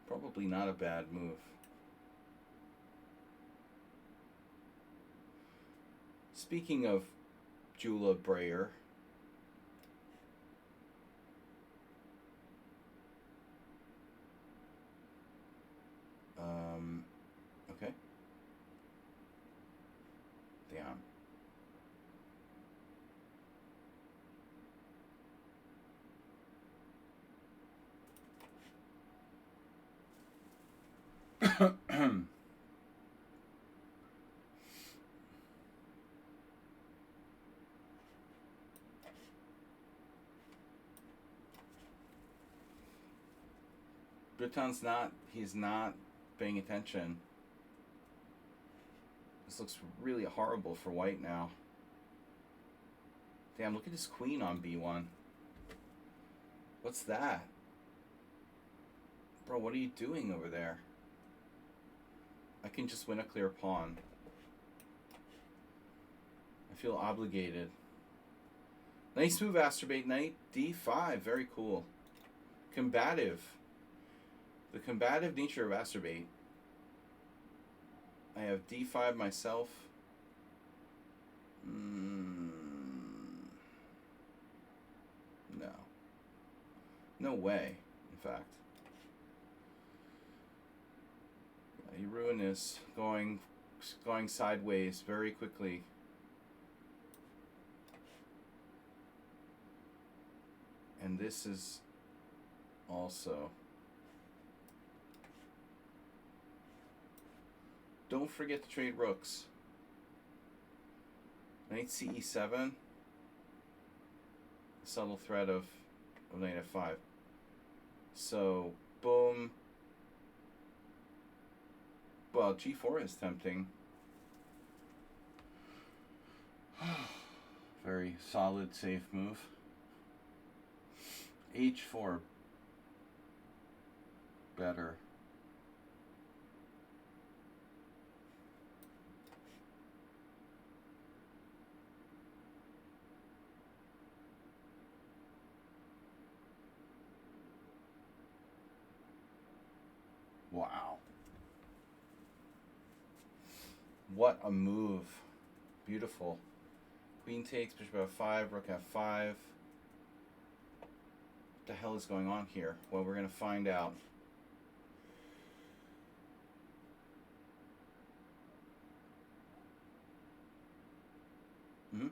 Probably not a bad move. Speaking of Jula Breyer, okay. Damn. He's not paying attention. This looks really horrible for white now. Damn, look at his queen on b1. What's that? Bro, what are you doing over there? I can just win a clear pawn. I feel obligated. Nice move, Astrobate Knight. d5, very cool. Combative. The combative nature of Astrobate. I have d5 myself. No. No way, in fact. You ruin this. Going sideways very quickly. And this is also... Don't forget to trade rooks. Knight ce7. Subtle threat of knight f5. So, boom. Well, g4 is tempting. Very solid, safe move. h4. Better. Wow. What a move. Beautiful. Queen takes, bishop f5, rook f5. What the hell is going on here? Well, we're going to find out. Mm-hmm.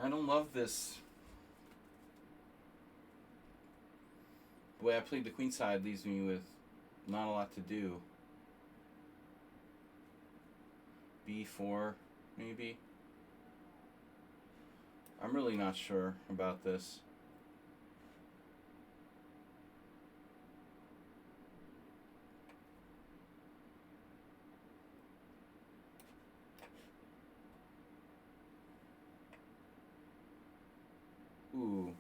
I don't love this. The way I played the queen side leaves me with not a lot to do. b4, maybe. I'm really not sure about this. Ooh.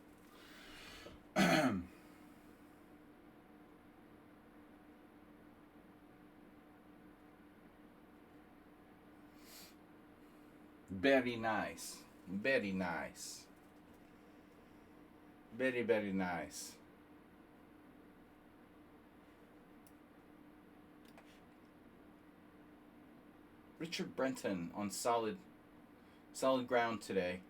Very nice. Very nice. Very, very nice. Richard Brenton on solid ground today.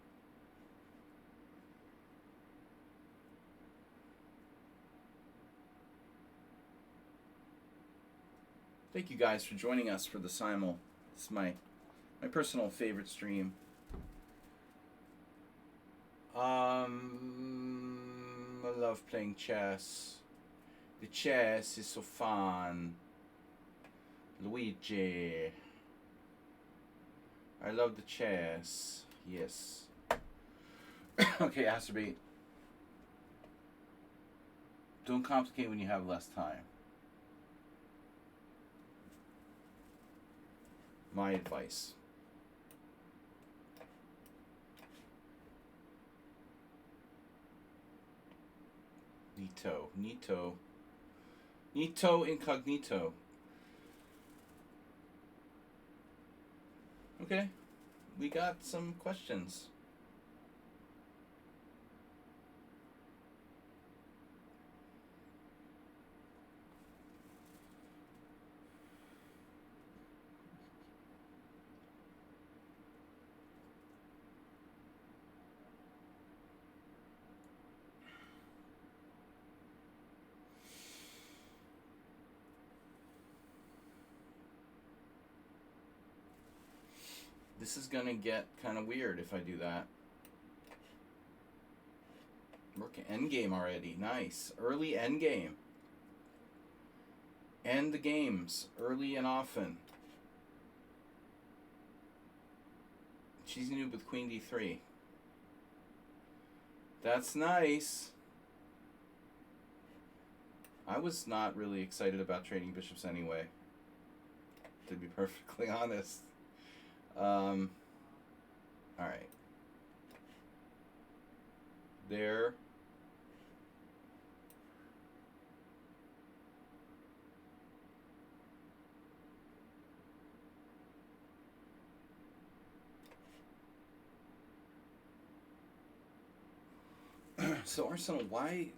Thank you guys for joining us for the Simul. It's my personal favorite stream. I love playing chess. The chess is so fun. Luigi. I love the chess. Yes. Okay, Acerbate. Don't complicate when you have less time. My advice. Nito incognito. Okay, we got some questions. This is gonna get kind of weird if I do that. Rook endgame already. Nice. Early endgame. End the games early and often. She's new with queen d3. That's nice. I was not really excited about trading bishops anyway, to be perfectly honest. All right. There. So Arsenal, why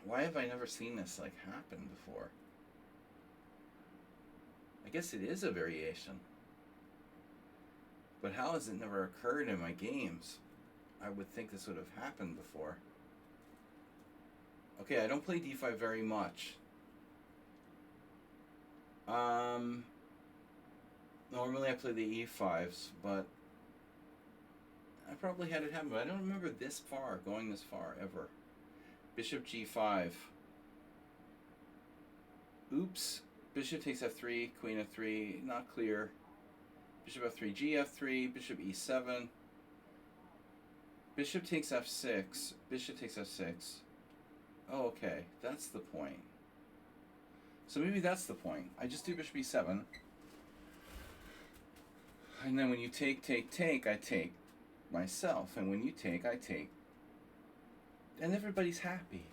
have I never seen this like happen before? I guess it is a variation. But how has it never occurred in my games? I would think this would have happened before. Okay, I don't play d5 very much. Normally I play the e5s, but I probably had it happen, but I don't remember this far, going this far, ever. Bishop g5. Oops. Bishop takes f3, queen f3, not clear. Bishop f3, gf3, bishop e7. Bishop takes f6, bishop takes f6. Oh, okay, that's the point. So maybe that's the point. I just do bishop e7. And then when you take, I take myself. And when you take, I take. And everybody's happy.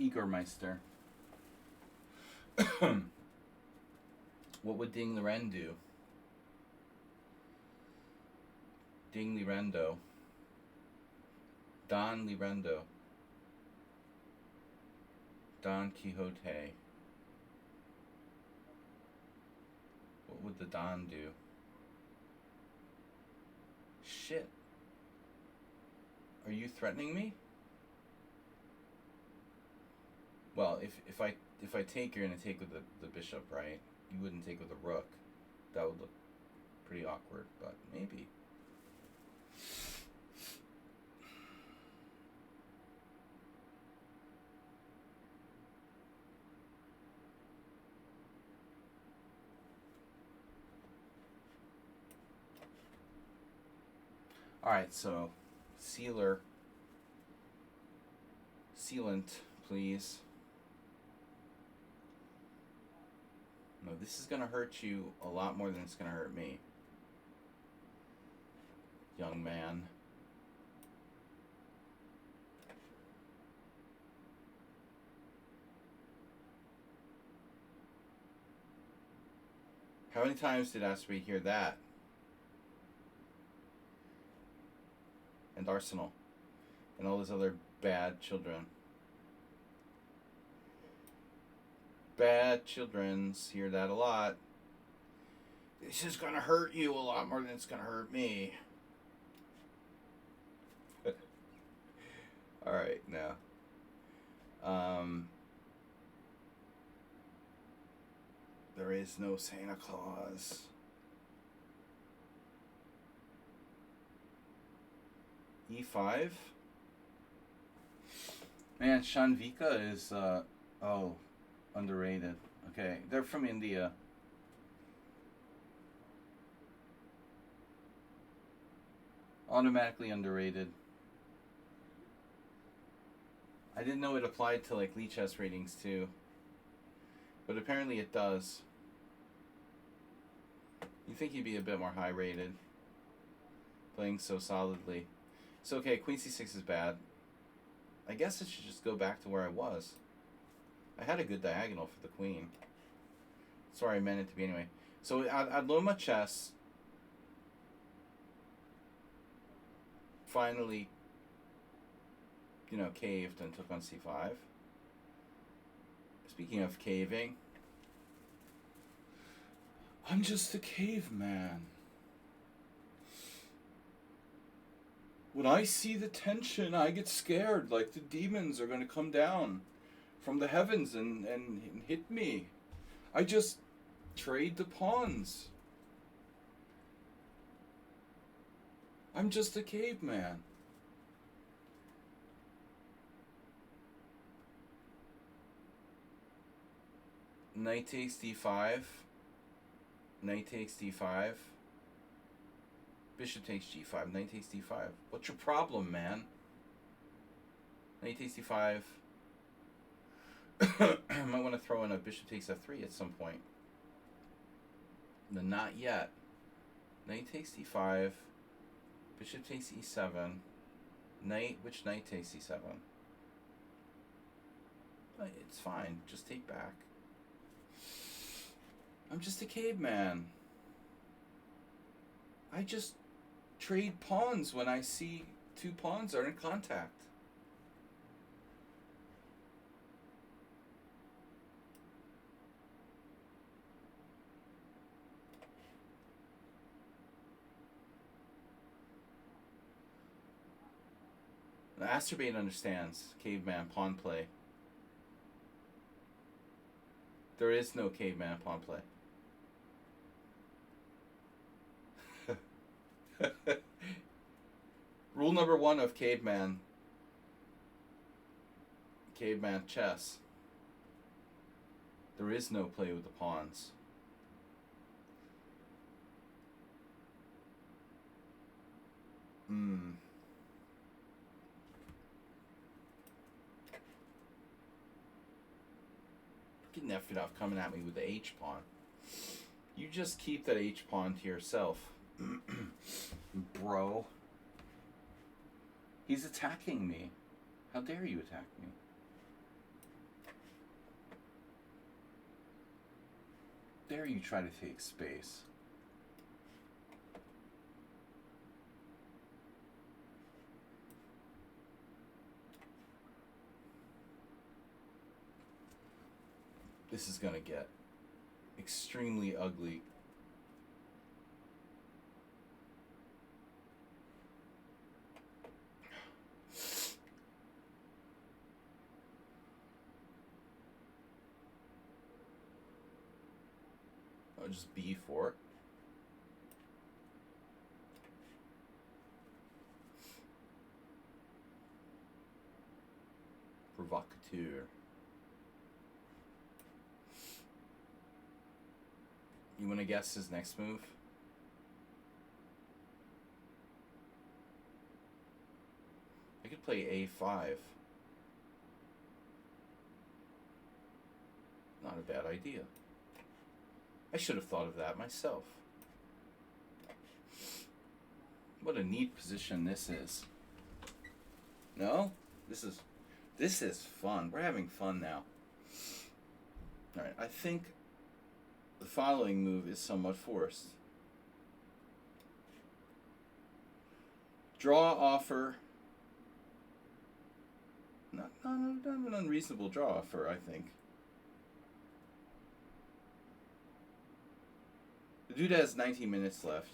Igormeister. What would Ding Liren do? Ding Lirendo. Don Lirendo. Don Quixote. What would the Don do? Shit. Are you threatening me? Well, if I take, you're gonna take with the bishop, right? You wouldn't take with the rook. That would look pretty awkward, but maybe. Alright, so sealant, please. No, this is going to hurt you a lot more than it's going to hurt me, young man. How many times did Asprey hear that? And Arsenal. And all those other bad children. Bad childrens hear that a lot. This is gonna hurt you a lot more than it's gonna hurt me. Alright, now. There is no Santa Claus. E5? Man, Shanvika is, underrated. Okay, they're from India. Automatically underrated. I didn't know it applied to like lichess ratings too. But apparently it does. You think he'd be a bit more high rated. Playing so solidly. So okay, Queen C6 is bad. I guess it should just go back to where I was. I had a good diagonal for the queen. That's where I meant it to be anyway. So at Loma Chess, finally, you know, caved and took on C5. Speaking of caving, I'm just a caveman. When I see the tension, I get scared, like the demons are going to come down from the heavens and hit me. I just trade the pawns. I'm just a caveman. Knight takes d5. Knight takes d5. Bishop takes g5. Knight takes d5. What's your problem, man? Knight takes d5. Might want to throw in a bishop takes f3 at some point. No, not yet. Knight takes d5. Bishop takes e7. Knight, which knight takes e7? It's fine. Just take back. I'm just a caveman. I just trade pawns when I see two pawns are in contact. The Asterbate understands caveman pawn play. There is no caveman pawn play. Rule number 1 of caveman chess. There is no play with the pawns. Getting Nefedov coming at me with the H pawn. You just keep that H pawn to yourself. Bro. He's attacking me. How dare you attack me? Dare you try to take space? This is gonna get extremely ugly. Oh, just b4. Provocateur. You want to guess his next move? I could play a5. Not a bad idea. I should have thought of that myself. What a neat position this is. No? This is fun. We're having fun now. Alright, I think The following move is somewhat forced. Draw offer. Not an unreasonable draw offer, I think. The dude has 19 minutes left.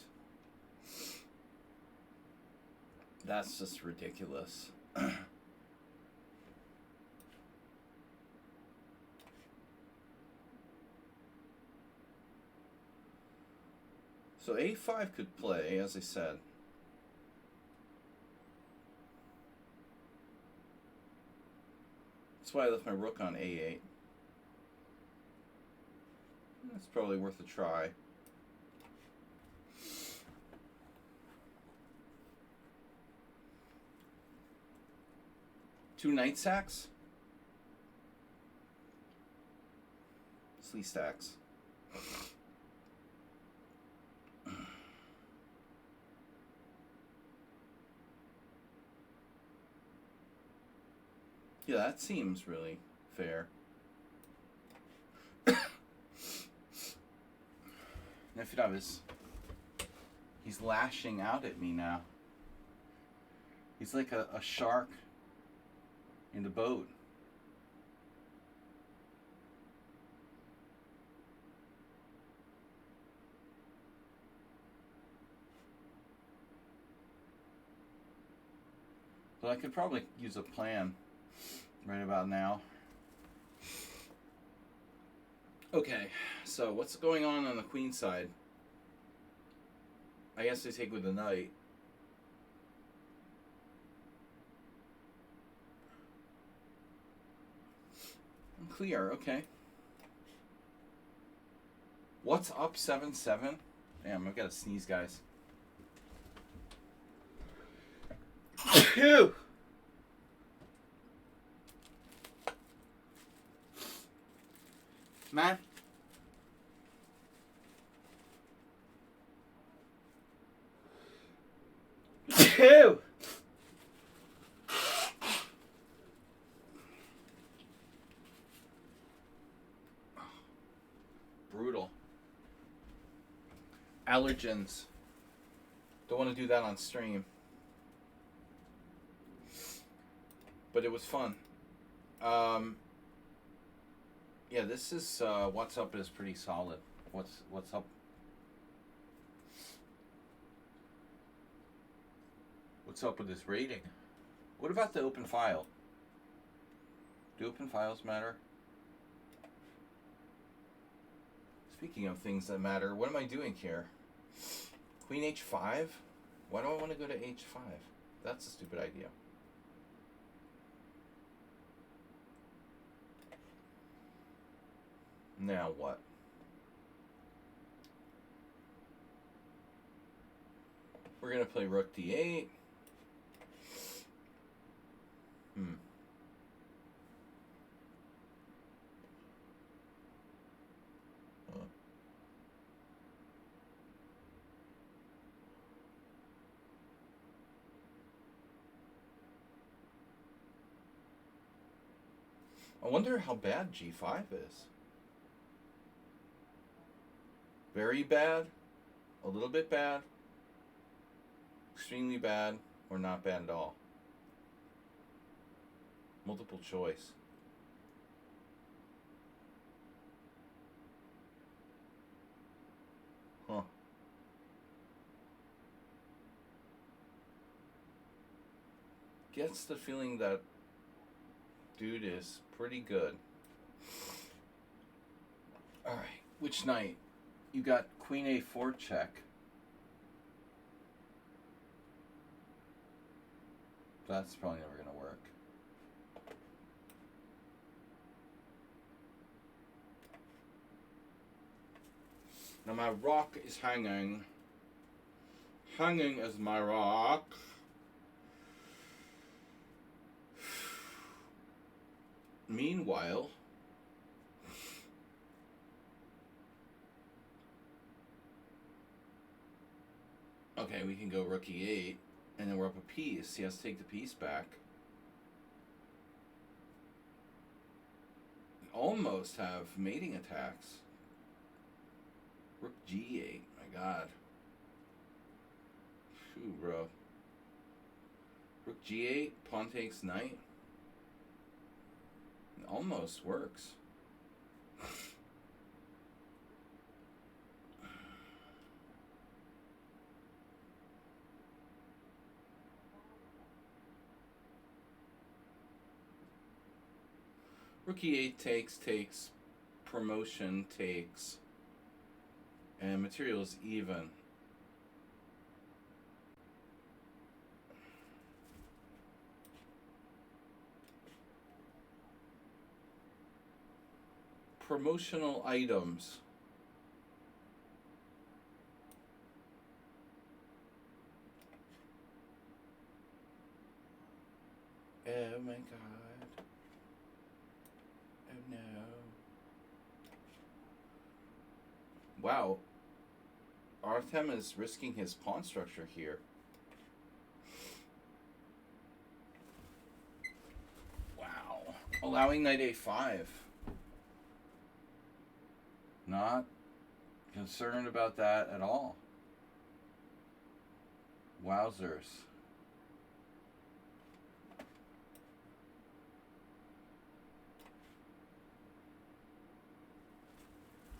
That's just ridiculous. So a5 could play, as I said. That's why I left my rook on a8. That's probably worth a try. Two knight sacks? Slee stacks. Yeah, that seems really fair. Nefidavis, he's lashing out at me now. He's like a shark in the boat. But I could probably use a plan right about now. Okay, so what's going on the queen side? I guess they take with the knight. Clear, okay. What's up, 7-7? Damn, I've got to sneeze, guys. Phew! Man. Phew! Brutal. Allergens. Don't want to do that on stream. But it was fun. Yeah, this is what's up is pretty solid. What's up? What's up with this rating? What about the open file? Do open files matter? Speaking of things that matter, what am I doing here? Queen h5? Why do I want to go to h5? That's a stupid idea. Now what? We're going to play rook d8. I wonder how bad g5 is. Very bad, a little bit bad, extremely bad, or not bad at all. Multiple choice. Huh. Gets the feeling that dude is pretty good. Alright, which knight? You got queen a4 check. That's probably never going to work. Now my rock is hanging. Hanging is my rock. Meanwhile, okay, we can go rook e8, and then we're up a piece. He has to take the piece back. Almost have mating attacks. Rook G8. My God. Phew, bro. Rook G8. Pawn takes knight. It almost works. Rook E8 takes, promotion takes, and material is even. Promotional items. Oh my God. Oh no. Wow. Artem is risking his pawn structure here. Wow. Allowing knight a5. Not concerned about that at all. Wowzers.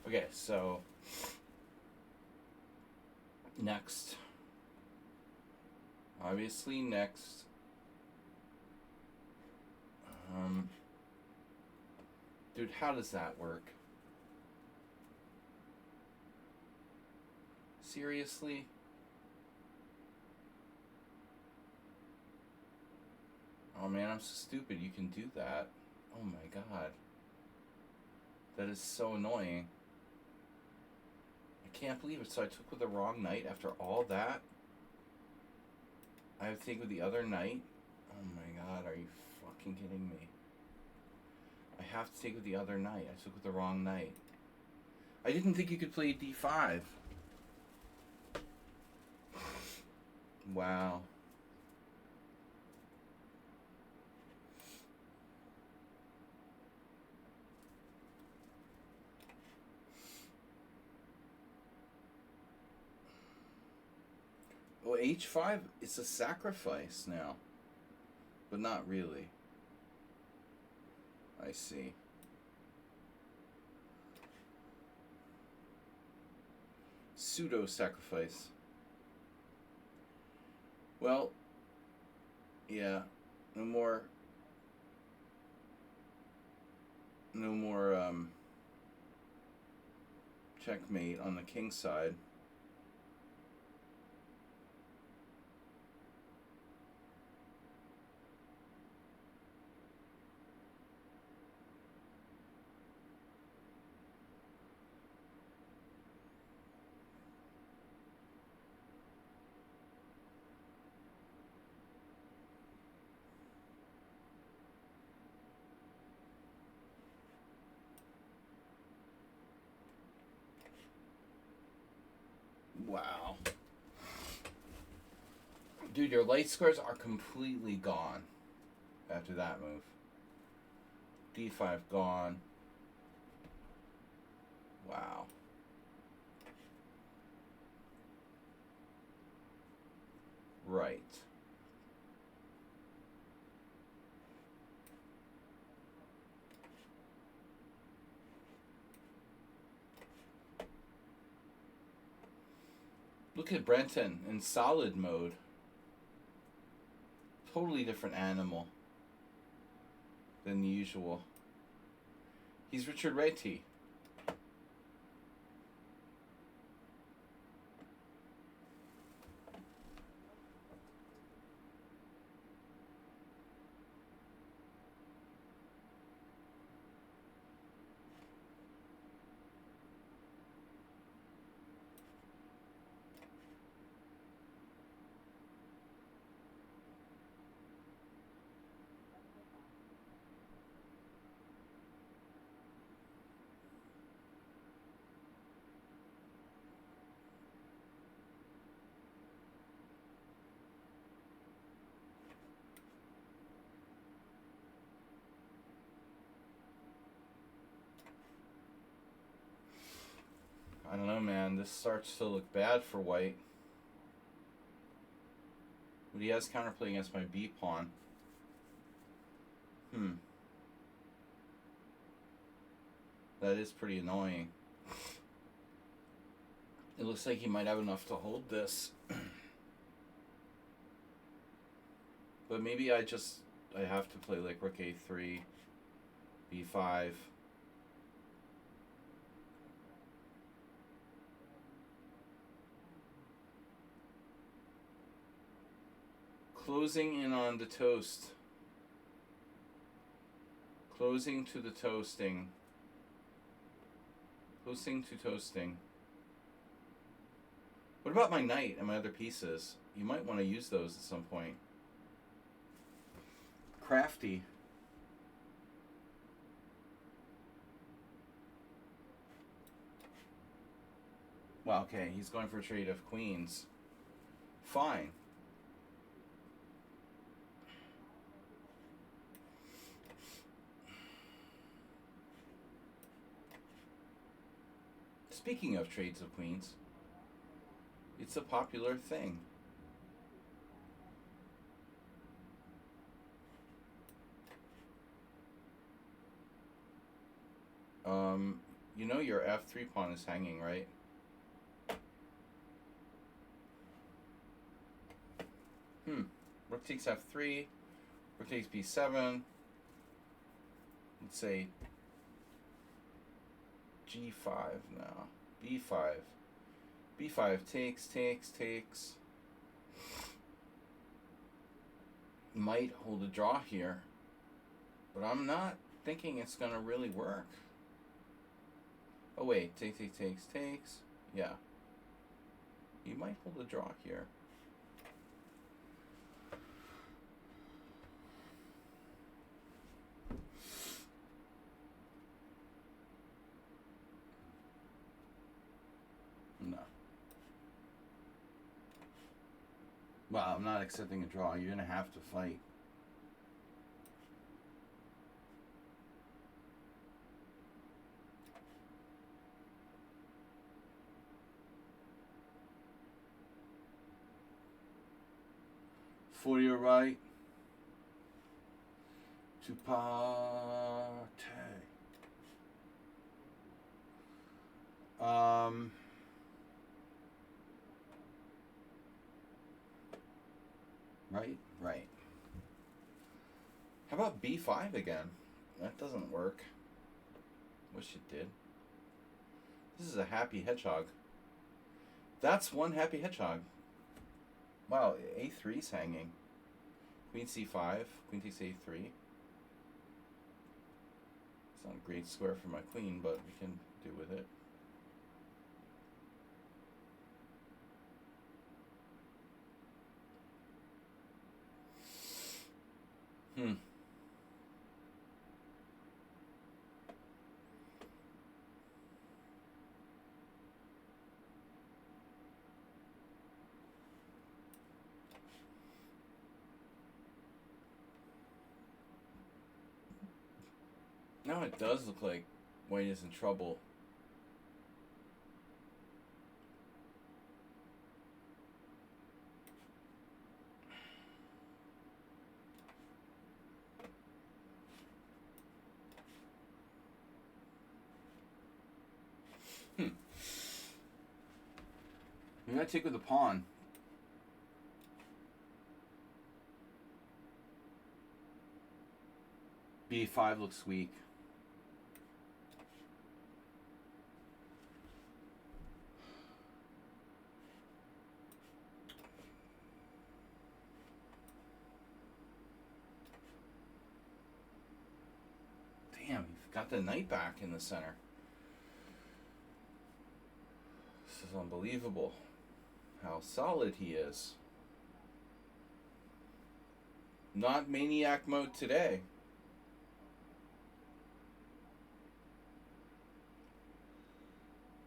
Okay, so next. Obviously next. Dude, how does that work? Seriously? Oh man, I'm so stupid. You can do that. Oh my God. That is so annoying. I can't believe it. So I took with the wrong knight after all that? I have to take with the other knight? Oh my God, are you fucking kidding me? I have to take with the other knight. I took with the wrong knight. I didn't think you could play d5. Wow. Well, h5 is a sacrifice now. But not really. I see. Pseudo-sacrifice. Well, yeah, no more, checkmate on the king side. Wow. Dude, your light squares are completely gone after that move. d5 gone. Wow. Right. Look at Brenton in solid mode. Totally different animal than usual. He's Richard Reti. I don't know, man. This starts to look bad for white. But he has counterplay against my B pawn. That is pretty annoying. It looks like he might have enough to hold this. But maybe I have to play like rook a3, b5. Closing in on the toast. Closing to the toasting. Closing to toasting. What about my knight and my other pieces? You might want to use those at some point. Crafty. Well, okay, he's going for a trade of queens. Fine. Speaking of trades of queens, it's a popular thing. You know your f3 pawn is hanging, right? Rook takes f3, rook takes b7. Let's say g5 now. b5. b5 takes. Might hold a draw here, but I'm not thinking it's gonna really work. Oh wait, takes. Yeah. You might hold a draw here. No. Well, I'm not accepting a draw. You're gonna have to fight. For your right to party. Right. How about b5 again? That doesn't work. Wish it did. This is a happy hedgehog. That's one happy hedgehog. Wow, a3's hanging. Queen c5, queen takes a3. It's not a great square for my queen, but we can do with it. Now it does look like white is in trouble. Maybe I take with the pawn. b5 looks weak. Damn, you've got the knight back in the center. This is unbelievable. How solid he is. Not maniac mode today.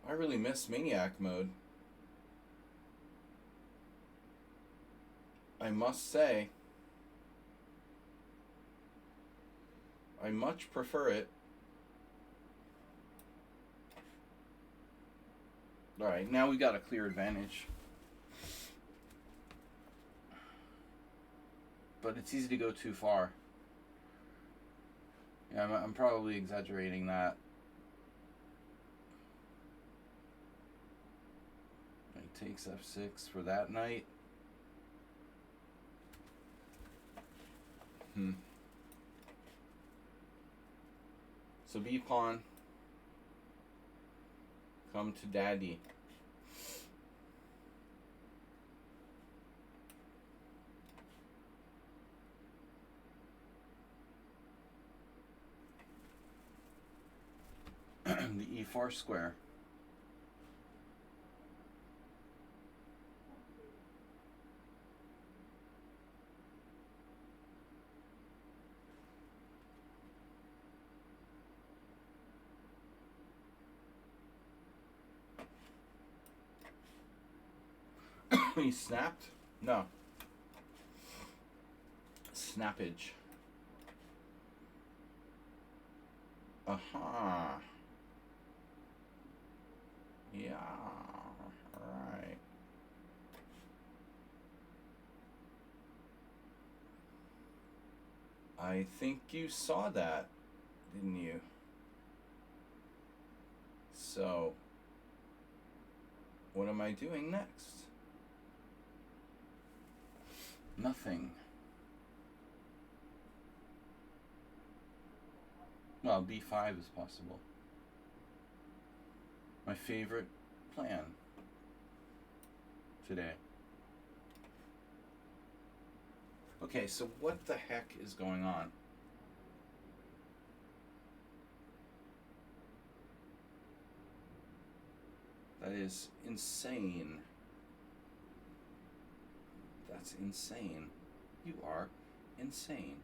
I really miss maniac mode. I must say, I much prefer it. Alright, now we got a clear advantage. But it's easy to go too far. Yeah, I'm probably exaggerating that. He takes f6 for that knight. So b pawn, come to daddy. The e4 square. He snapped? No. Snappage. Aha. Yeah. Alright. I think you saw that, didn't you? So, what am I doing next? Nothing. Well, b5 is possible. My favorite plan today. Okay, so what the heck is going on? That is insane. That's insane. You are insane.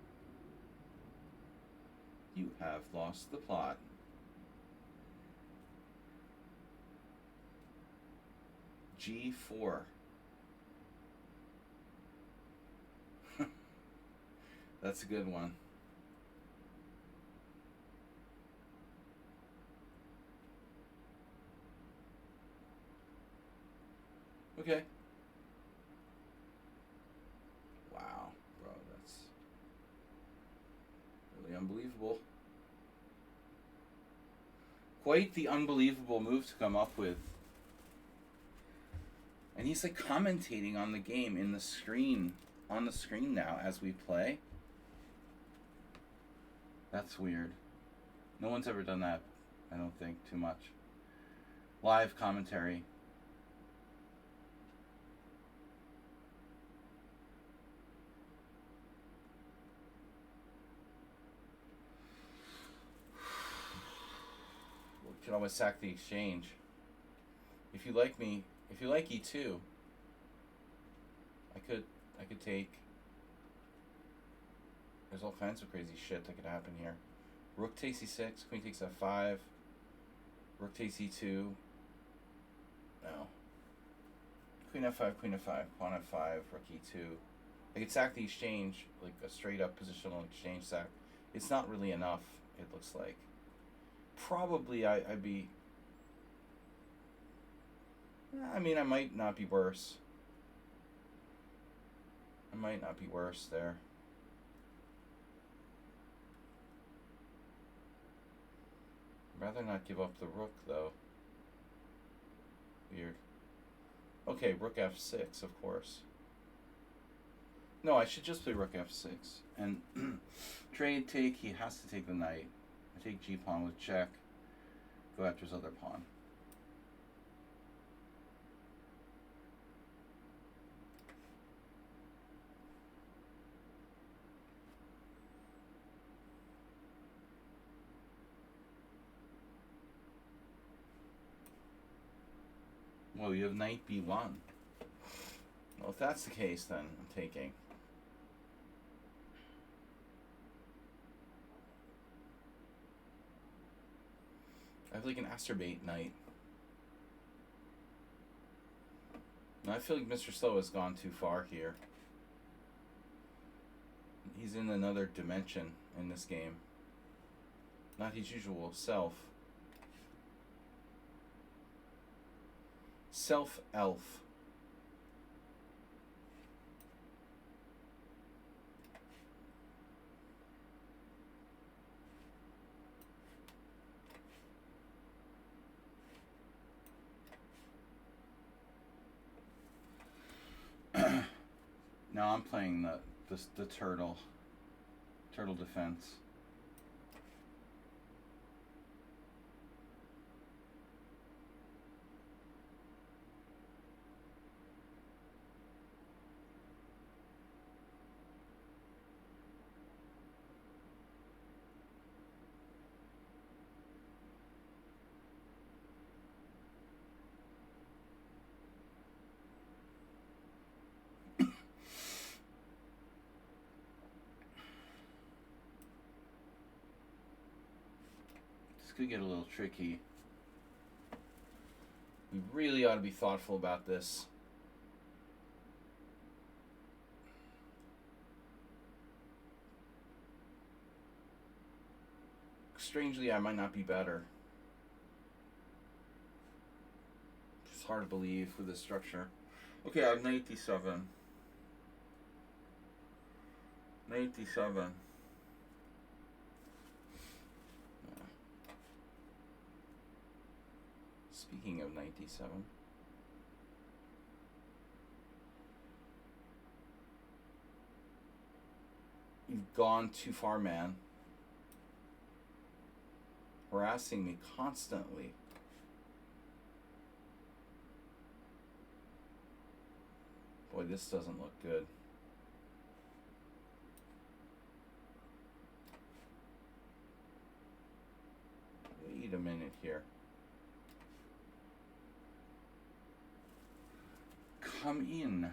You have lost the plot. G4. That's a good one. Okay. Wow, bro, that's really unbelievable. Quite the unbelievable move to come up with. And he's like commentating on the game in the screen, on the screen now as we play. That's weird. No one's ever done that, I don't think, too much. Live commentary. We can always sack the exchange. If you like me, if you like e2, I could take. There's all kinds of crazy shit that could happen here. Rook takes e6, queen takes f5, rook takes e2. No. Queen f5, pawn f5, rook e2. I could sack the exchange, like a straight up positional exchange sack. It's not really enough, it looks like. Probably I'd be. I mean, I might not be worse. I might not be worse there. I'd rather not give up the rook, though. Weird. Okay, rook f6, of course. No, I should just play rook f6. And trade, take, he has to take the knight. I take g-pawn with check. Go after his other pawn. Well, you have knight b1. Well, if that's the case, then I'm taking. I have like an Asterbait knight. Now I feel like Mr. Slow has gone too far here. He's in another dimension in this game. Not his usual self. Self-elf. Now I'm playing the turtle defense. This could get a little tricky. We really ought to be thoughtful about this. Strangely, I might not be better. It's hard to believe with this structure. Okay, I have 97. 97. Speaking of 97. You've gone too far, man. Harassing me constantly. Boy, this doesn't look good. Wait a minute here. Come in.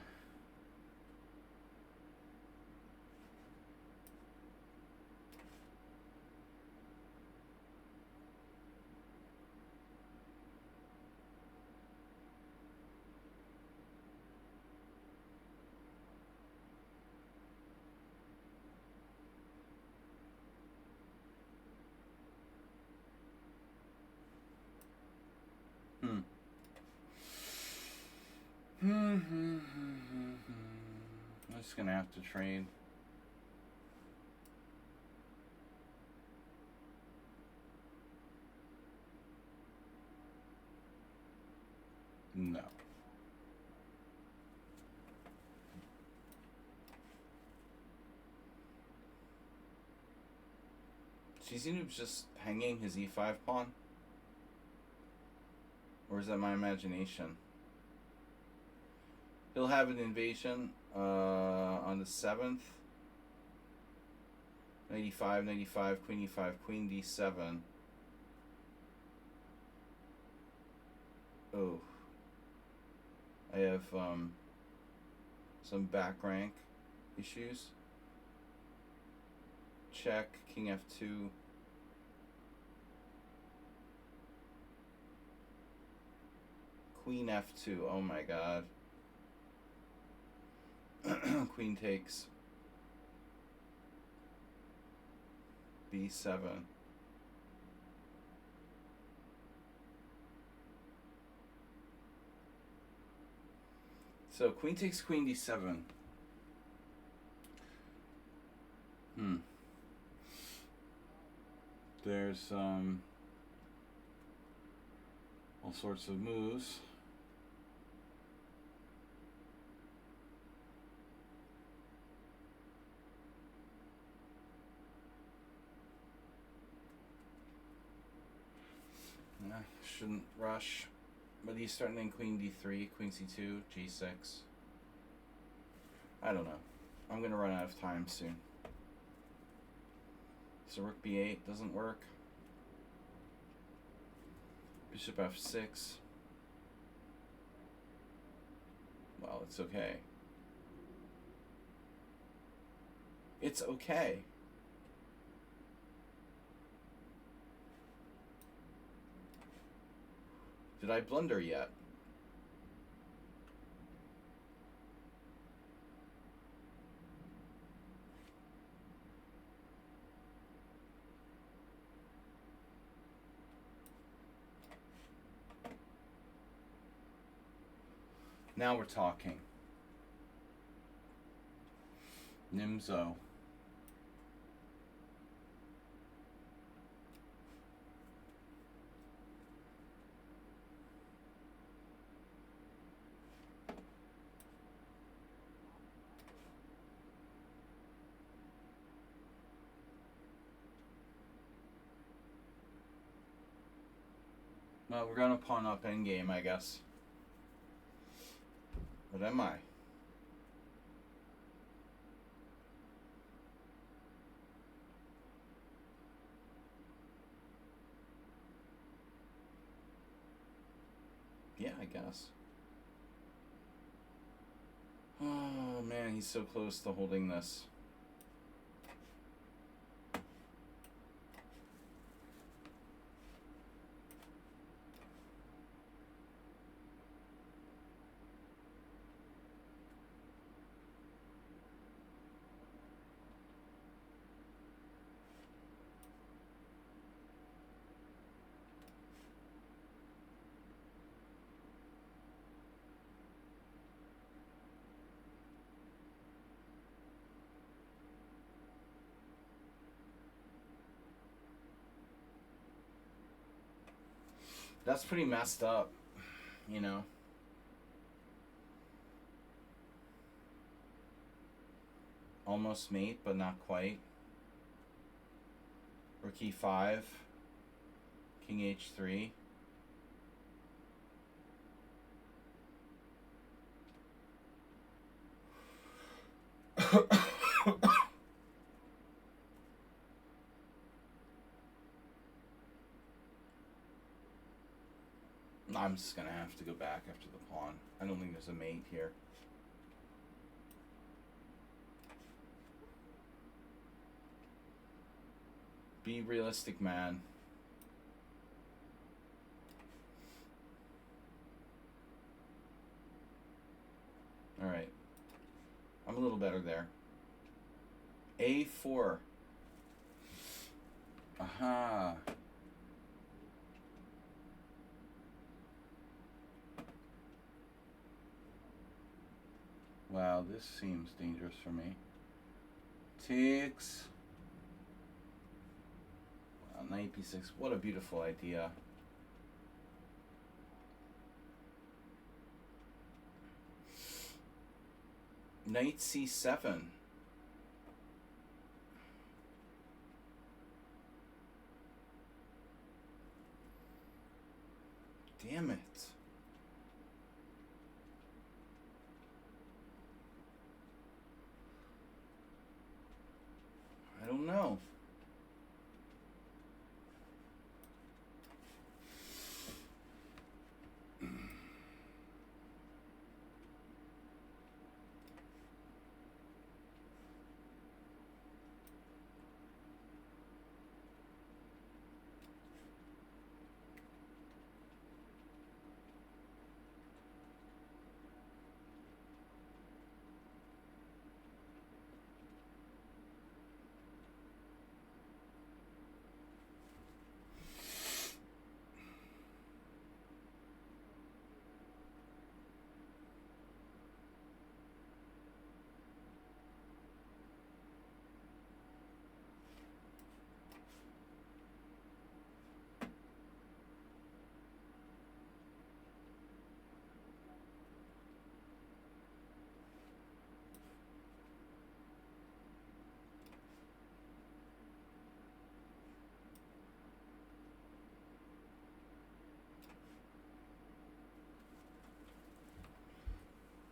I'm just gonna have to trade. No. Shizino's just hanging his e5 pawn? Or is that my imagination? He'll have an invasion on the 7th. 95, 95, queen e5, queen d7. Oh. I have some back rank issues. Check, king f2. Queen f2, oh my god. Queen takes b7. So queen takes queen d7. There's all sorts of moves. Shouldn't rush, but he's starting in queen d3, queen c2, g6. I don't know. I'm gonna run out of time soon. So rook b8 doesn't work. Bishop f6. Well, it's okay. It's okay. Did I blunder yet? Now we're talking. Nimzo. Well, we're gonna pawn up endgame, I guess. But am I? Yeah, I guess. Oh man, he's so close to holding this. That's pretty messed up, you know. Almost mate, but not quite. Rook e5. King h3. I'm just gonna have to go back after the pawn. I don't think there's a mate here. Be realistic, man. Alright. I'm a little better there. A4. Aha. Wow, this seems dangerous for me. Takes. Wow, knight b6. What a beautiful idea. Knight c7. Damn it. I don't know.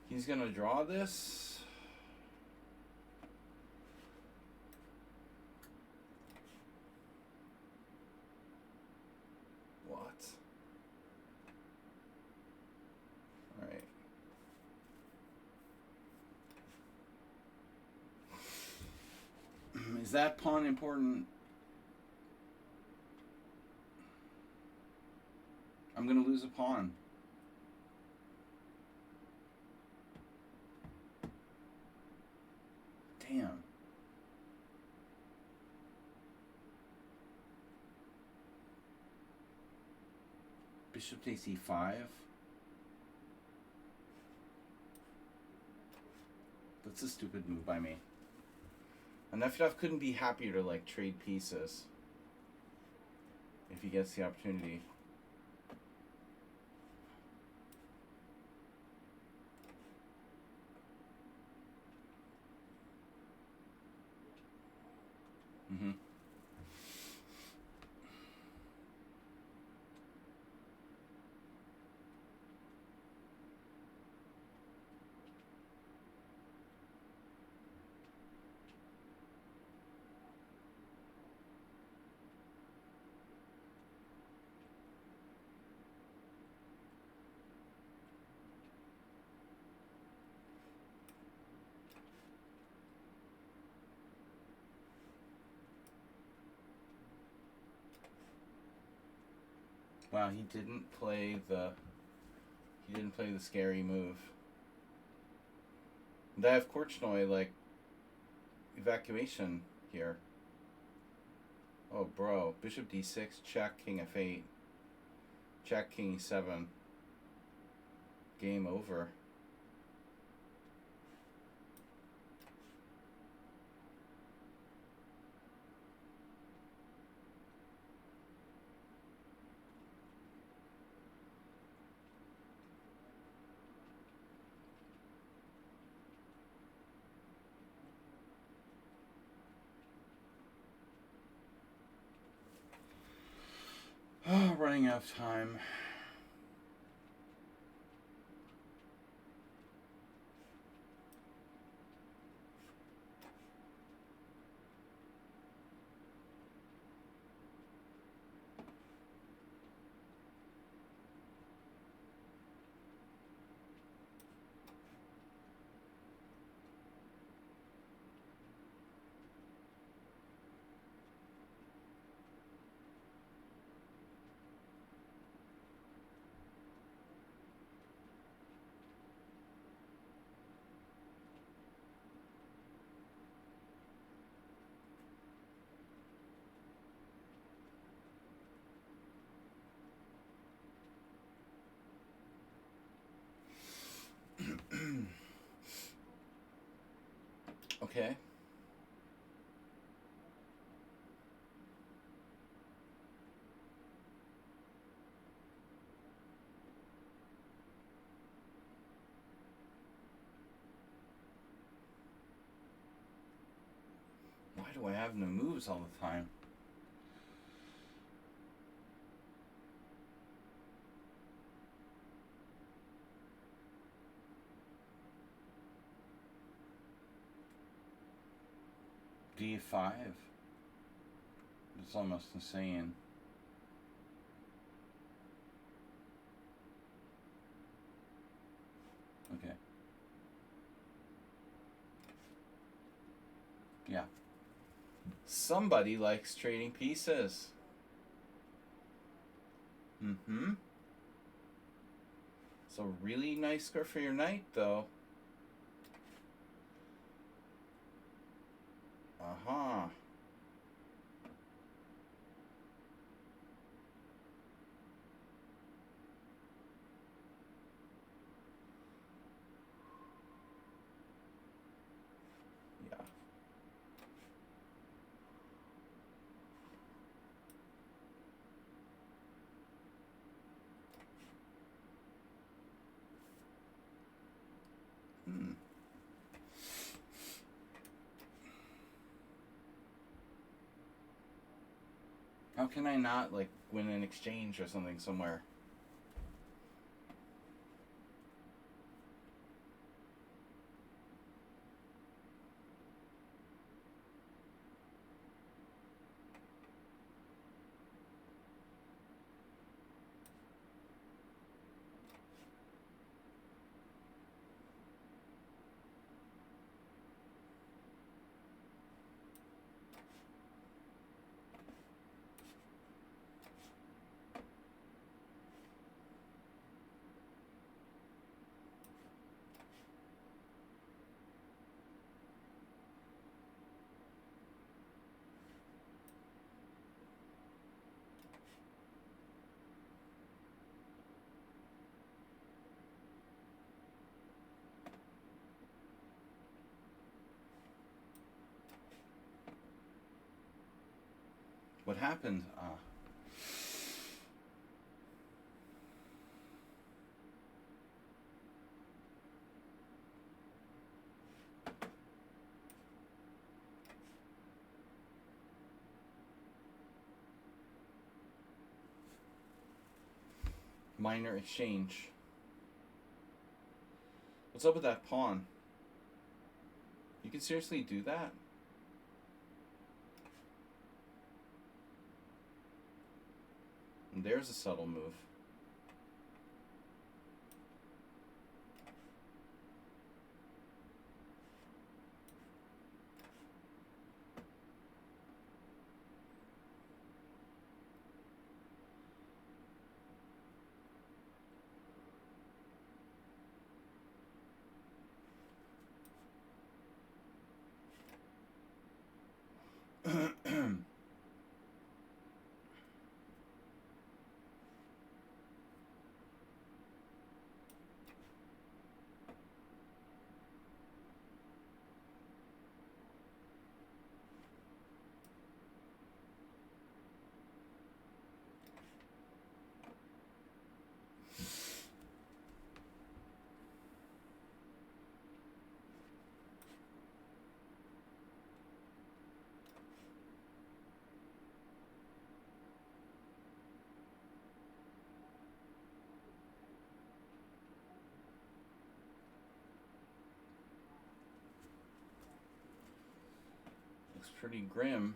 He's gonna draw this. What? All right. Is that pawn important? I'm gonna lose a pawn. Damn. Bishop takes e5. That's a stupid move by me. And Nefedov couldn't be happier to like trade pieces if he gets the opportunity. Mm-hmm. Wow, he didn't play the scary move. And I have Korchnoi like evacuation here. Oh, bro. Bishop d6, check, king f8. Check, king e7. Game over. Oh, running out of time. Okay. Why do I have no moves all the time? D5. It's almost insane. Okay. Yeah. Somebody likes trading pieces. Mm-hmm. It's a really nice score for your knight, though. Uh-huh. Yeah. Hmm. How can I not, like, win an exchange or something somewhere? What happened? Minor exchange. What's up with that pawn? You can seriously do that? And there's a subtle move. Looks pretty grim.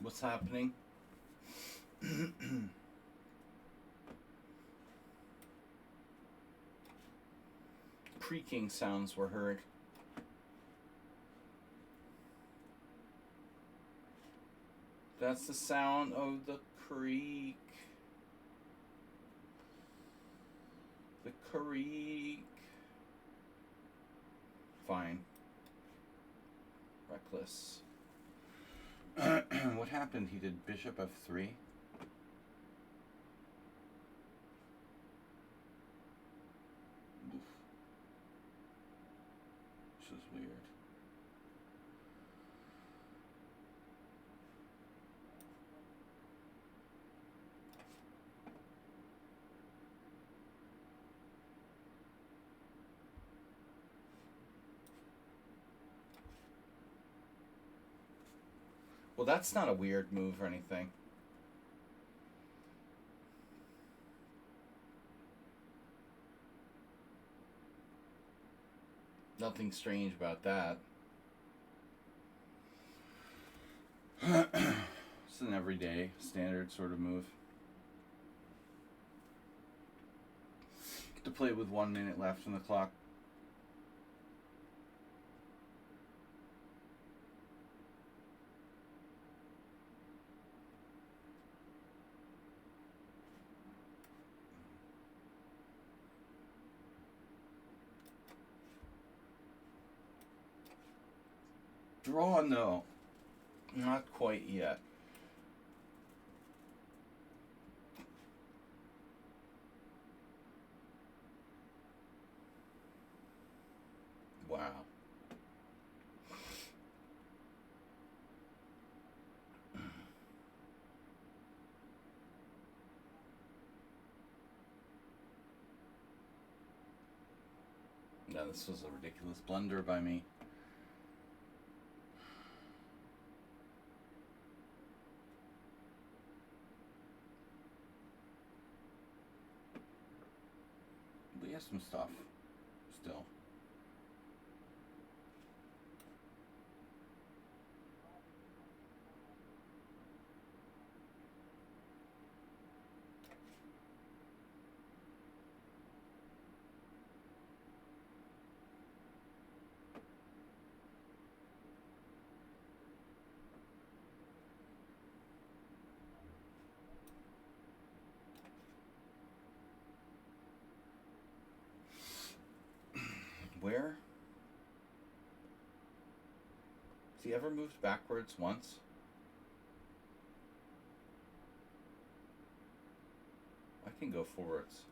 What's happening? Creaking sounds were heard. That's the sound of the creak. The creak. Fine. Reckless. What happened? He did bishop f3. Oof. This is weird. Well, that's not a weird move or anything. Nothing strange about that. It's an everyday, standard sort of move. Get to play with 1 minute left on the clock. Draw, no. Not quite yet. Wow. Yeah, this was a ridiculous blunder by me. But he has some stuff still. Where? Has he ever moved backwards once? I can go forwards.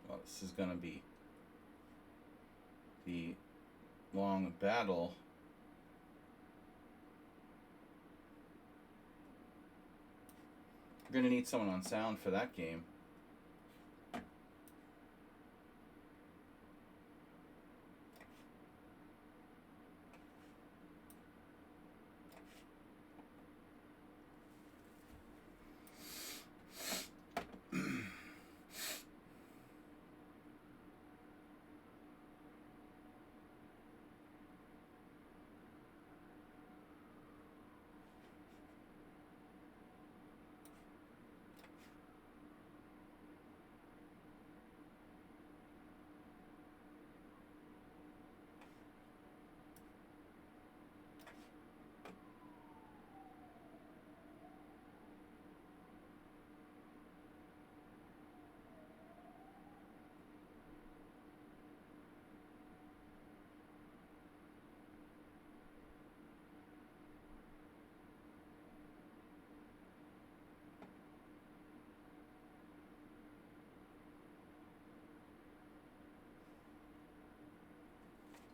Well, this is going to be the long battle. We're going to need someone on sound for that game.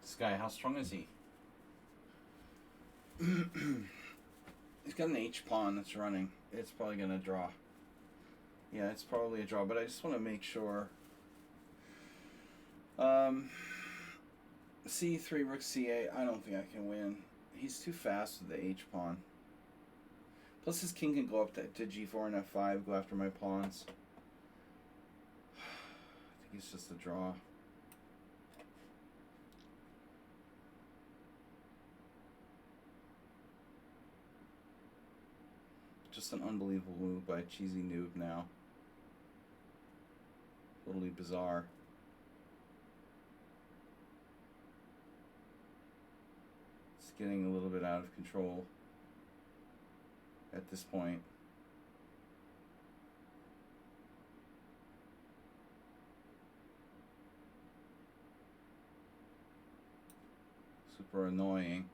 This guy, how strong is he? He's got an H pawn that's running. It's probably going to draw. Yeah, it's probably a draw, but I just want to make sure. C3, rook C8, I don't think I can win. He's too fast with the H pawn. Plus his king can go up to G4 and F5, go after my pawns. I think it's just a draw. Just an unbelievable move by a cheesy noob now. Totally bizarre. It's getting a little bit out of control at this point. Super annoying.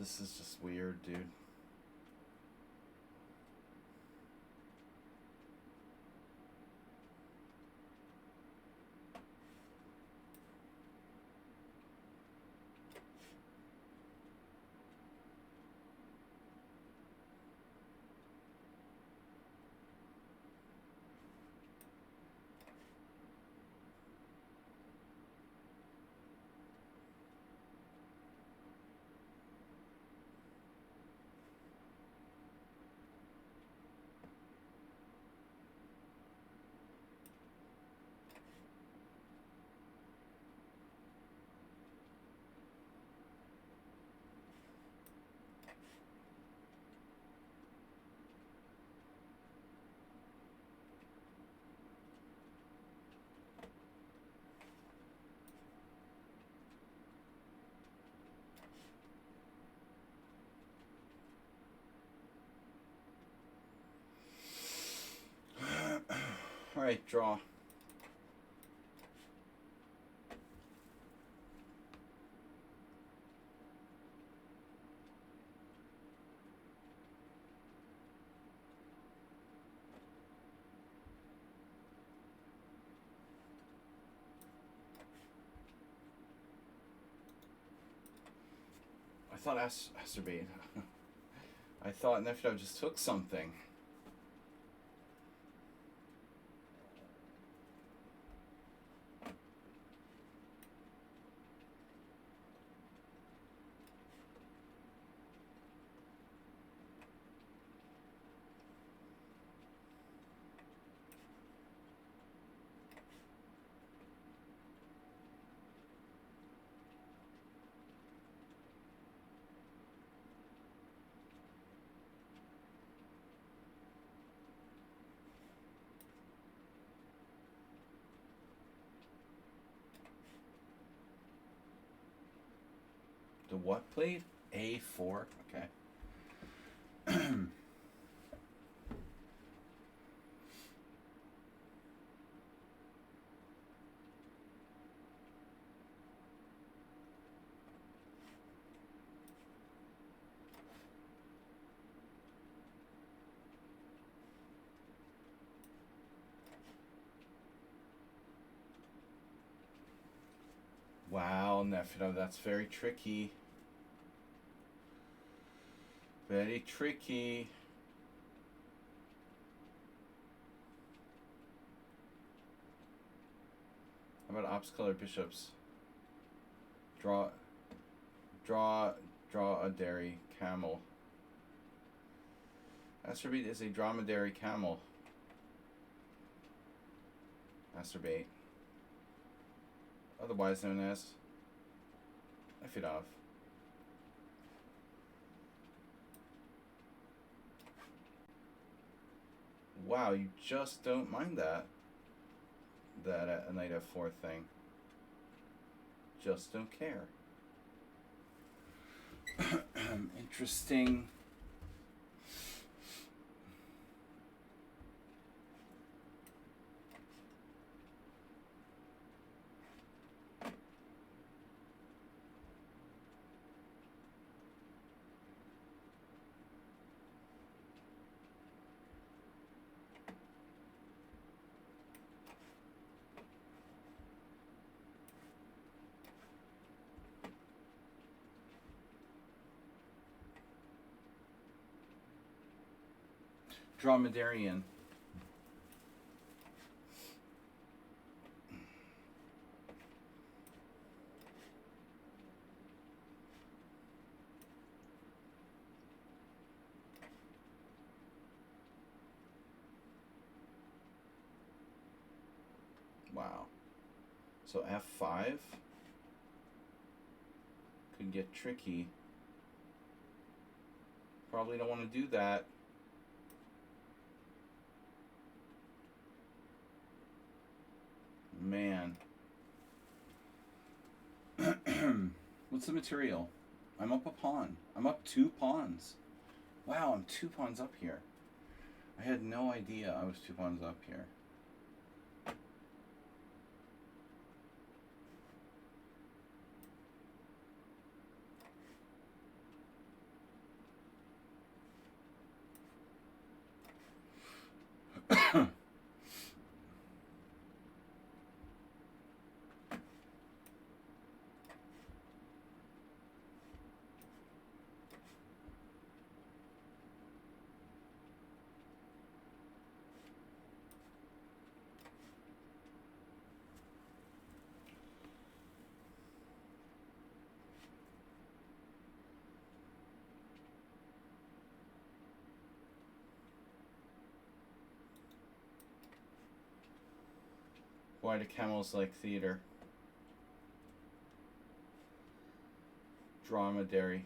This is just weird, dude. All right, draw. I thought Asterbate. I thought Nefedov just took something. The what played? A4? Okay. Wow, Nefedov, that's very tricky. Very tricky. How about ops color bishops? Draw a dairy camel. Asterbate is a dromedary camel. Asterbate. Otherwise known as Nefedov. Wow, you just don't mind that. That a knight f4 thing. Just don't care. Interesting. Dromedarian. Wow. So f5 could get tricky. Probably don't want to do that. Man. What's the material? I'm up a pawn. I'm up 2 pawns. Wow, I'm 2 pawns up here. I had no idea I was 2 pawns up here. Why do camels like theater? Dromedary.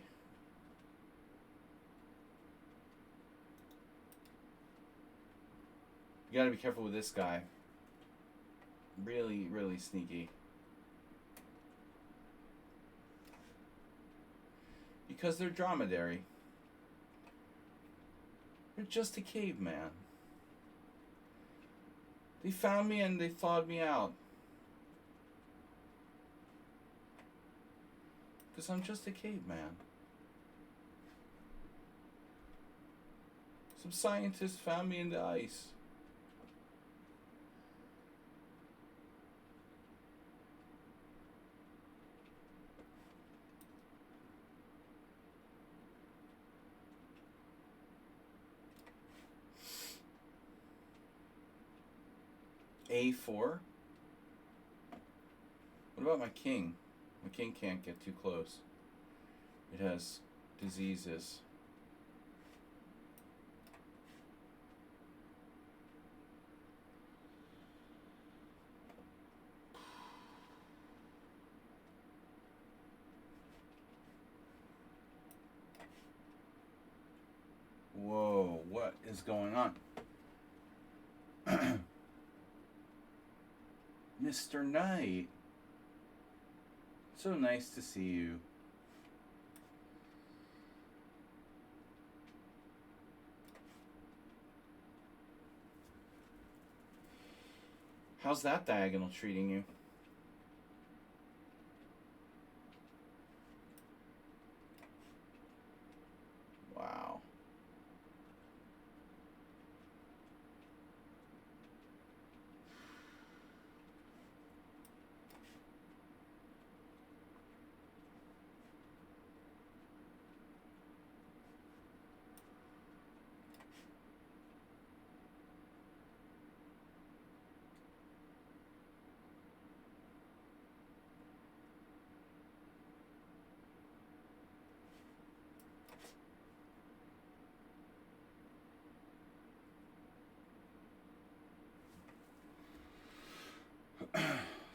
You gotta be careful with this guy. Really, really sneaky. Because they're dromedary. They're just a caveman. They found me and they thawed me out. Because I'm just a caveman. Some scientists found me in the ice. A4? What about my king? My king can't get too close. It has diseases. Whoa, what is going on? Mr. Knight. So nice to see you. How's that diagonal treating you? Wow.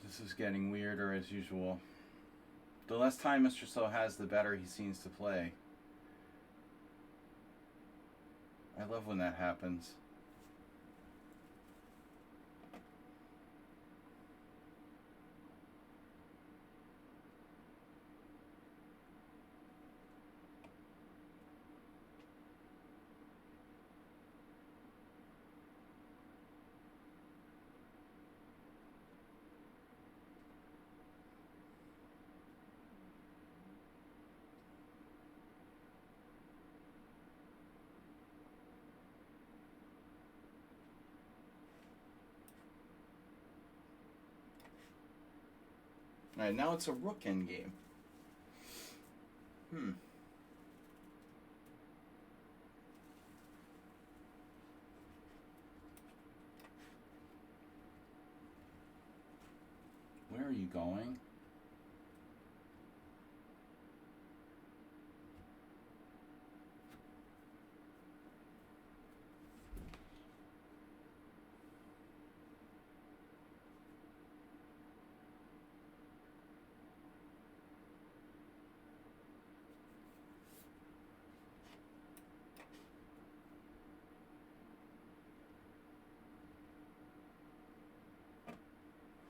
This is getting weirder as usual. The less time Mr. So has, the better he seems to play. I love when that happens. Alright, now it's a rook endgame. Where are you going?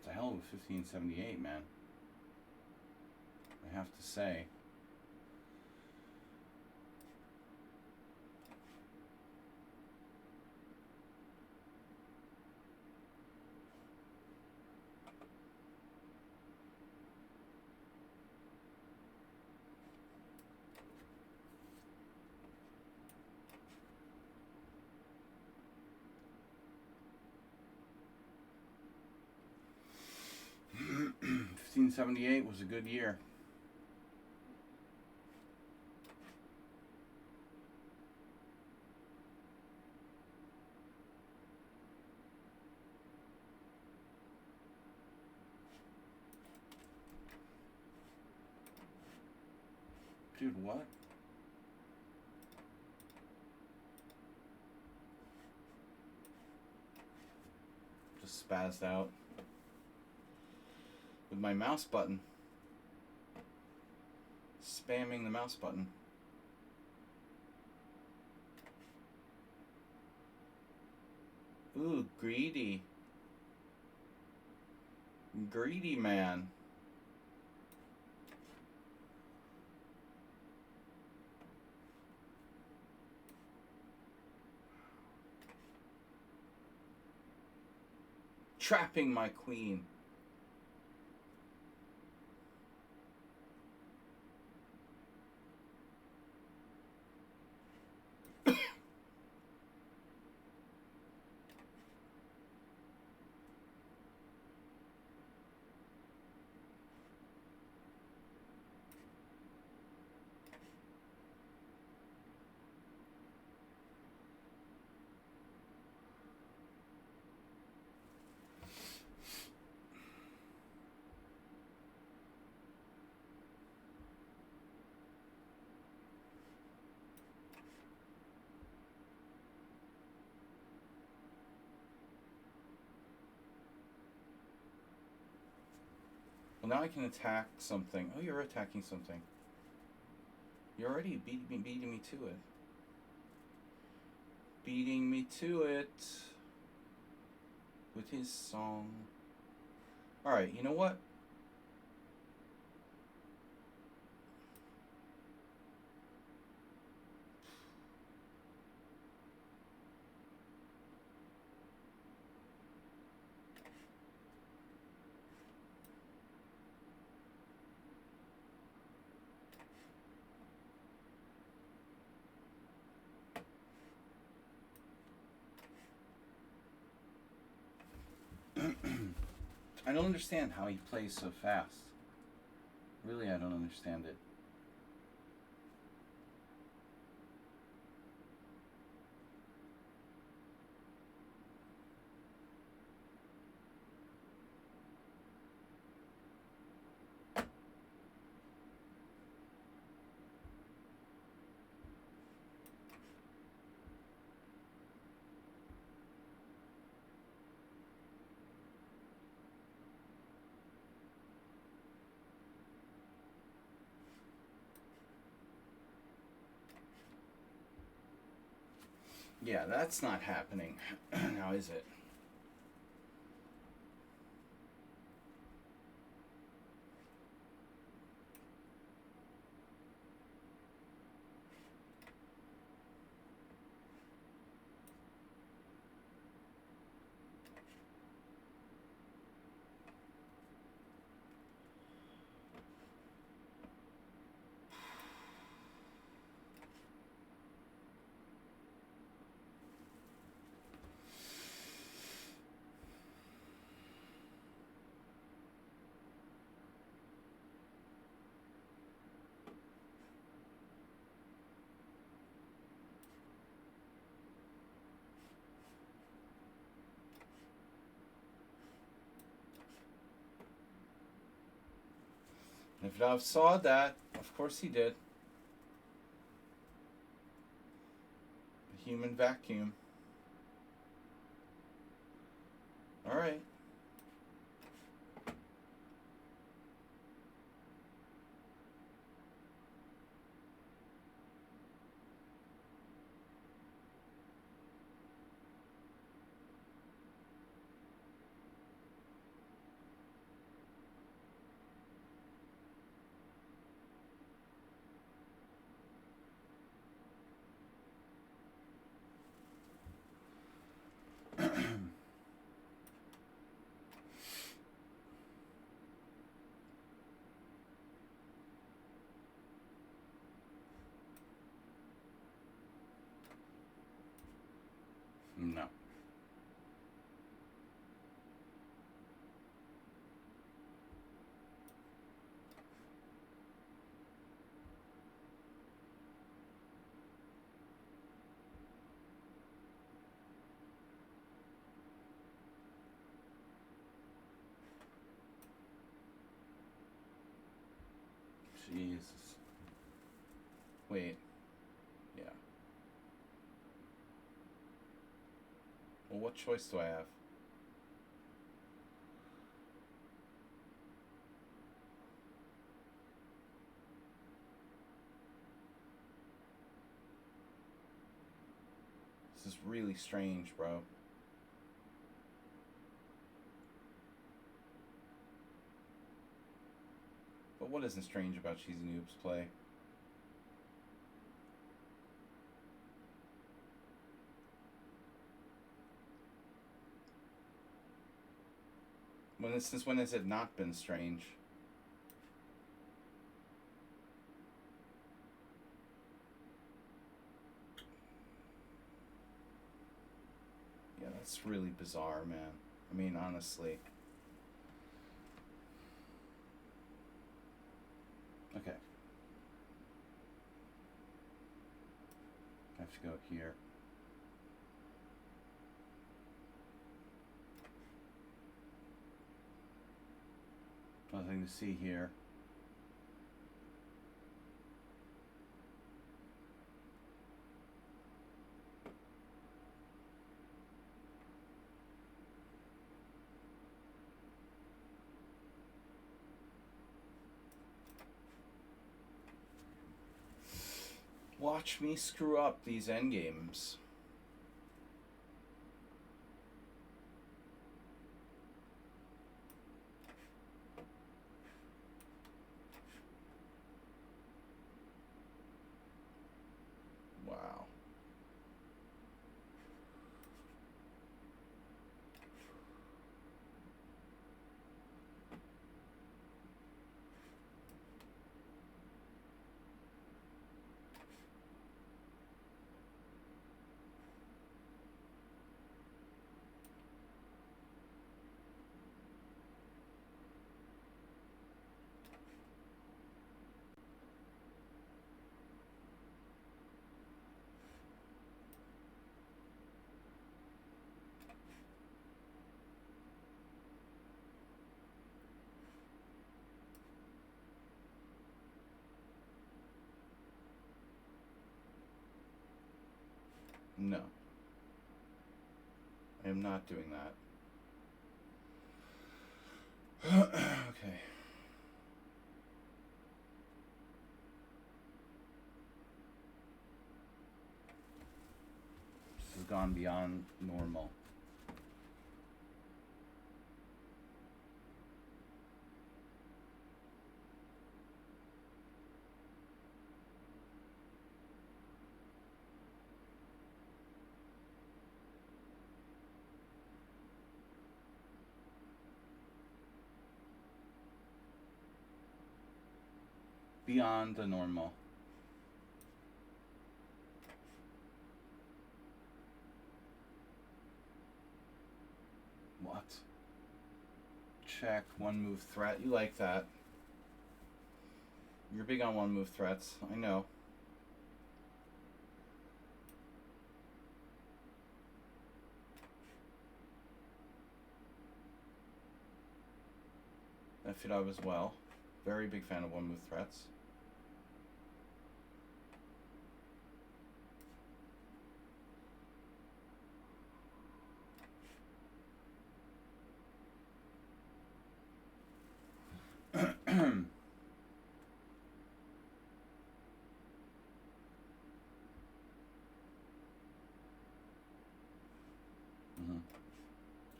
It's a hell of a 1578, man. I have to say. $15.78 was a good year. Dude, what? Just spazzed out. with my mouse button. Spamming the mouse button. Ooh, greedy. Greedy man. Trapping my queen. Well, now I can attack something. Oh, you're attacking something. You're already beating me to it. Beating me to it with his song. Alright, you know what? I don't understand how he plays so fast. Really, I don't understand it. Yeah, that's not happening. Now, is it? If I saw that, of course he did. The human vacuum. Alright. No. Jesus. Wait. Yeah. Well, what choice do I have? This is really strange, bro. But what isn't strange about Cheesy Noob's play? Since when has it not been strange? Yeah, that's really bizarre, man. I mean, honestly. Okay. I have to go here. Nothing to see here. Watch me screw up these endgames. Wow. No. I am not doing that. Okay. This has gone beyond normal. Beyond the normal. What? Check, one move threat. You like that. You're big on one move threats. I know. That fit out as well. Very big fan of one move threats.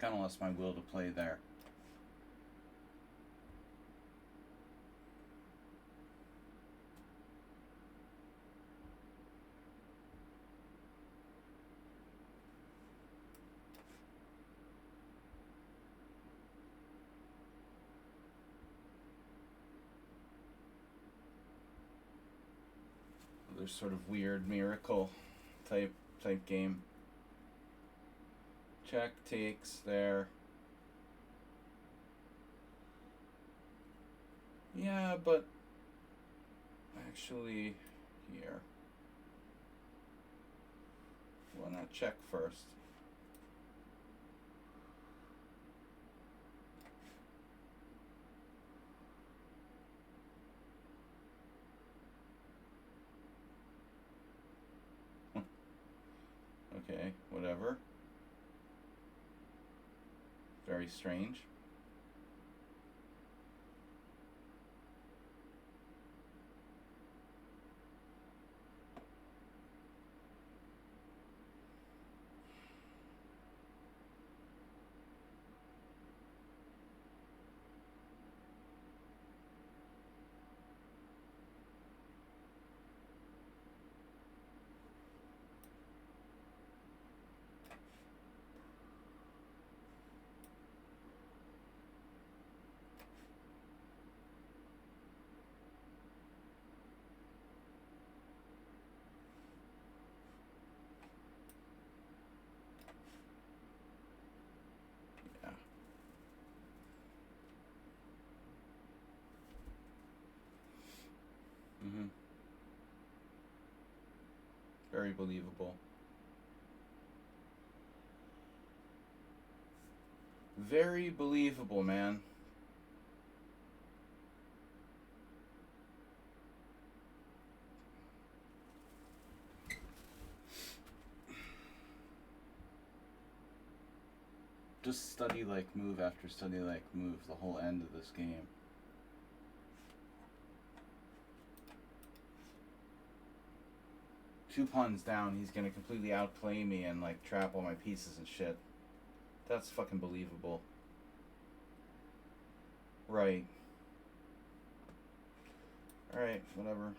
Kind of lost my will to play there. There's sort of weird miracle type game. Check takes there. Yeah, but actually here. Why not check first? Okay, whatever. Very strange. Very believable. Very believable, man. Just study like move after study like move the whole end of this game. Two pawns down, he's gonna completely outplay me and like trap all my pieces and shit. That's fucking believable. Right. Alright, whatever.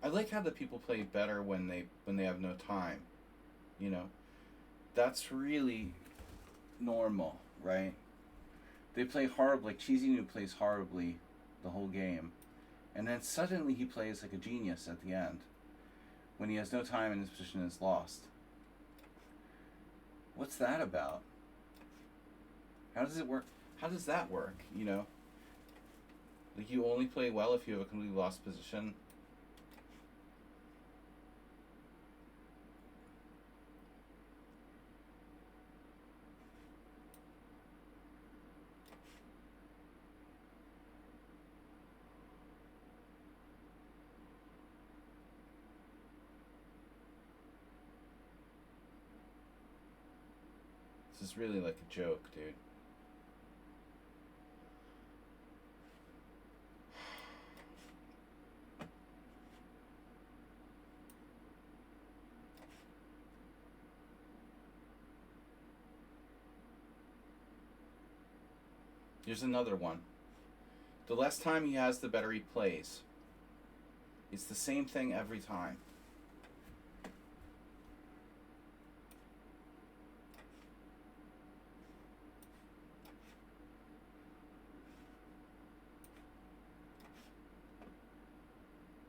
I like how the people play better when they have no time. You know, that's really normal, right? They play horribly. Like Cheesy New plays horribly the whole game, and then suddenly he plays like a genius at the end when he has no time and his position is lost. What's that about? How does it work? How does that work? You know, like you only play well if you have a completely lost position. This is really like a joke, dude. Here's another one. The less time he has, the better he plays. It's the same thing every time.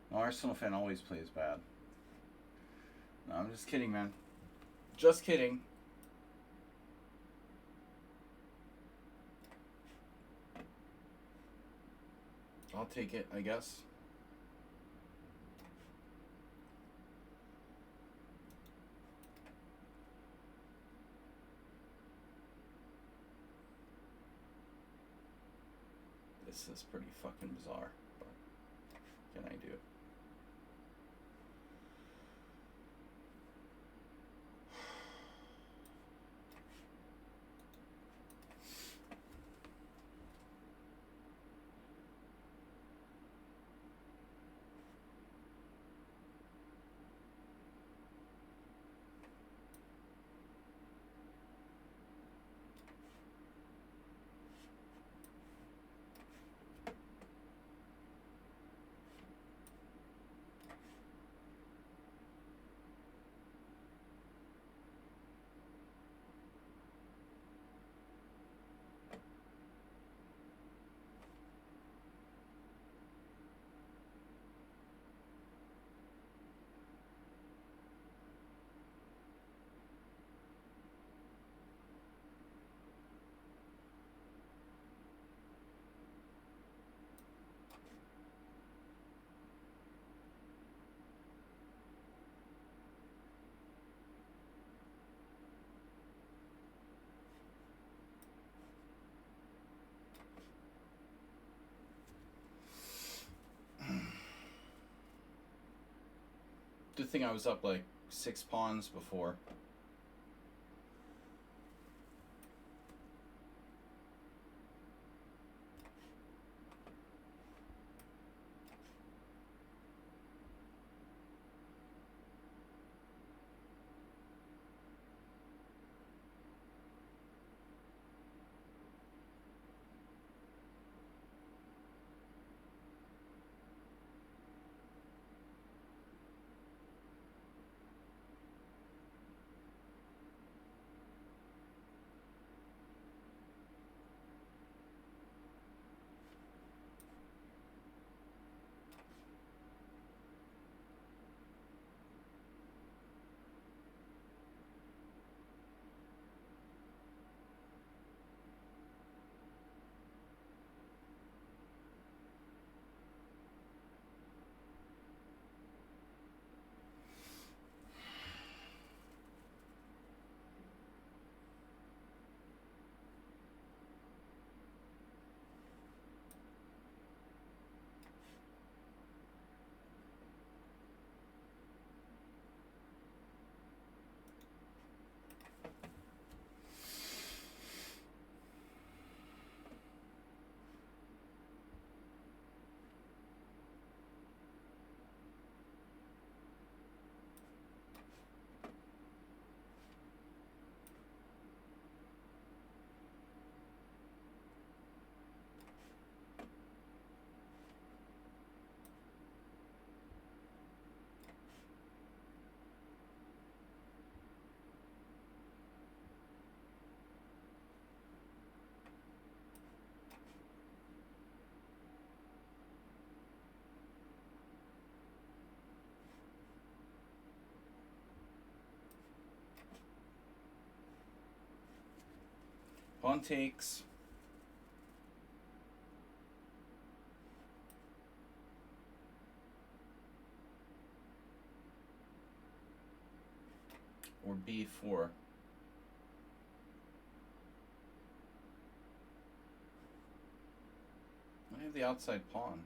No, Arsenal fan always plays bad. No, I'm just kidding, man. Just kidding. I'll take it, I guess. This is pretty fucking bizarre, but what can I do? Good thing I was up like 6 pawns before. Pawn takes. Or b4. I have the outside pawn.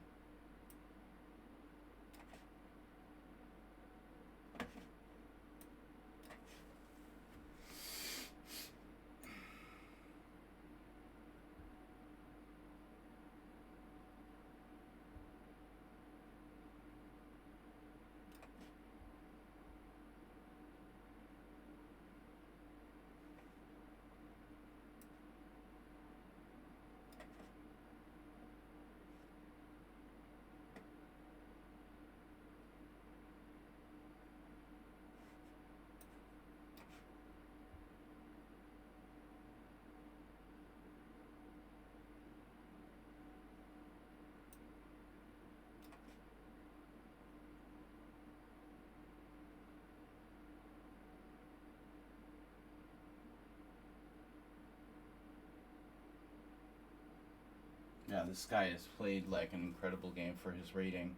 Yeah, this guy has played like an incredible game for his rating.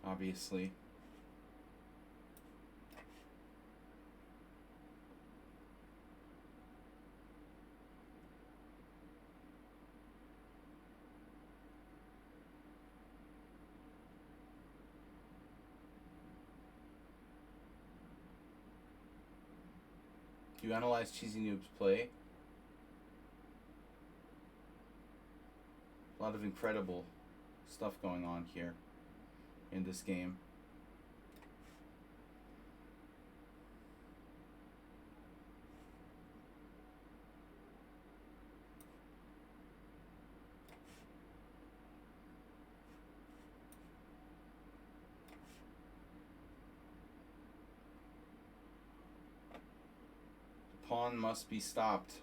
Obviously. Do you analyze Cheesy Noob's play? A lot of incredible stuff going on here in this game. The pawn must be stopped.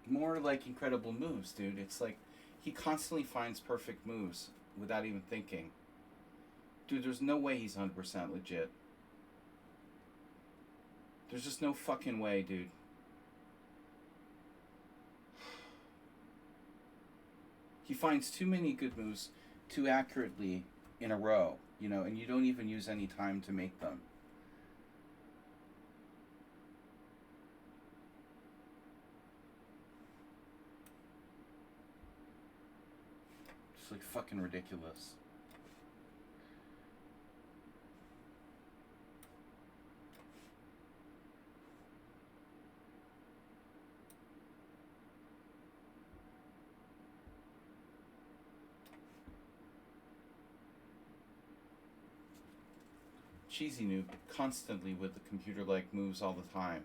More like incredible moves, dude. It's like he constantly finds perfect moves without even thinking. Dude, there's no way he's 100% legit. There's just no fucking way, dude. He finds too many good moves too accurately in a row, you know, and you don't even use any time to make them. It's like fucking ridiculous. Cheesy Noob constantly with the computer-like moves all the time.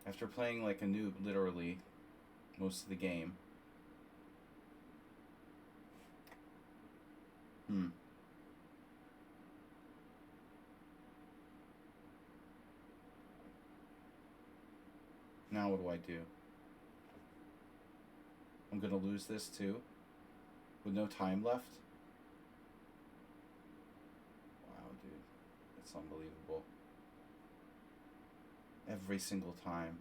After playing like a noob, literally, most of the game. Now what do I do? I'm gonna lose this too? With no time left? Wow, dude. That's unbelievable. Every single time.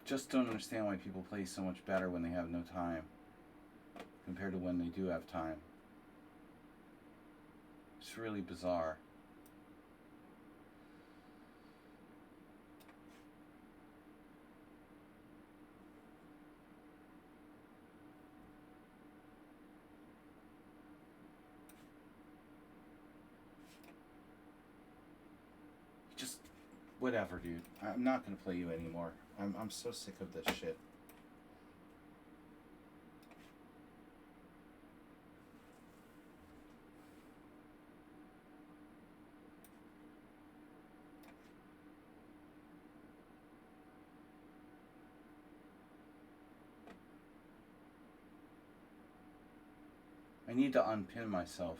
Just don't understand why people play so much better when they have no time compared to when they do have time. It's really bizarre. Whatever, dude. I'm not gonna play you anymore. I'm so sick of this shit. I need to unpin myself.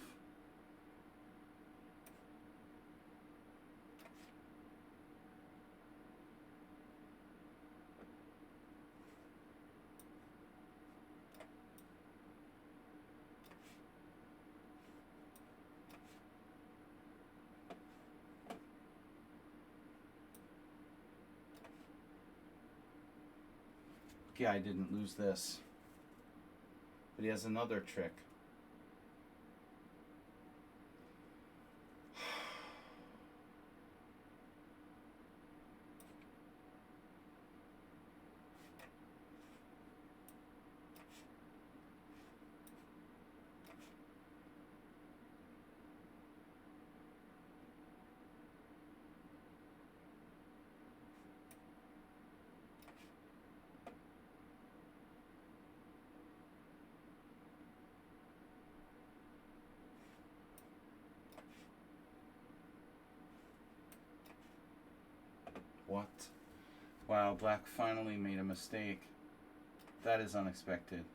Yeah, I didn't lose this. But he has another trick. What? Wow, black finally made a mistake. That is unexpected.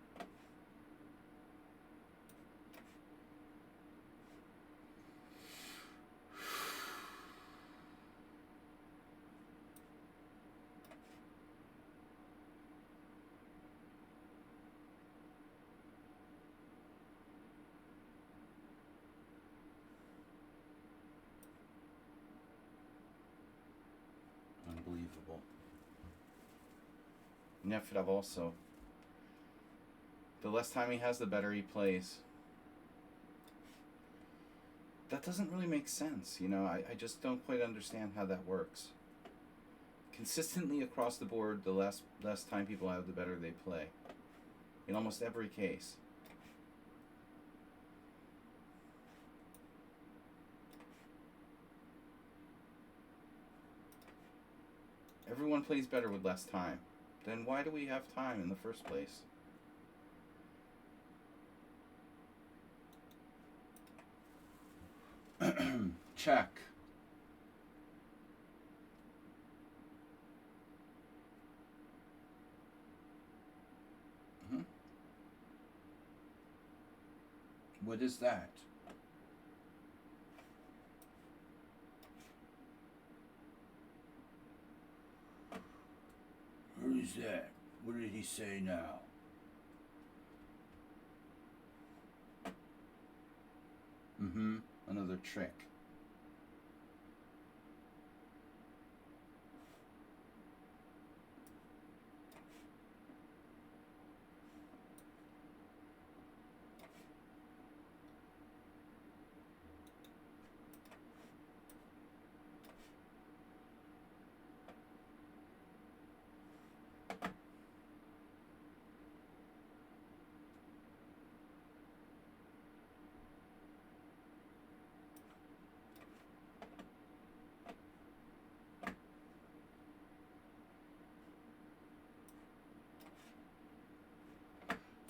Unbelievable. Nefedov also. The less time he has, the better he plays. That doesn't really make sense, you know. I just don't quite understand how that works. Consistently across the board, the less time people have, the better they play. In almost every case. Everyone plays better with less time. Then why do we have time in the first place? Check. What is that? What is that? What did he say now? Another trick.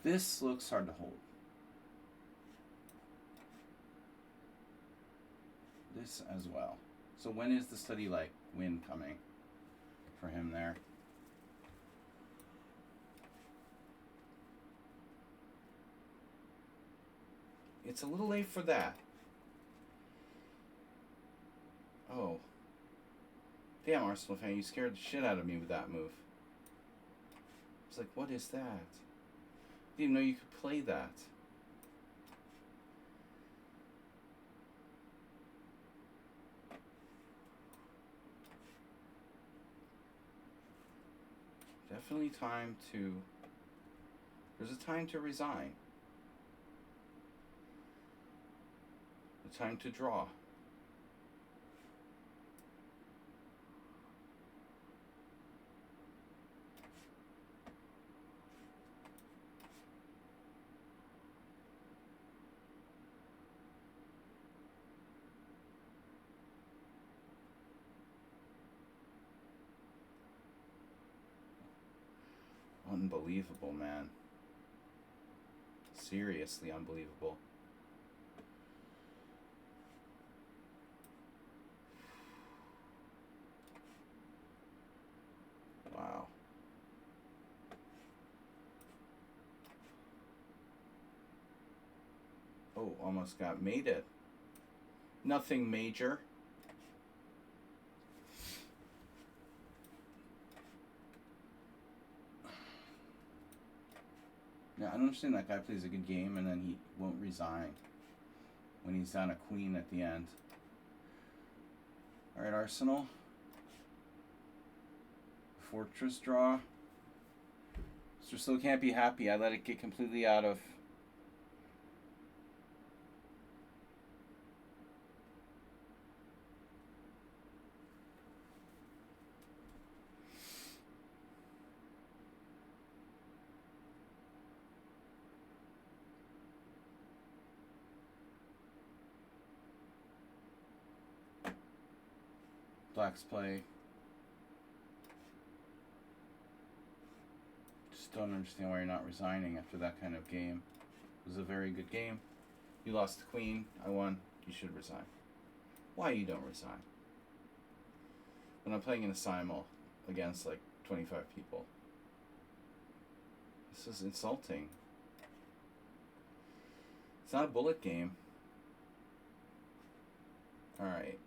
This looks hard to hold. This as well. So when is the study like win coming for him there? It's a little late for that. Oh. Damn, Arsenal fan, you scared the shit out of me with that move. It's like, what is that? I didn't even know you could play that. Definitely time to... There's a time to resign. A time to draw. unbelievable, man. Seriously unbelievable. Wow. Oh, almost got mated. Nothing major. Yeah, I don't understand that guy plays a good game and then he won't resign when he's down a queen at the end. Alright, Arsenal. Fortress draw. So still can't be happy. I let it get completely out of... Black's play. Just don't understand why you're not resigning after that kind of game. It was a very good game. You lost the queen. I won. You should resign. Why you don't resign? When I'm playing in a simul against like 25 people. This is insulting. It's not a bullet game. Alright.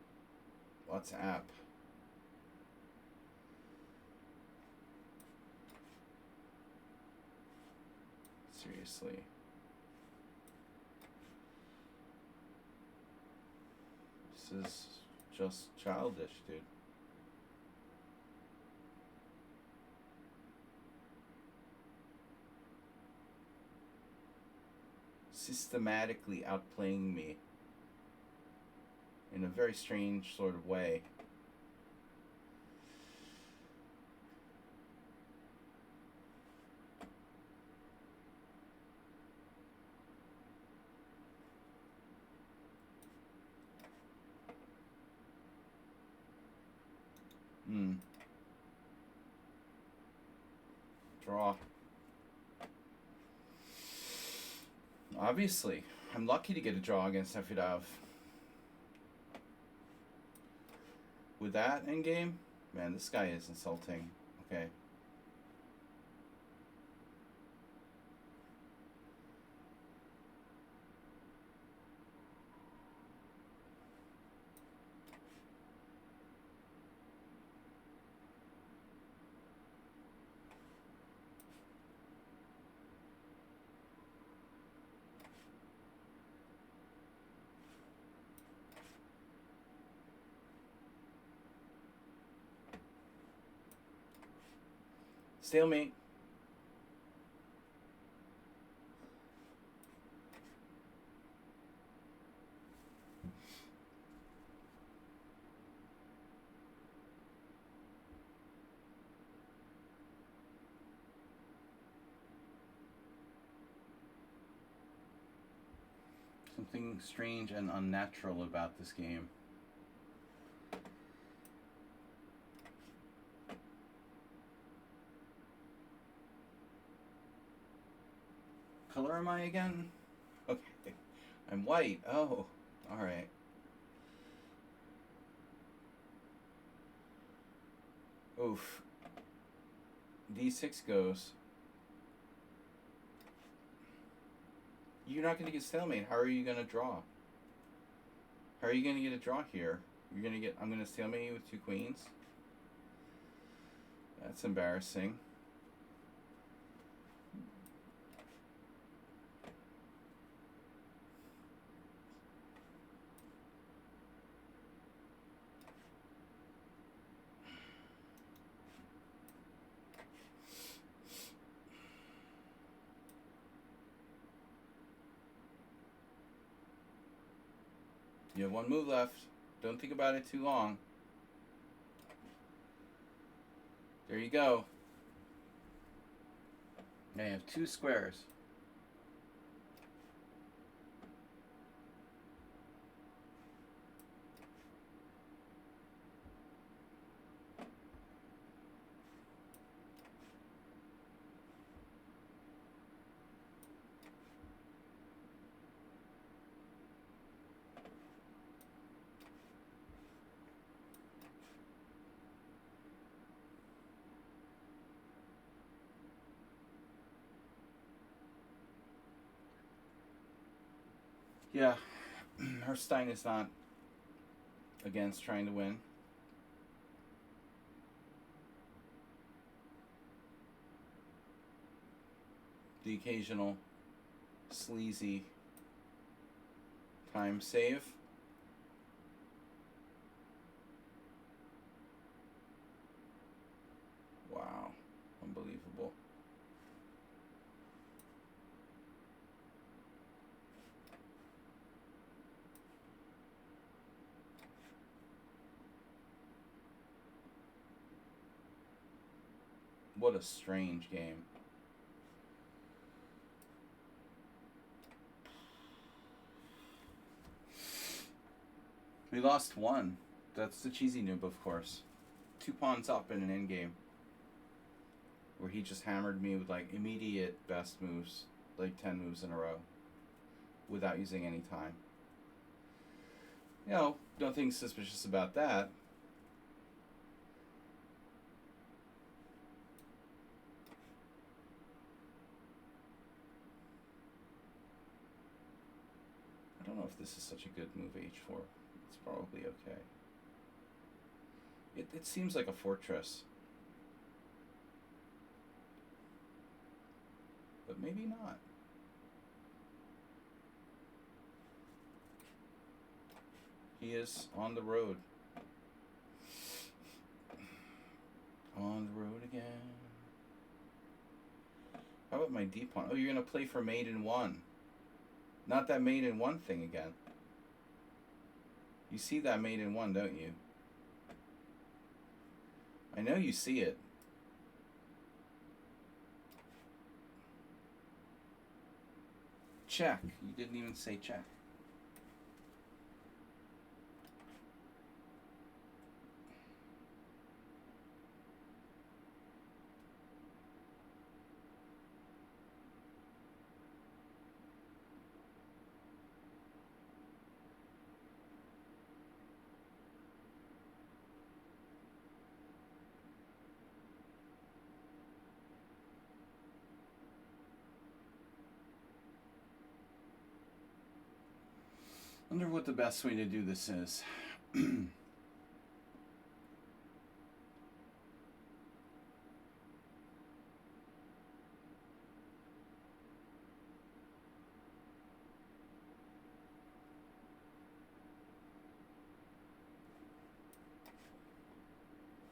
WhatsApp. Seriously. This is just childish, dude. Systematically outplaying me in a very strange sort of way. Draw. Obviously. I'm lucky to get a draw against Efidov. With that endgame, man, this guy is insulting. Okay. Stalemate. Something strange and unnatural about this game. Color am I again? Okay. I'm white. Oh, alright. Oof. D6 goes. You're not going to get stalemate. How are you going to draw? How are you going to get a draw here? You're going to get... I'm going to stalemate you with 2 queens. That's embarrassing. You have 1 move left. Don't think about it too long. There you go. Now you have 2 squares. Yeah, Herstein is not against trying to win. The occasional sleazy time save. Wow, unbelievable. What a strange game. We lost one. That's the cheesy noob, of course. 2 pawns up in an endgame. Where he just hammered me with like immediate best moves, like 10 moves in a row. Without using any time. You know, nothing suspicious about that. I don't know if this is such a good move, h4. It's probably okay. It seems like a fortress. But maybe not. He is on the road. On the road again. How about my D pawn? Oh, you're going to play for mate in 1. Not that mate in 1 thing again. You see that mate in 1, don't you? I know you see it. Check. You didn't even say check. I wonder what the best way to do this is.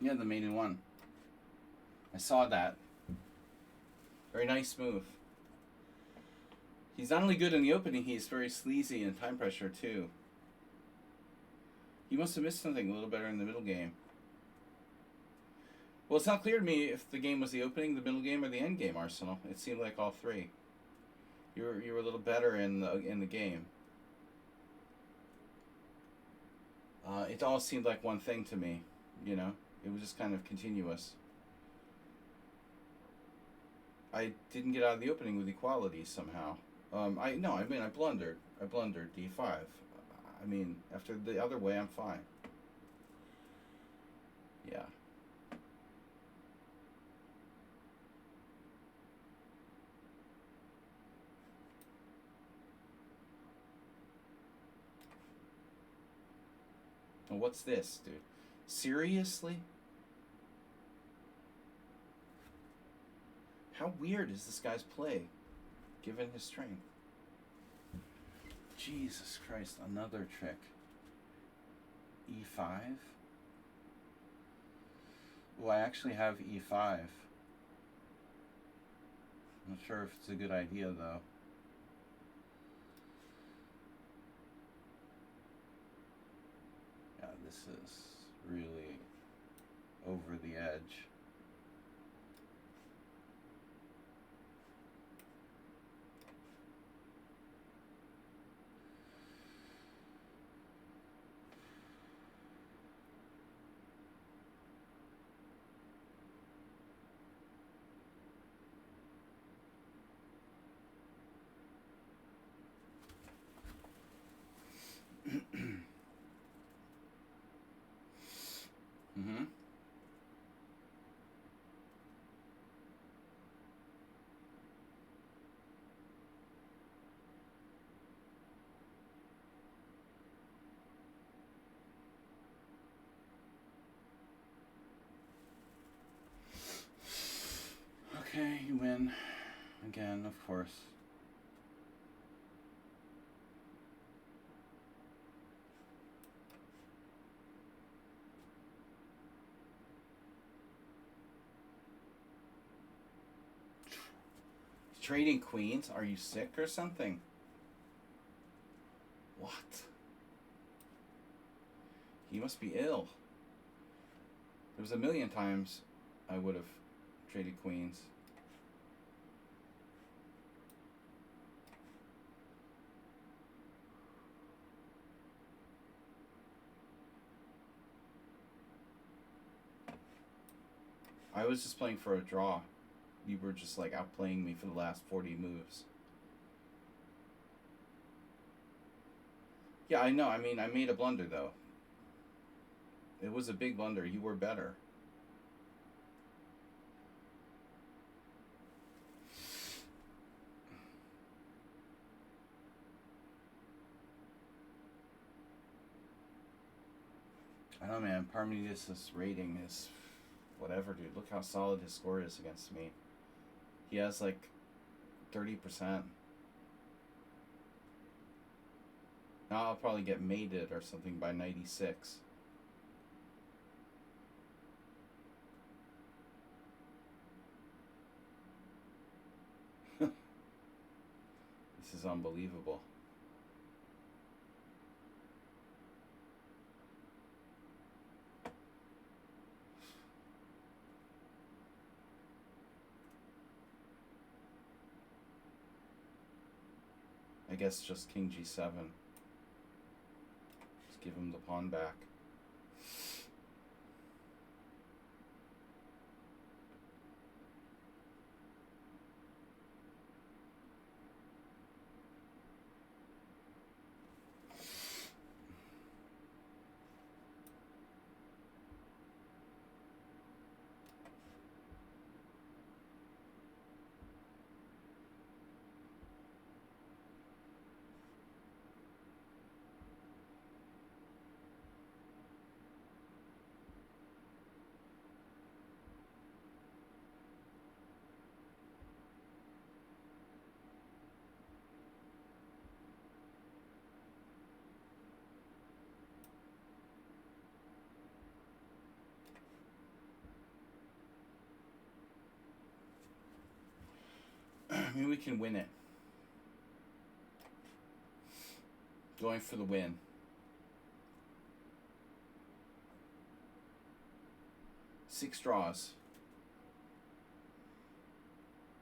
Yeah, the mate in 1. I saw that. Very nice move. He's not only good in the opening, he's very sleazy in time pressure too. He must have missed something a little better in the middle game. Well, it's not clear to me if the game was the opening, the middle game, or the end game, Arsenal. It seemed like all three. You were a little better in the game. It all seemed like one thing to me, you know? It was just kind of continuous. I didn't get out of the opening with equality somehow. I blundered. I blundered d5. I mean, after the other way, I'm fine. Yeah. And what's this, dude? Seriously? How weird is this guy's play, given his strength? Jesus Christ, another trick. e5? Well, I actually have e5. I'm not sure if it's a good idea, though. Yeah, this is really over the edge. Mm-hmm. win. Again, of course. Trading queens? Are you sick or something? What? He must be ill. There was a million times I would have traded queens. I was just playing for a draw. You were just like outplaying me for the last 40 moves. Yeah, I know. I mean, I made a blunder though. It was a big blunder. You were better. I don't know, man. Parmenides' rating is whatever, dude. Look how solid his score is against me. He has like 30%. Now I'll probably get mated or something by 96. This is unbelievable. I guess just king g7. Just give him the pawn back. Maybe we can win it. Going for the win. 6 draws.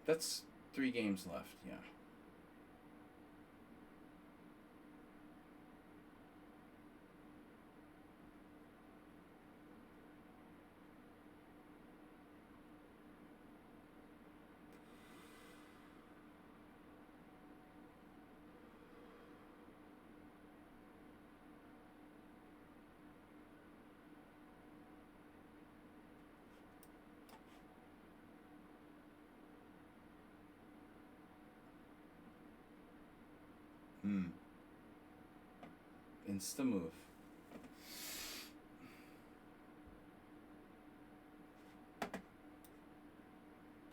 That's 3 games left, yeah. Insta move.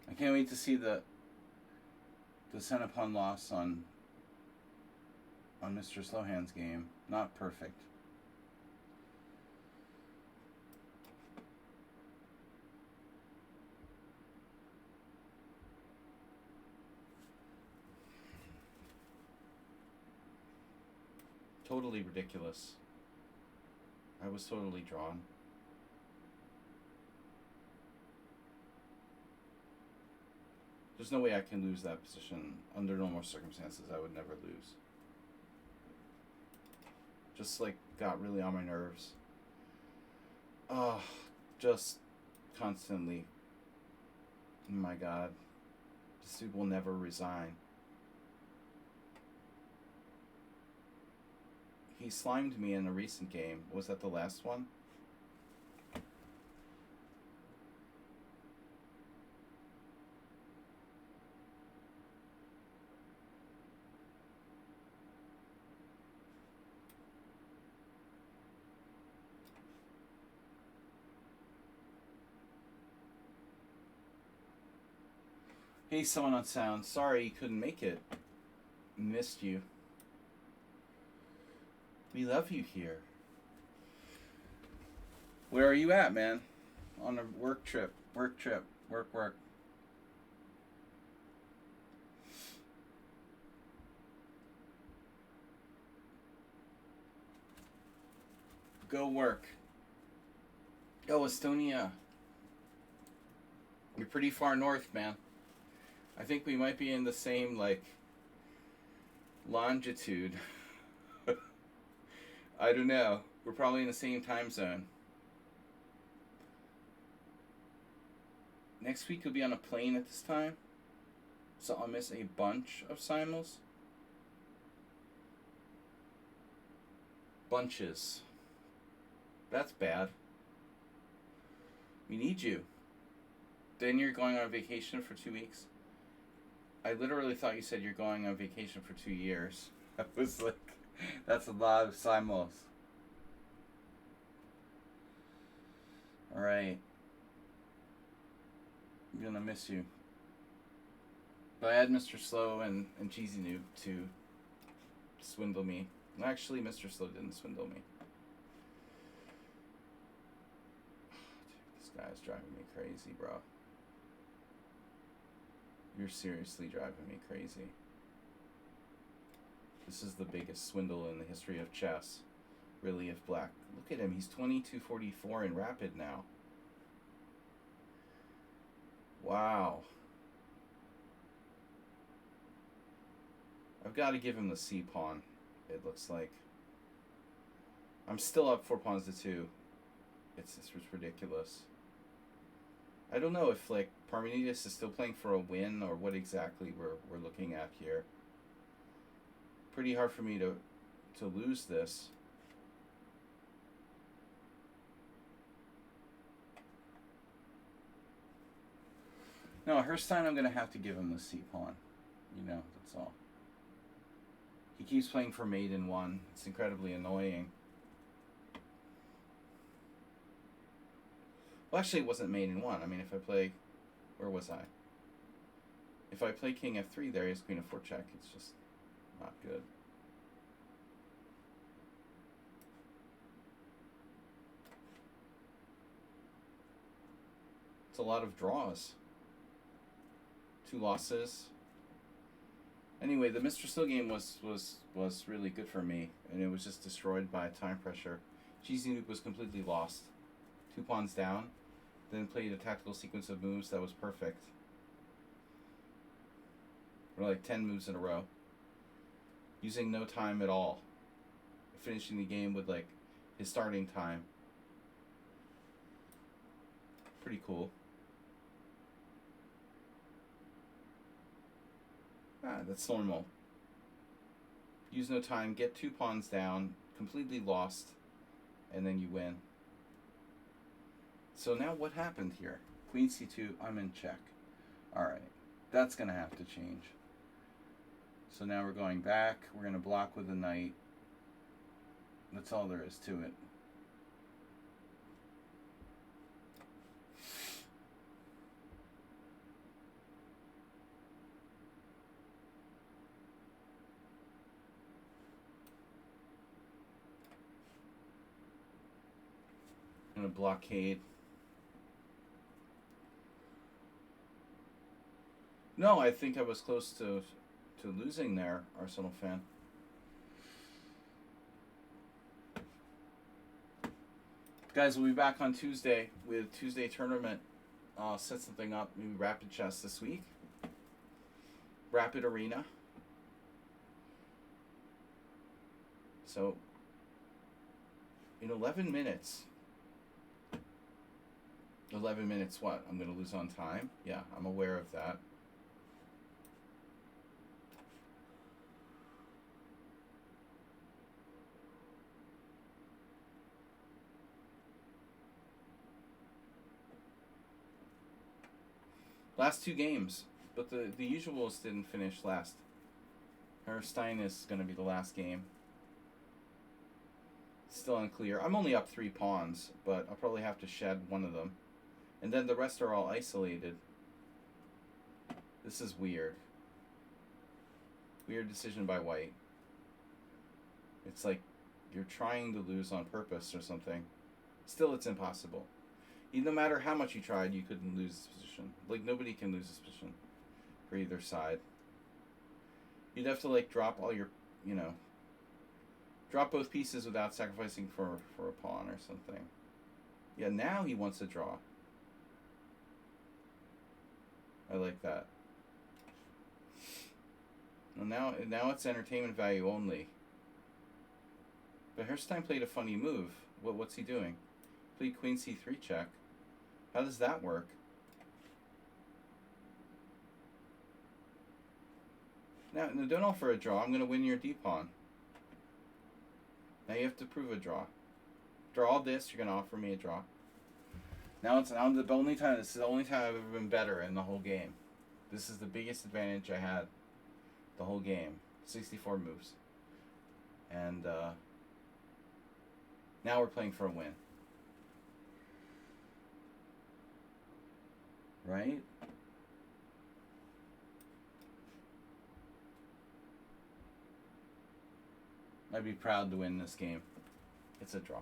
I can't wait to see the center pawn loss on Mr. Slowhand's game. Not perfect. Totally ridiculous. I was totally drawn. There's no way I can lose that position. Under normal circumstances, I would never lose. Just like got really on my nerves. Oh, just constantly. Oh my God. This dude will never resign. He slimed me in a recent game. Was that the last one? Hey, someone on sound. Sorry you couldn't make it. Missed you. We love you here. Where are you at, man? On a work trip. Work trip. Work. Go work. Oh, Estonia. You're pretty far north, man. I think we might be in the same, like, longitude. I don't know. We're probably in the same time zone. Next week we'll be on a plane at this time. So I'll miss a bunch of simuls. Bunches. That's bad. We need you. Then you're going on vacation for 2 weeks? I literally thought you said you're going on vacation for 2 years. I was like, that's a lot of simuls. Alright. I'm gonna miss you. But I had Mr. Slow and Cheesy Noob to swindle me. Actually, Mr. Slow didn't swindle me. Dude, this guy's driving me crazy, bro. You're seriously driving me crazy. This is the biggest swindle in the history of chess. Really, if black. Look at him, he's 2244 in rapid now. Wow. I've got to give him the C pawn, it looks like. I'm still up 4 pawns to 2. It's ridiculous. I don't know if, like, Parmenides is still playing for a win or what exactly we're looking at here. Pretty hard for me to lose this. No, Herstein, I'm going to have to give him the C pawn. You know, that's all. He keeps playing for mate in 1. It's incredibly annoying. Well, actually, it wasn't mate in 1. I mean, if I play... Where was I? If I play king f3 there, he has queen f4 check. It's just not good. It's a lot of draws. 2 losses. Anyway, the Mr. Still game was really good for me, and it was just destroyed by time pressure. Cheesy Noob was completely lost. 2 pawns down, then played a tactical sequence of moves that was perfect. Or like 10 moves in a row. Using no time at all. Finishing the game with like his starting time. Pretty cool. Ah, that's normal. Use no time, get 2 pawns down, completely lost, and then you win. So now what happened here? Queen c2, I'm in check. Alright, that's going to have to change. So now we're going back, we're going to block with the knight. That's all there is to it. I'm going to blockade. No, I think I was close to losing there, Arsenal fan. Guys, we'll be back on Tuesday with Tuesday tournament. I'll set something up, maybe Rapid Chess this week. Rapid Arena. So, in 11 minutes... 11 minutes what? I'm going to lose on time? Yeah, I'm aware of that. Last 2 games, but the usuals didn't finish last. Herstein is going to be the last game. Still unclear. I'm only up 3 pawns, but I'll probably have to shed one of them. And then the rest are all isolated. This is weird. Weird decision by white. It's like you're trying to lose on purpose or something. Still, it's impossible. No matter how much you tried, you couldn't lose this position. Like, nobody can lose this position for either side. You'd have to, like, drop all your, drop both pieces without sacrificing for a pawn or something. Yeah, now he wants to draw. I like that. Well, now it's entertainment value only. But Herstein played a funny move. What's he doing? Played Queen C3 check. How does that work? Now, don't offer a draw. I'm going to win your d-pawn. Now you have to prove a draw. Draw all this, you're going to offer me a draw. Now this is the only time I've ever been better in the whole game. This is the biggest advantage I had the whole game. 64 moves. And now we're playing for a win. Right? I'd be proud to win this game. It's a draw.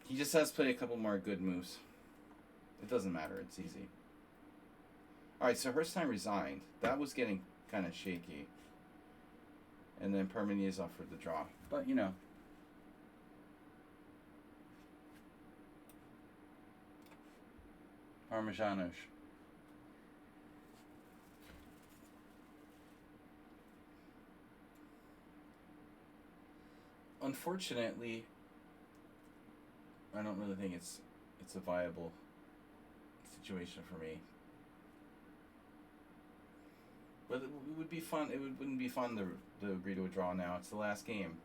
He just has to play a couple more good moves. It doesn't matter. It's easy. Alright, so Herstein resigned. That was getting kind of shaky. And then Parmenides offered the draw. But, Parmesanos. Unfortunately, I don't really think it's a viable situation for me. But it would be fun. It wouldn't be fun to agree to a draw now. It's the last game.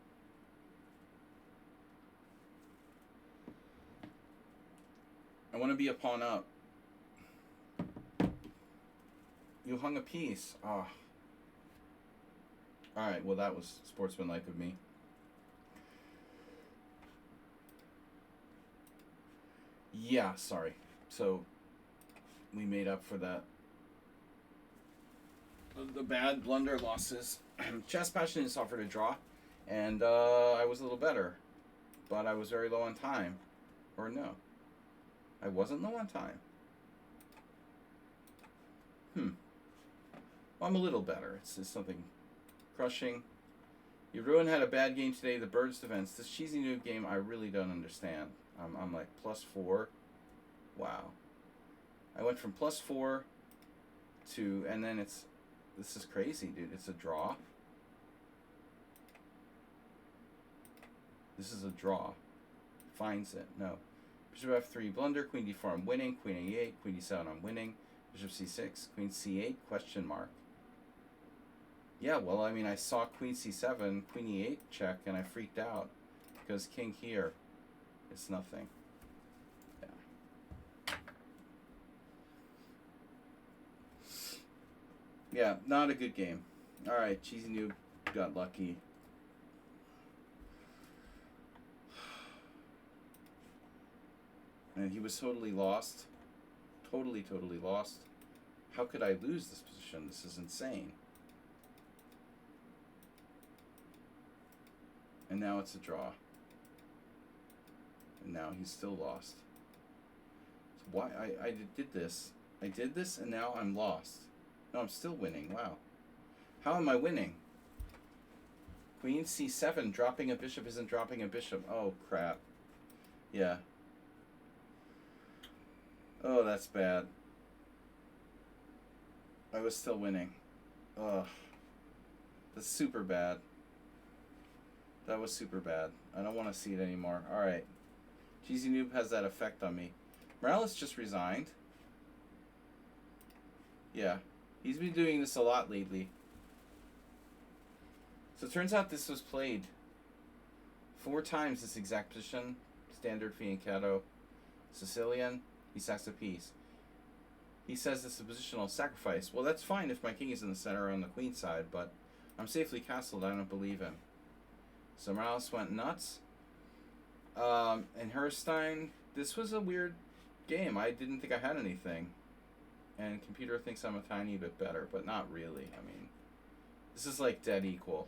I want to be a pawn up. You hung a piece. Ah. Alright, well that was sportsmanlike of me. Yeah, sorry. So, we made up for that. The bad blunder losses. Chess Passionist offered a draw, and I was a little better. But I was very low on time. Or no. I wasn't low on time. Well, I'm a little better. It's something crushing. Your Ruin had a bad game today. The Birds defense. This cheesy new game I really don't understand. I'm like +4. Wow. I went from +4 to, and then this is crazy, dude. It's a draw. This is a draw. Finds it. No. Bishop F3, blunder. Queen D4, I'm winning. Queen A8, Queen D7, I'm winning. Bishop C6, Queen C8, question mark. Yeah, well, I mean, I saw Queen C7, Queen E8 check, and I freaked out. Because King here, it's nothing. Yeah, not a good game. Alright, Cheesy Noob got lucky. And he was totally lost. Totally lost. How could I lose this position? This is insane. And now it's a draw. And now he's still lost. So why? I did this. I did this and now I'm lost. No, I'm still winning. Wow. How am I winning? Queen C7. Dropping a bishop isn't dropping a bishop. Oh, crap. Yeah. Oh, that's bad. I was still winning. Ugh. That's super bad. That was super bad. I don't want to see it anymore. Alright. Cheesy Noob has that effect on me. Morales just resigned. Yeah. He's been doing this a lot lately. So it turns out this was played 4 times, this exact position. Standard fianchetto. Sicilian. He sacks a piece. He says this is a positional sacrifice. Well, that's fine if my king is in the center or on the queen side, but I'm safely castled. I don't believe him. So Morales went nuts. And Herstein, this was a weird game. I didn't think I had anything. And computer thinks I'm a tiny bit better, but not really. I mean, this is like dead equal.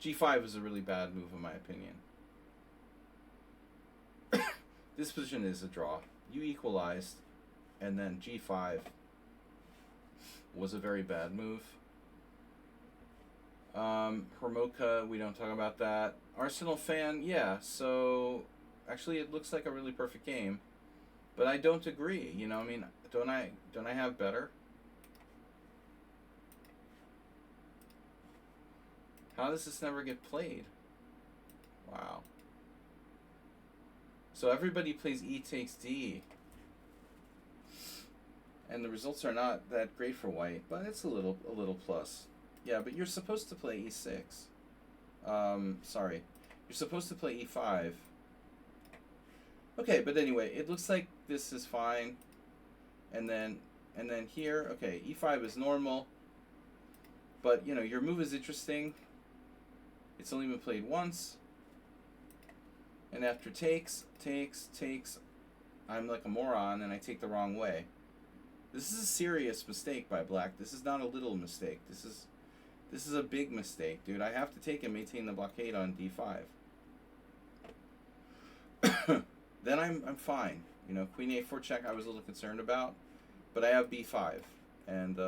G5 is a really bad move in my opinion. This position is a draw. You equalized, and then G5 was a very bad move. Hermoka, we don't talk about that. Arsenal fan, yeah, so actually it looks like a really perfect game. But I don't agree, you know, I mean, don't I have better? How does this never get played? Wow. So everybody plays E takes D. And the results are not that great for white, but it's a little plus. Yeah, but you're supposed to play E6. Sorry. You're supposed to play E5. Okay, but anyway, it looks like this is fine. And then here, okay, E5 is normal. But, you know, your move is interesting. It's only been played once. And after takes, I'm like a moron and I take the wrong way. This is a serious mistake by black. This is not a little mistake. This is a big mistake, dude. I have to take and maintain the blockade on D5. Then I'm fine. You know, Queen A4 check I was a little concerned about, but I have B5, and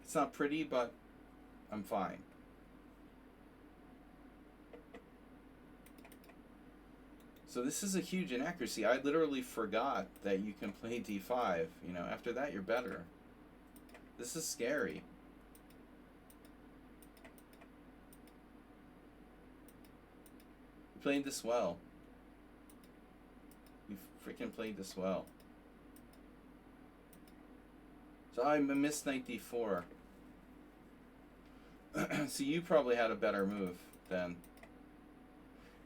it's not pretty, but I'm fine. So this is a huge inaccuracy. I literally forgot that you can play D5. You know, after that you're better. This is scary. You played this well. You freaking played this well. So I missed knight D4. So you probably had a better move then.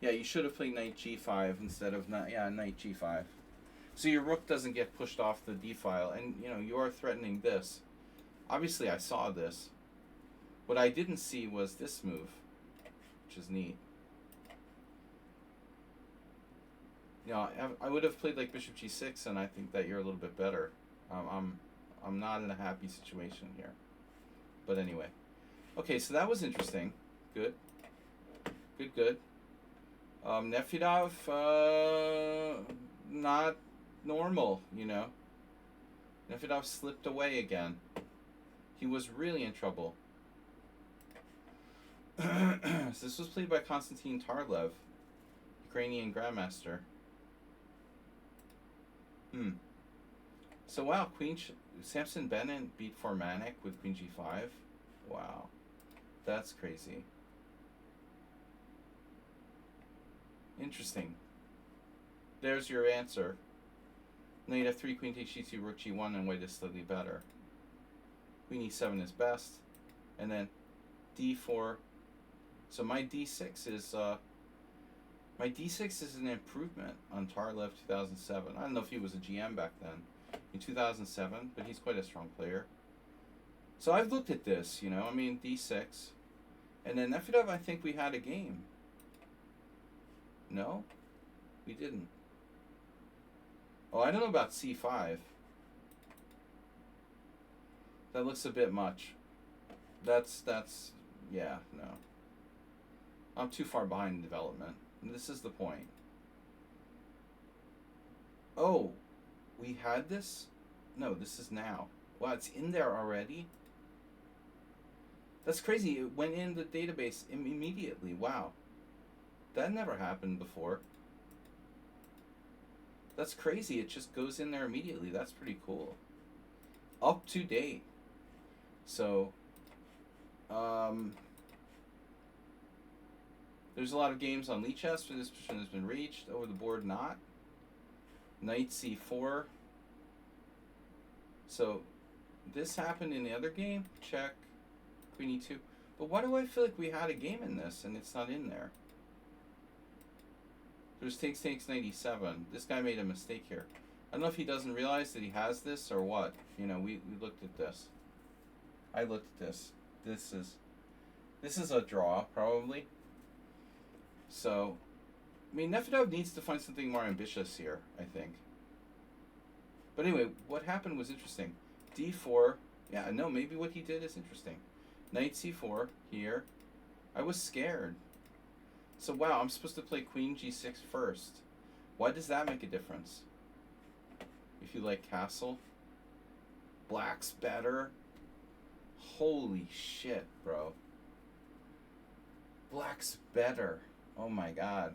Yeah, you should have played knight G5 instead of knight G5. So your rook doesn't get pushed off the D file, and you know you are threatening this. Obviously, I saw this. What I didn't see was this move, which is neat. You know, I would have played like bishop G6, and I think that you're a little bit better. I'm not in a happy situation here, but anyway. Okay, so that was interesting. Good. Nefedov, not normal, you know. Nefedov slipped away again. He was really in trouble. So this was played by Konstantin Tarlev, Ukrainian Grandmaster. So wow, Samson Bennett beat Formanek with Queen G5. Wow, that's crazy. Interesting. There's your answer. Knight F3, Queen takes G2, Rook G1, and white is slightly better. Queen E7 is best, and then D4. So my D6 is an improvement on Tarlev 2007. I don't know if he was a GM back then in 2007, but he's quite a strong player. So I've looked at this, you know. I mean D6, and then Nefedov. I think we had a game. No, we didn't. Oh, I don't know about C5. That looks a bit much. That's yeah, no. I'm too far behind in development. And this is the point. Oh, we had this? No, this is now. Wow, it's in there already? That's crazy. It went in the database immediately. Wow. That never happened before. That's crazy. It just goes in there immediately. That's pretty cool. Up to date. So, there's a lot of games on lichess where this position has been reached. Over the board, not. Knight C4. So, this happened in the other game. Check. Queen E2. But why do I feel like we had a game in this and it's not in there? There's takes, knight E7. This guy made a mistake here. I don't know if he doesn't realize that he has this or what. You know, we looked at this. I looked at this. This is a draw, probably. So, I mean, Nefedov needs to find something more ambitious here, I think. But anyway, what happened was interesting. D4. Yeah, no, maybe what he did is interesting. Knight C4 here. I was scared. So, wow, I'm supposed to play Queen G6 first. Why does that make a difference? If you like castle. Black's better. Holy shit, bro. Black's better. Oh my god.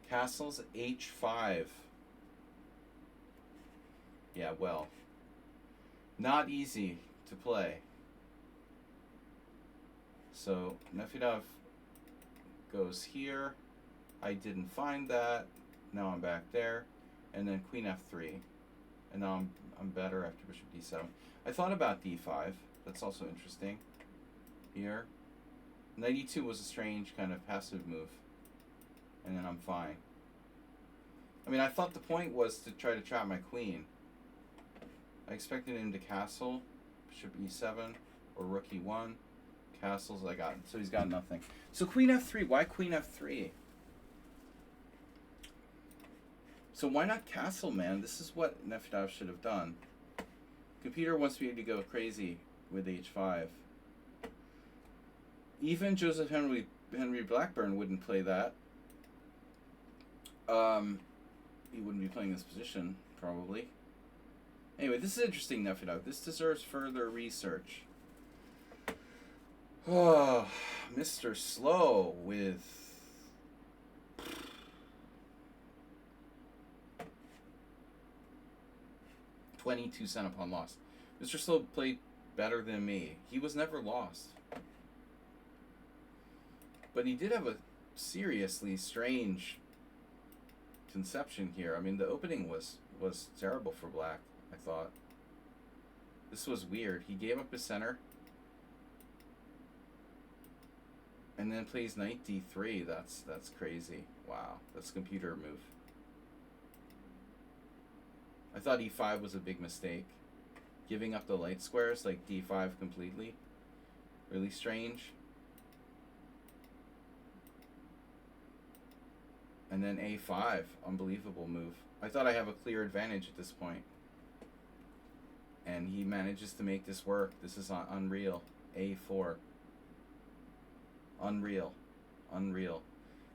Castle's H5. Yeah, well. Not easy to play. So, Nefedov goes here. I didn't find that. Now I'm back there. And then Queen F3. And now I'm better after Bishop D7. I thought about D5. That's also interesting. Here. Knight E2 was a strange kind of passive move. And then I'm fine. I mean, I thought the point was to try to trap my queen. I expected him to castle. Bishop E7 or Rook E1. Castles, I got. So he's got nothing. So Queen F3. Why Queen F3? So why not castle, man? This is what Nefedov should have done. Computer wants me to go crazy with H5. Even Joseph Henry Blackburn wouldn't play that. He wouldn't be playing this position, probably. Anyway, this is interesting, Nefedov. This deserves further research. Oh, Mr. Slow with 22 cent upon loss. Mr. Slow played better than me. He was never lost. But he did have a seriously strange conception here. I mean, the opening was terrible for Black, I thought. This was weird. He gave up his center. And then plays Knight D3. That's crazy. Wow. That's a computer move. I thought E5 was a big mistake. Giving up the light squares like D5 completely. Really strange. And then A5. Unbelievable move. I thought I have a clear advantage at this point. And he manages to make this work. This is unreal. A4. Unreal. Unreal.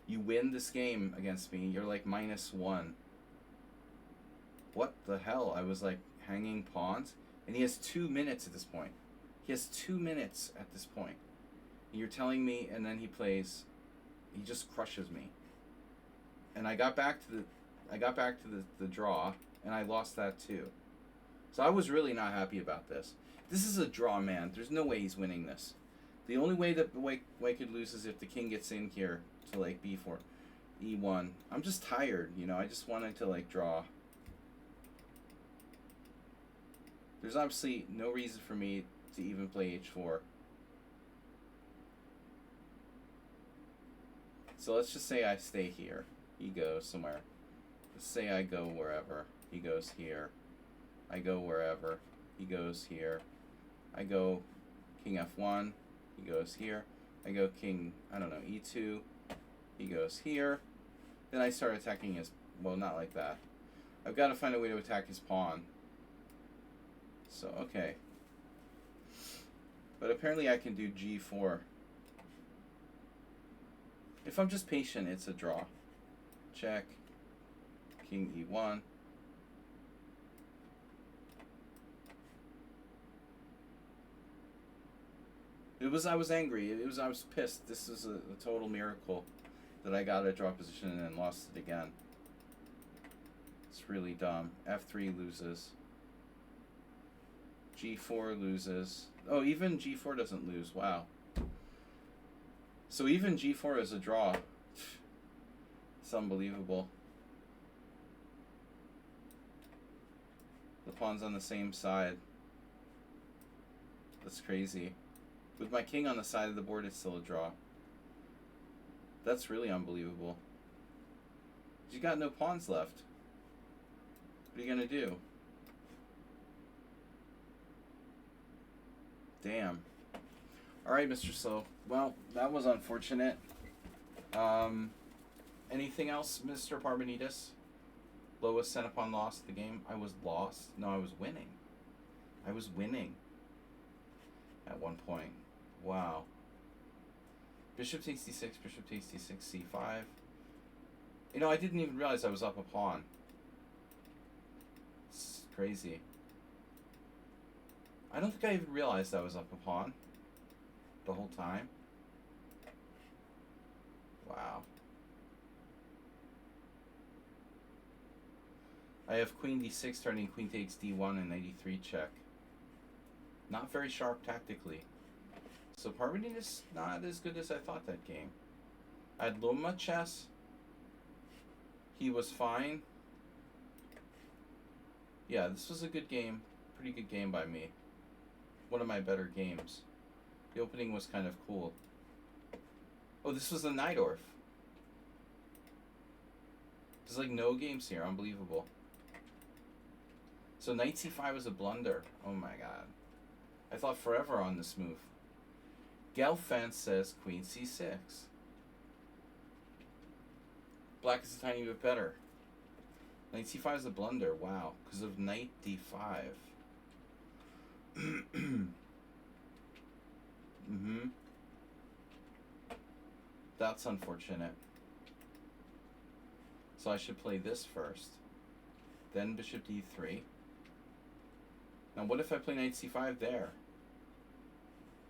You win this game against me. You're like -1. What the hell? I was like hanging pawns. And he has 2 minutes at this point. He has 2 minutes at this point. And you're telling me, and then he plays, he just crushes me. And I got back to the draw, and I lost that too. So I was really not happy about this. This is a draw, man. There's no way he's winning this. The only way that White could lose is if the king gets in here to like B4, E1. I'm just tired, you know. I just wanted to like draw. There's obviously no reason for me to even play H4. So let's just say I stay here. He goes somewhere. Let's say I go wherever. He goes here. I go wherever. He goes here. I go King F1. He goes here. I go King, I don't know, E2. He goes here. Then I start attacking his, well, not like that. I've got to find a way to attack his pawn. So, okay. But apparently I can do G4. If I'm just patient, it's a draw. Check. King E1. I was angry. I was pissed. This is a total miracle that I got a draw position and then lost it again. It's really dumb. F3 loses. G4 loses. Oh, even G4 doesn't lose. Wow. So even G4 is a draw. It's unbelievable. The pawn's on the same side. That's crazy. With my king on the side of the board, it's still a draw. That's really unbelievable. You got no pawns left. What are you gonna do? Damn. Alright, Mr. Slow. Well, that was unfortunate. Anything else, Mr. Parmenides? Lowest Centipon lost the game. I was lost. No, I was winning. I was winning at one point. Wow. Bishop takes d6, bishop takes d6, c5. You know, I didn't even realize I was up a pawn. It's crazy. I don't think I even realized I was up a pawn the whole time. Wow. I have queen d6 turning queen takes d1 and 93 check. Not very sharp tactically. So Parvati is not as good as I thought that game. I had Loma chess. He was fine. Yeah, this was a good game. Pretty good game by me. One of my better games. The opening was kind of cool. Oh, this was the Najdorf. There's like no games here. Unbelievable. So knight c5 was a blunder. Oh my god. I thought forever on this move. Gelfand says queen c6. Black is a tiny bit better. Knight c5 is a blunder. Wow. Because of knight d5. That's unfortunate. So I should play this first. Then bishop d3. Now what if I play knight c5 there?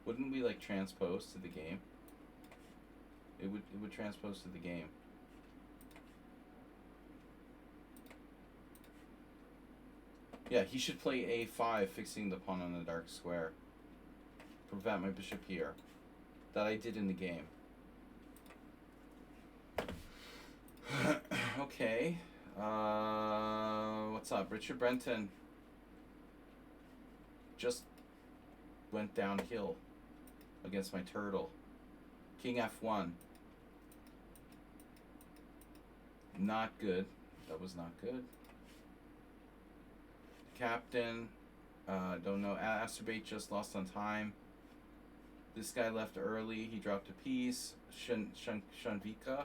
Wouldn't we like transpose to the game? It would transpose to the game. Yeah, he should play a5, fixing the pawn on the dark square. Prevent my bishop here. That I did in the game. Okay. What's up? Richard Brenton just went downhill against my turtle. King f1. Not good. That was not good. Captain. Don't know. Asterbate just lost on time. This guy left early. He dropped a piece. Shanvika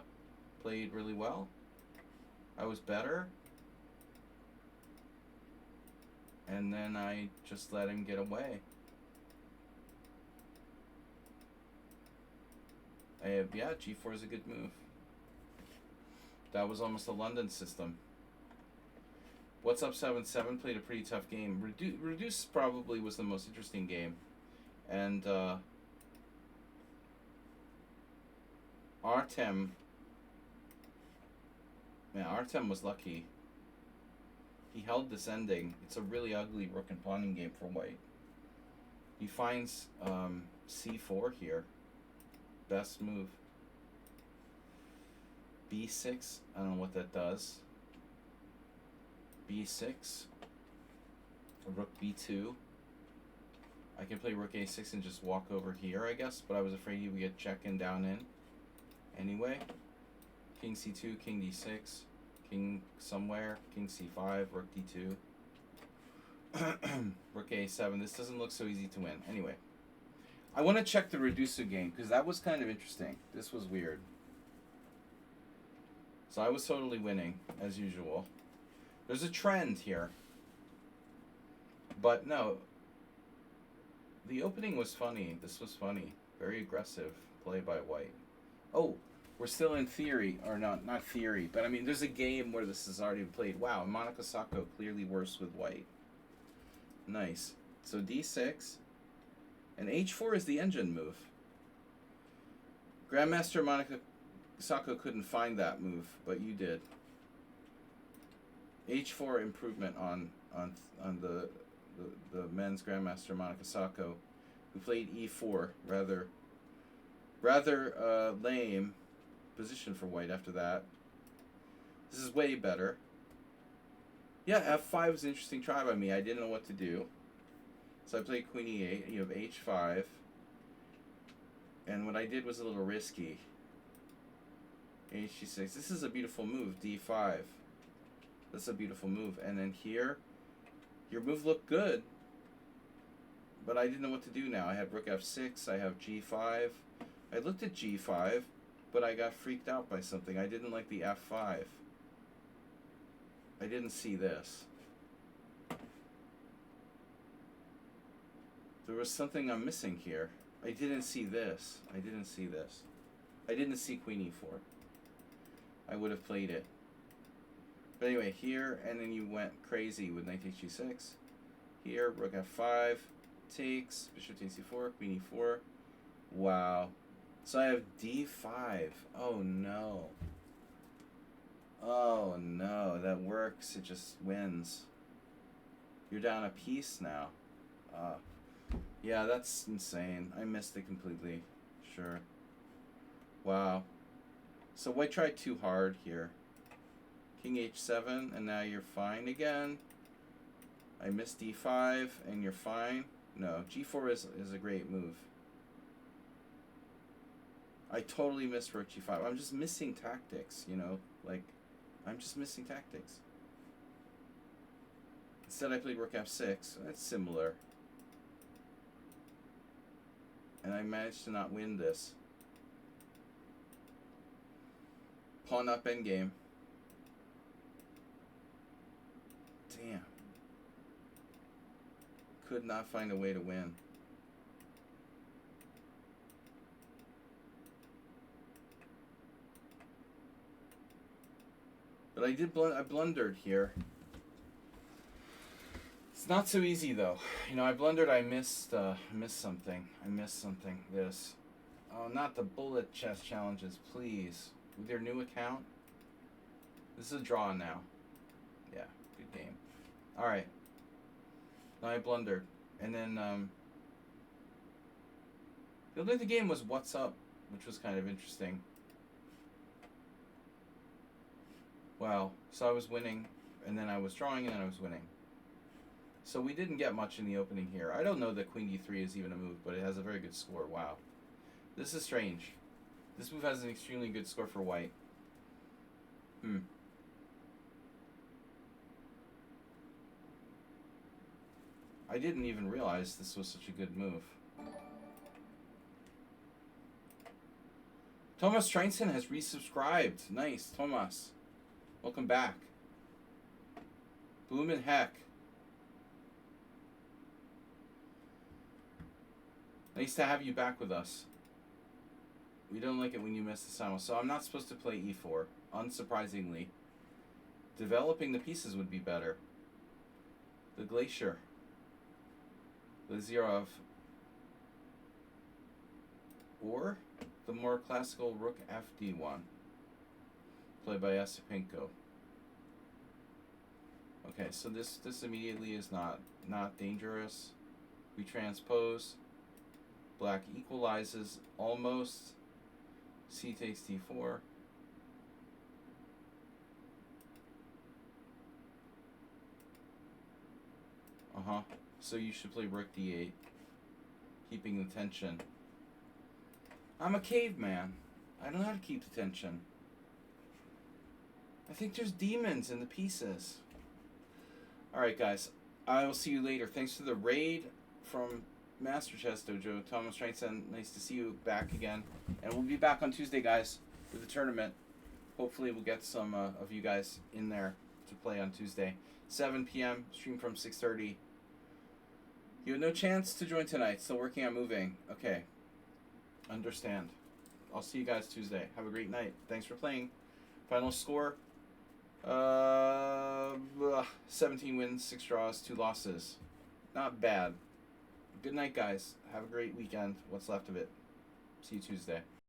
played really well. I was better. And then I just let him get away. Yeah, g4 is a good move. That was almost a London system. What's up 7-7 played a pretty tough game. Reduce probably was the most interesting game. And Artem, man, Artem was lucky. He held this ending. It's a really ugly rook and pawning game for white. He finds c4 here. Best move. b6. I don't know what that does. b6. Rook b2. I can play rook a6 and just walk over here, I guess, but I was afraid he would get check and down in. Anyway, king c2, king d6, king somewhere, king c5, rook d2, rook a7. This doesn't look so easy to win. Anyway, I want to check the Redusu game because that was kind of interesting. This was weird. So I was totally winning, as usual. There's a trend here. But no, the opening was funny. This was funny. Very aggressive play by white. Oh, we're still in theory, or not theory, but I mean, there's a game where this has already been played. Wow, Monica Sacco clearly worse with white. Nice. So d6, and h4 is the engine move. Grandmaster Monica Sacco couldn't find that move, but you did. h4 improvement on the men's Grandmaster Monica Sacco, who played e4, rather lame position for white after that. This is way better. Yeah, f5 was an interesting try by me. I didn't know what to do. So I played queen e8. You have h5. And what I did was a little risky. h6. This is a beautiful move. d5. That's a beautiful move. And then here, your move looked good. But I didn't know what to do now. I have rook f6. I have g5. I looked at g5. but I got freaked out by something. I didn't like the F5. I didn't see this. There was something I'm missing here. I didn't see this. I didn't see this. I didn't see Queen E4. I would have played it. But anyway, here, and then you went crazy with knight takes g6. Here, rook f5, takes, bishop takes e4, queen e4. Wow. So I have d5. Oh no. Oh no, that works. It just wins. You're down a piece now. Yeah, that's insane. I missed it completely. Sure. Wow. So white tried too hard here. King h7, and now you're fine again. I missed d5, and you're fine. No, g4 is a great move. I totally missed rook g5. I'm just missing tactics, you know? Like, I'm just missing tactics. Instead I played rook f6. That's similar. And I managed to not win this. Pawn up endgame. Damn. Could not find a way to win. But I blundered here. It's not so easy though. You know, I blundered. I missed something. This. Oh, not the bullet chess challenges, please. With your new account. This is a draw now. Yeah, good game. All right. Now I blundered, and then the other game was What's Up, which was kind of interesting. Wow. So I was winning, and then I was drawing, and then I was winning. So we didn't get much in the opening here. I don't know that Queen D3 is even a move, but it has a very good score. Wow. This is strange. This move has an extremely good score for white. I didn't even realize this was such a good move. Thomas Trainson has resubscribed. Nice, Thomas. Welcome back. Bloomin' heck. Nice to have you back with us. We don't like it when you miss the simul. So I'm not supposed to play e4, unsurprisingly. Developing the pieces would be better. The Glacier. Lazarov. Or the more classical Rook FD1. Played by Osipchenko. Okay, so this immediately is not dangerous. We transpose. Black equalizes almost. C takes d4. So you should play rook d8, keeping the tension. I'm a caveman. I don't know how to keep the tension. I think there's demons in the pieces. Alright guys, I will see you later. Thanks for the raid from Master Chess Dojo. Thomas Trainson, nice to see you back again. And we'll be back on Tuesday, guys, with the tournament. Hopefully we'll get some of you guys in there to play on Tuesday. 7 p.m., stream from 6:30. You had no chance to join tonight. Still working on moving. Okay. Understand. I'll see you guys Tuesday. Have a great night. Thanks for playing. Final score. 17 wins, 6 draws, 2 losses. Not bad. Good night, guys. Have a great weekend. What's left of it. See you Tuesday.